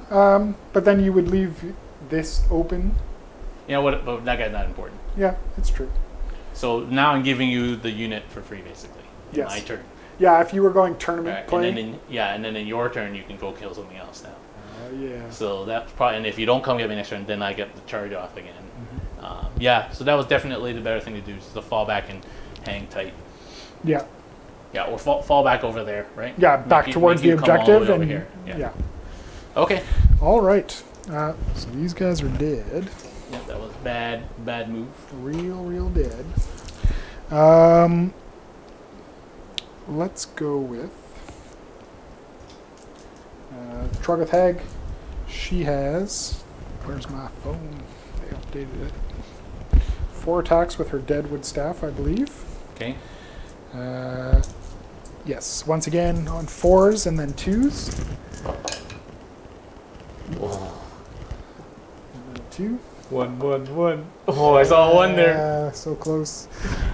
but then you would leave this open. You know what? But that guy's not important. Yeah, it's true. So now I'm giving you the unit for free, basically. Yes. My turn. Yeah, if you were going tournament Right. play. And then in your turn you can go kill something else now. Yeah. So that's probably, and if you don't come get me next turn, then I get the charge off again. Mm-hmm. Yeah, so that was definitely the better thing to do, is to fall back and hang tight. Yeah. Yeah, or fall back over there, right? Yeah, back towards the objective. Over And here. Yeah. yeah. Okay. All right. So these guys are dead. Yeah, that was bad move. Real dead. Let's go with Trogoth Hag. She has, where's my phone? They updated it. 4 attacks with her Deadwood Staff, I believe. Okay. Yes, once again on 4s and then 2s. Whoa. And then 2. 1. Oh, I saw 1 there. So close.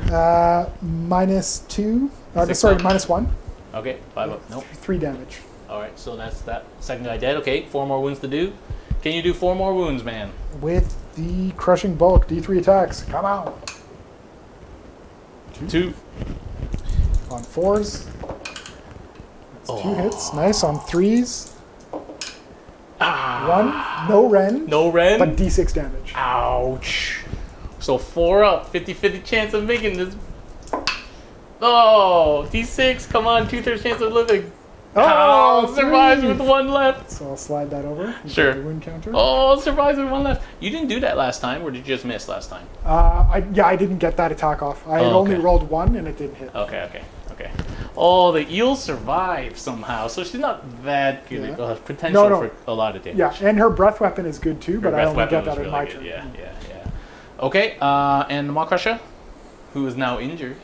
-2. Sorry, -1. Okay, 5 up. Nope. 3 damage. All right, so that's that second guy dead. Okay, 4 more wounds to do. Can you do 4 more wounds, man? With the Crushing Bulk, D3 attacks. Come on. 2. On 4s. That's 2 hits. Nice. On 3s. 1. No rend. No rend. But D6 damage. Ouch. So 4 up. 50-50 chance of making this. Oh, D6. Come on, 2/3 chance of living. Oh, survives 3. with 1 left. So I'll slide that over. Sure. The wound counter. Oh, survives with 1 left. You didn't do that last time, or did you just miss last time? I didn't get that attack off. I had only rolled 1 and it didn't hit. Okay. Oh, the eel survived somehow, so she's not that good. Yeah. Potential No. for a lot of damage. Yeah, and her breath weapon is good too, Her but I breath only weapon get that was in really my good. turn. Yeah. Okay, and the Maw Crusher, who is now injured.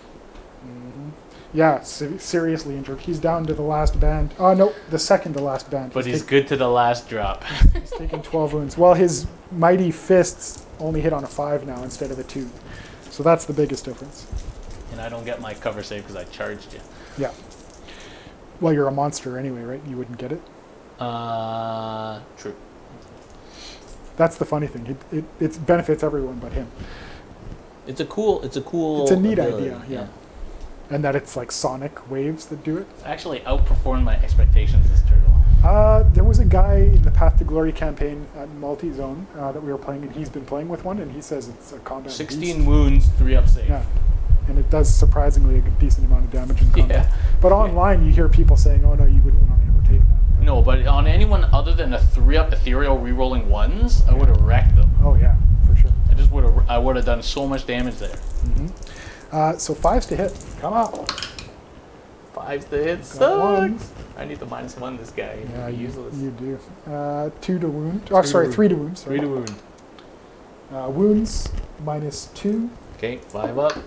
Yeah, seriously injured. He's down to the last band. Oh, no, the second to last band. But he's good to the last drop. He's taking 12 wounds. Well, his mighty fists only hit on a 5 now instead of a 2. So that's the biggest difference. And I don't get my cover save because I charged you. Yeah. Well, you're a monster anyway, right? You wouldn't get it. True. That's the funny thing. It benefits everyone but him. It's a cool. It's a neat ability. idea, yeah. And that it's like sonic waves that do it. Actually outperformed my expectations, this turtle. There was a guy in the Path to Glory campaign at Multi-Zone that we were playing, and he's been playing with one, and he says it's a combat 16 beast. wounds, 3 up save. Yeah, and it does surprisingly a decent amount of damage in combat. Yeah. But online, you hear people saying, "Oh no, you wouldn't want to ever take that." No, but on anyone other than a 3 up ethereal rerolling 1s, I would have wrecked them. Oh yeah, for sure. I would have done so much damage there. So 5s to hit. Come on. 5s to hit Got sucks. ones. I need the -1 this guy. Yeah, useless. you do. 2 to wound. Oh, sorry, 3 to wound. Sorry. 3 to wound. Wounds -2. Okay, 5 up.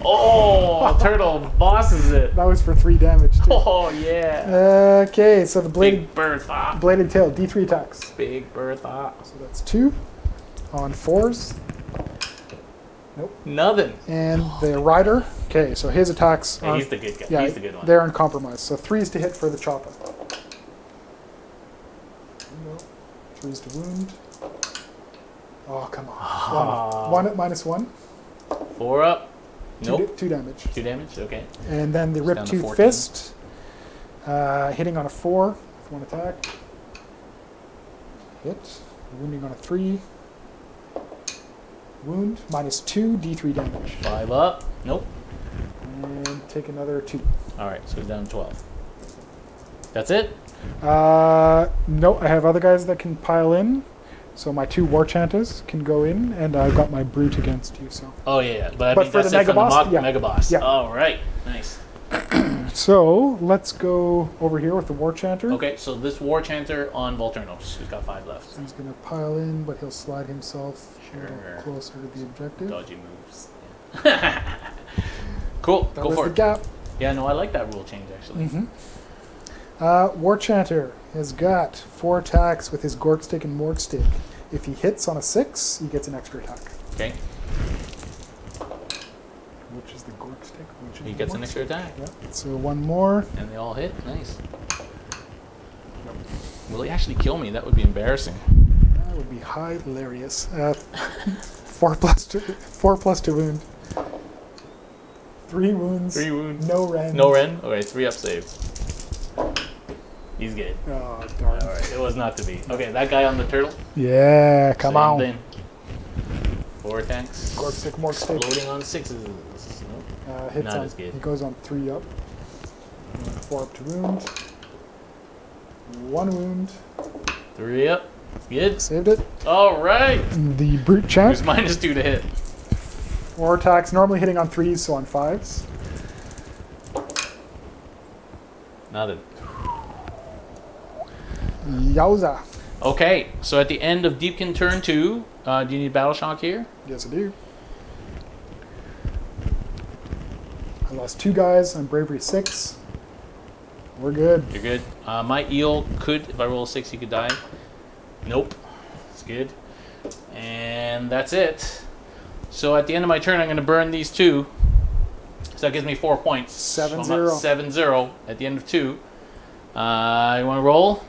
Oh, turtle bosses it. That was for 3 damage too. Oh yeah. Okay, so the Big Bertha. bladed tail, D3 attacks. Big Bertha. So that's 2. on 4s. Nope. Nothing. And the rider. Okay, so his attacks Yeah, are... he's the good guy. Yeah, He's the good one. they're uncompromised. So 3s to hit for the chopper. No. 3s to wound. Oh, come on. One at -1. 4 up. Nope. 2 damage. 2 damage, okay. And then the It's Rip down to 2 14. Fist. Hitting on a 4 with 1 attack. Hit. Wounding on a 3. Wound. -2, D3 damage. 5 up. Nope. And take another 2. Alright, so it's down to 12. That's it? No, I have other guys that can pile in. So my 2 War Chanters can go in, and I've got my Brute against you. So. Oh, yeah. But I But think for that's the it for Mega Boss? the Yeah. Mega Boss. Yeah. Alright, nice. So let's go over here with the War Chanter. Okay, so this War Chanter on Volturnos. He's got 5 left. He's going to pile in, but he'll slide himself a Sure. little closer to the objective. Dodgy moves. Cool, That go was for the it. gap. Yeah, no, I like that rule change, actually. War Chanter has got 4 attacks with his Gork Stick and Morg Stick. If he hits on a 6, he gets an extra attack. Okay, Which is the Gork Stick? Which is he the gets an Morg extra attack. Stick? Yeah. So 1 more. And they all hit. Nice. Will he actually kill me? That would be embarrassing. That would be hilarious. 4 plus to wound. 3 wounds. 3 wounds. No Ren. No Ren? Okay, 3 up save. He's good. Oh, darn. Alright, it was not to be. Okay, that guy on the turtle. Yeah, come Same on. thing. 4 attacks. Gork Stick, Morg Stick. Loading on 6s. Nope. Hits Not on, as good. He goes on 3 up. 4 up to wound. 1 wound. 3 up. Good. Saved it. Alright. The Brute Champ. Who's -2 to hit? 4 attacks, normally hitting on 3s, so on 5s. Nothing. Yowza. Okay, so at the end of Deepkin turn 2, do you need Battle Shock here? Yes, I do. I lost 2 guys on Bravery 6. We're good. You're good. My eel could, if I roll a 6, he could die. Nope. It's good. And that's it. So at the end of my turn, I'm going to burn these 2. So that gives me 4 points. 7-0. So I'm at 7-0 at the end of 2. You want to roll?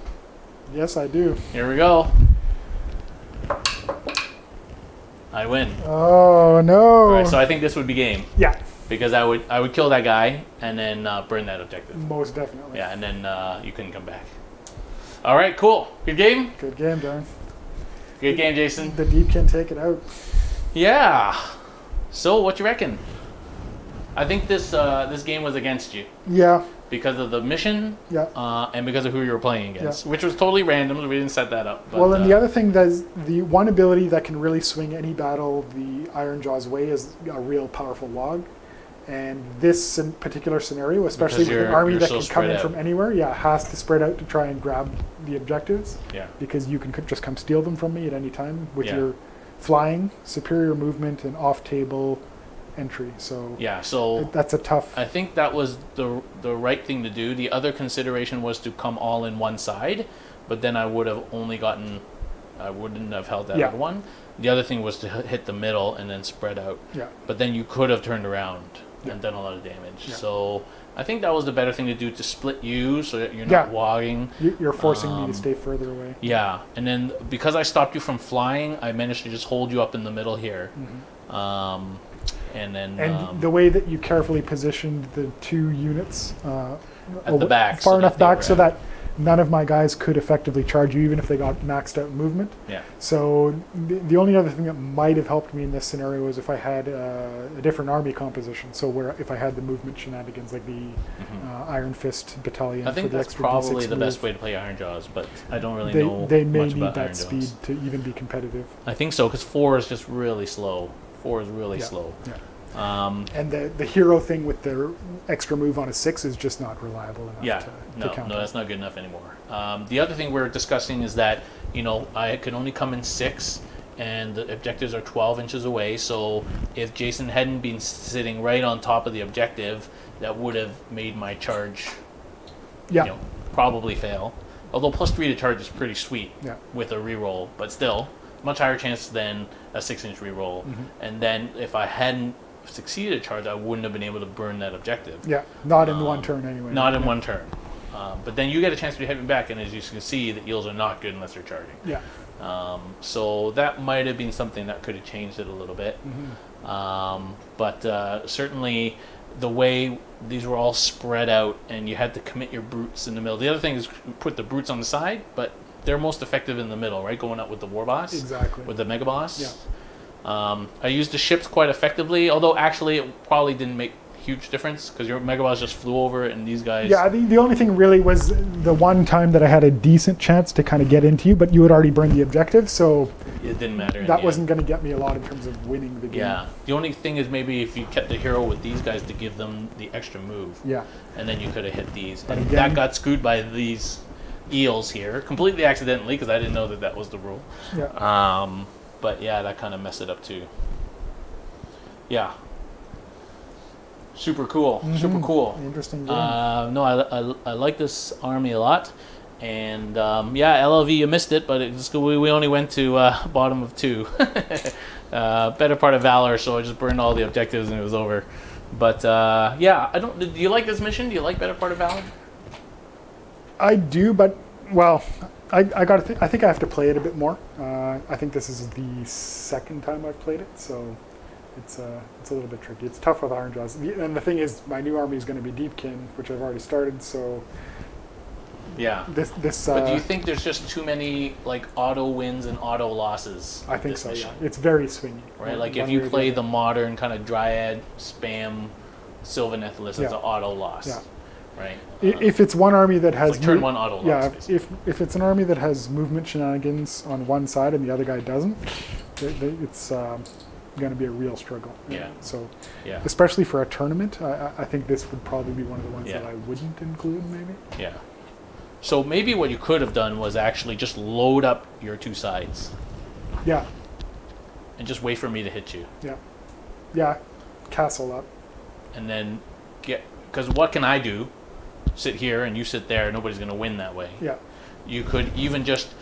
Yes, I do. Here we go. I win. Oh, no. All right, so I think this would be game. Yeah, Because I would kill that guy and then burn that objective. most definitely. Yeah, and then you couldn't come back. All right, cool. Good game? Good game, Darren. Good game, Jason. The Deepkin take it out. Yeah. So, what you reckon? I think this this game was against you Yeah, because of the mission yeah. and because of who you were playing against, which was totally random. We didn't set that up. But, Well, and the other thing that is the one ability that can really swing any battle the Ironjawz way is a real powerful log. And this particular scenario, especially with an army that so can come in spread from anywhere, has to spread out to try and grab the objectives. Yeah. Because you can just come steal them from me at any time with Yeah. your flying, superior movement, and off-table entry. So Yeah. So that's a tough. I think that was the right thing to do. The other consideration was to come all in one side, but then I would have only gotten. I wouldn't have held that other one. The other thing was to hit the middle and then spread out. Yeah. But then you could have turned around and done a lot of damage. Yeah. So I think that was the better thing to do, to split you so that you're not wogging. You're forcing me to stay further away. Yeah, and then because I stopped you from flying, I managed to just hold you up in the middle here. And then the way that you carefully positioned the 2 units at the back, far enough back so that that none of my guys could effectively charge you, even if they got maxed out movement. Yeah. So the only other thing that might have helped me in this scenario is if I had a different army composition. So where if I had the movement shenanigans like the Iron Fist Battalion. I think for the that's extra probably D6 the move. best way to play Ironjawz, but I don't really know They may much need about that Ironjawz. speed to even be competitive. I think so, because 4 is just really slow. 4 is really slow. Yeah. And the hero thing with the extra move on a 6 is just not reliable enough to count. No, that's not good enough anymore. The other thing we're discussing is that, I can only come in 6, and the objectives are 12 inches away, so if Jason hadn't been sitting right on top of the objective, that would have made my charge probably fail. Although +3 to charge is pretty sweet with a reroll, but still, much higher chance than a 6-inch reroll. And then if I hadn't succeeded a charge, I wouldn't have been able to burn that objective. Yeah, not in one turn anyway. Not in one turn. But then you get a chance to be heading back, and as you can see, the eels are not good unless they're charging. Yeah. So that might have been something that could have changed it a little bit. But certainly the way these were all spread out and you had to commit your brutes in the middle. The other thing is put the brutes on the side, but they're most effective in the middle, right? Going up with the war boss. Exactly. With the mega boss. Yeah. I used the ships quite effectively, although actually it probably didn't make huge difference because your mega boss just flew over it and these guys. Yeah, the only thing really was the one time that I had a decent chance to kind of get into you, but you had already burned the objective, so it didn't matter. That wasn't going to get me a lot in terms of winning the game. Yeah, the only thing is maybe if you kept the hero with these guys to give them the extra move. Yeah. And then you could have hit these. But and again, that got screwed by these eels here, completely accidentally because I didn't know that that was the rule. Yeah. But yeah, that kind of messed it up too. Yeah. Super cool. Super cool. Interesting game. No, I like this army a lot. And yeah, LLV, you missed it, but we only went to bottom of 2. Better part of Valour, so I just burned all the objectives and it was over. But yeah, do you like this mission? Do you like better part of Valour? I do, but well, I think I have to play it a bit more. I think this is the second time I've played it, so it's a little bit tricky. It's tough with Ironjawz, and the thing is, my new army is going to be Deepkin, which I've already started. So yeah, this. But do you think there's just too many like auto wins and auto losses? I think so. Mission? Yeah, it's very swingy. Right, like if you play the modern kind of Dryad spam Sylvaneth list, it's an auto loss. Yeah. Right. If it's one army that has like turn 1 auto loss. Yeah. Basically. If it's an army that has movement shenanigans on one side and the other guy doesn't, it's going to be a real struggle. Yeah. So, yeah. Especially for a tournament, I think this would probably be one of the ones that I wouldn't include, maybe. Yeah. So maybe what you could have done was actually just load up your 2 sides. Yeah. And just wait for me to hit you. Yeah. Yeah. Castle up. And then because what can I do? Sit here and you sit there. Nobody's going to win that way. Yeah. You could even just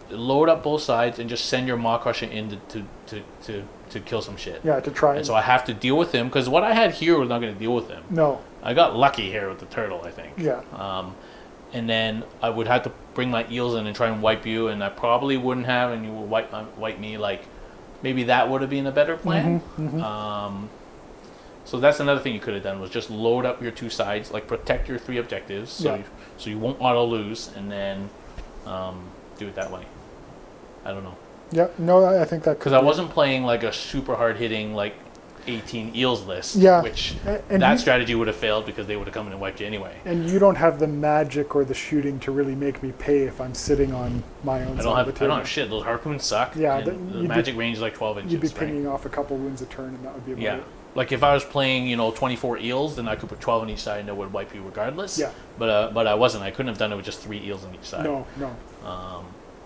load up both sides and just send your Maw Crusher in to kill some shit. Yeah, to try. And so I have to deal with him because what I had here was not going to deal with him. No. I got lucky here with the turtle, I think. Yeah. And then I would have to bring my eels in and try and wipe you, and I probably wouldn't have, and you would wipe me. Like maybe that would have been a better plan. So that's another thing you could have done was just load up your 2 sides, like protect your 3 objectives, so you won't auto lose, and then do it that way. I don't know. Yeah, no, I think that because I wasn't playing like a super hard hitting like 18 eels list, which and that strategy would have failed because they would have come in and wiped you anyway. And you don't have the magic or the shooting to really make me pay if I'm sitting on my own side of the table. I don't have shit. Those harpoons suck. Yeah, the magic range is like 12 inches. You'd be pinging off a couple wounds a turn, and that would be about it. Like if I was playing, 24 eels, then I could put 12 on each side and it would wipe you regardless. Yeah. But I wasn't. I couldn't have done it with just 3 eels on each side. No.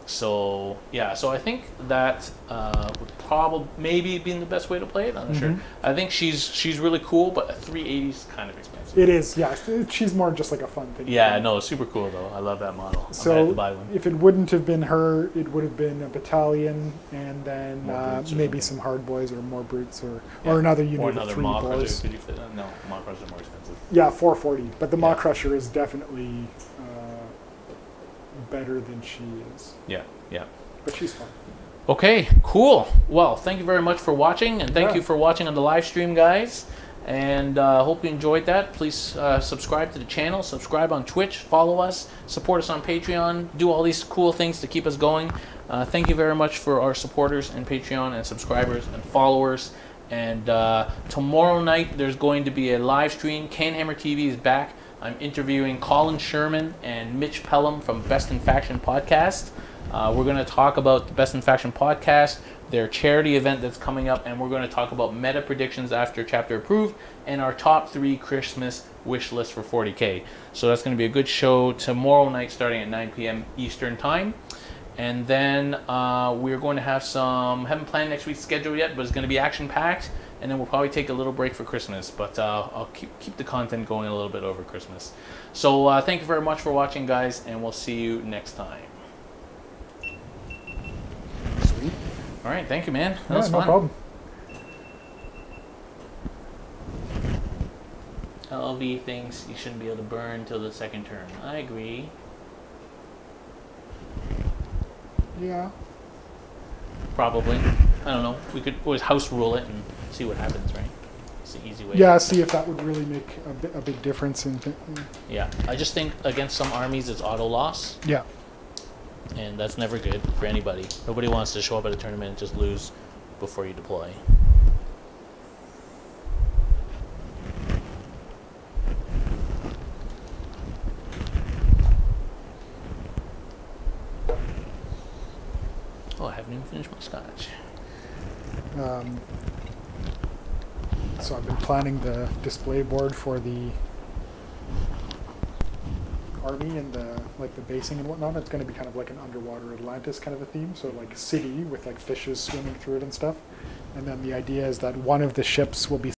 So yeah, so I think that would probably maybe be the best way to play it. I'm not sure. I think she's really cool, but a 380 is kind of expensive. It is, yeah. She's more just like a fun thing. Yeah, no, it's super cool though. I love that model. So I had to buy one. If it wouldn't have been her, it would have been a battalion, and then maybe some hard boys or more brutes or another unit of 3 boys. Could you fit? No, Maw Crusher is more expensive. Yeah, 440, but the Maw Crusher is definitely better than she is. Yeah. But she's fun. Okay, cool. Well, thank you very much for watching, and thank you for watching on the live stream, guys. And hope you enjoyed that. Please subscribe to the channel, subscribe on Twitch, follow us, support us on Patreon, do all these cool things to keep us going. Thank you very much for our supporters and Patreon and subscribers and followers. And tomorrow night there's going to be a live stream. CanHammer TV is back. I'm interviewing Colin Sherman and Mitch Pelham from Best in Faction podcast. We're going to talk about the Best in Faction podcast, their charity event that's coming up, and we're going to talk about meta predictions after chapter approved and our top 3 Christmas wish list for 40K. So that's going to be a good show tomorrow night starting at 9 p.m. Eastern time. And then we're going to have haven't planned next week's schedule yet, but it's going to be action-packed. And then we'll probably take a little break for Christmas, but I'll keep the content going a little bit over Christmas. So thank you very much for watching, guys, and we'll see you next time. Sweet. All right, thank you, man. That Yeah, was no fun. problem. LV thinks you shouldn't be able to burn till the second turn. I agree. Yeah. Probably. I don't know. We could always house rule it and see what happens, right? It's the easy way. Yeah, see if that would really make a big difference in. Yeah. I just think against some armies it's auto loss, Yeah. and that's never good for anybody. Nobody wants to show up at a tournament and just lose before you deploy. Oh, I haven't even finished my scotch. So I've been planning the display board for the army and the basing and whatnot. It's going to be kind of like an underwater Atlantis kind of a theme. So like a city with like fishes swimming through it and stuff. And then the idea is that one of the ships will be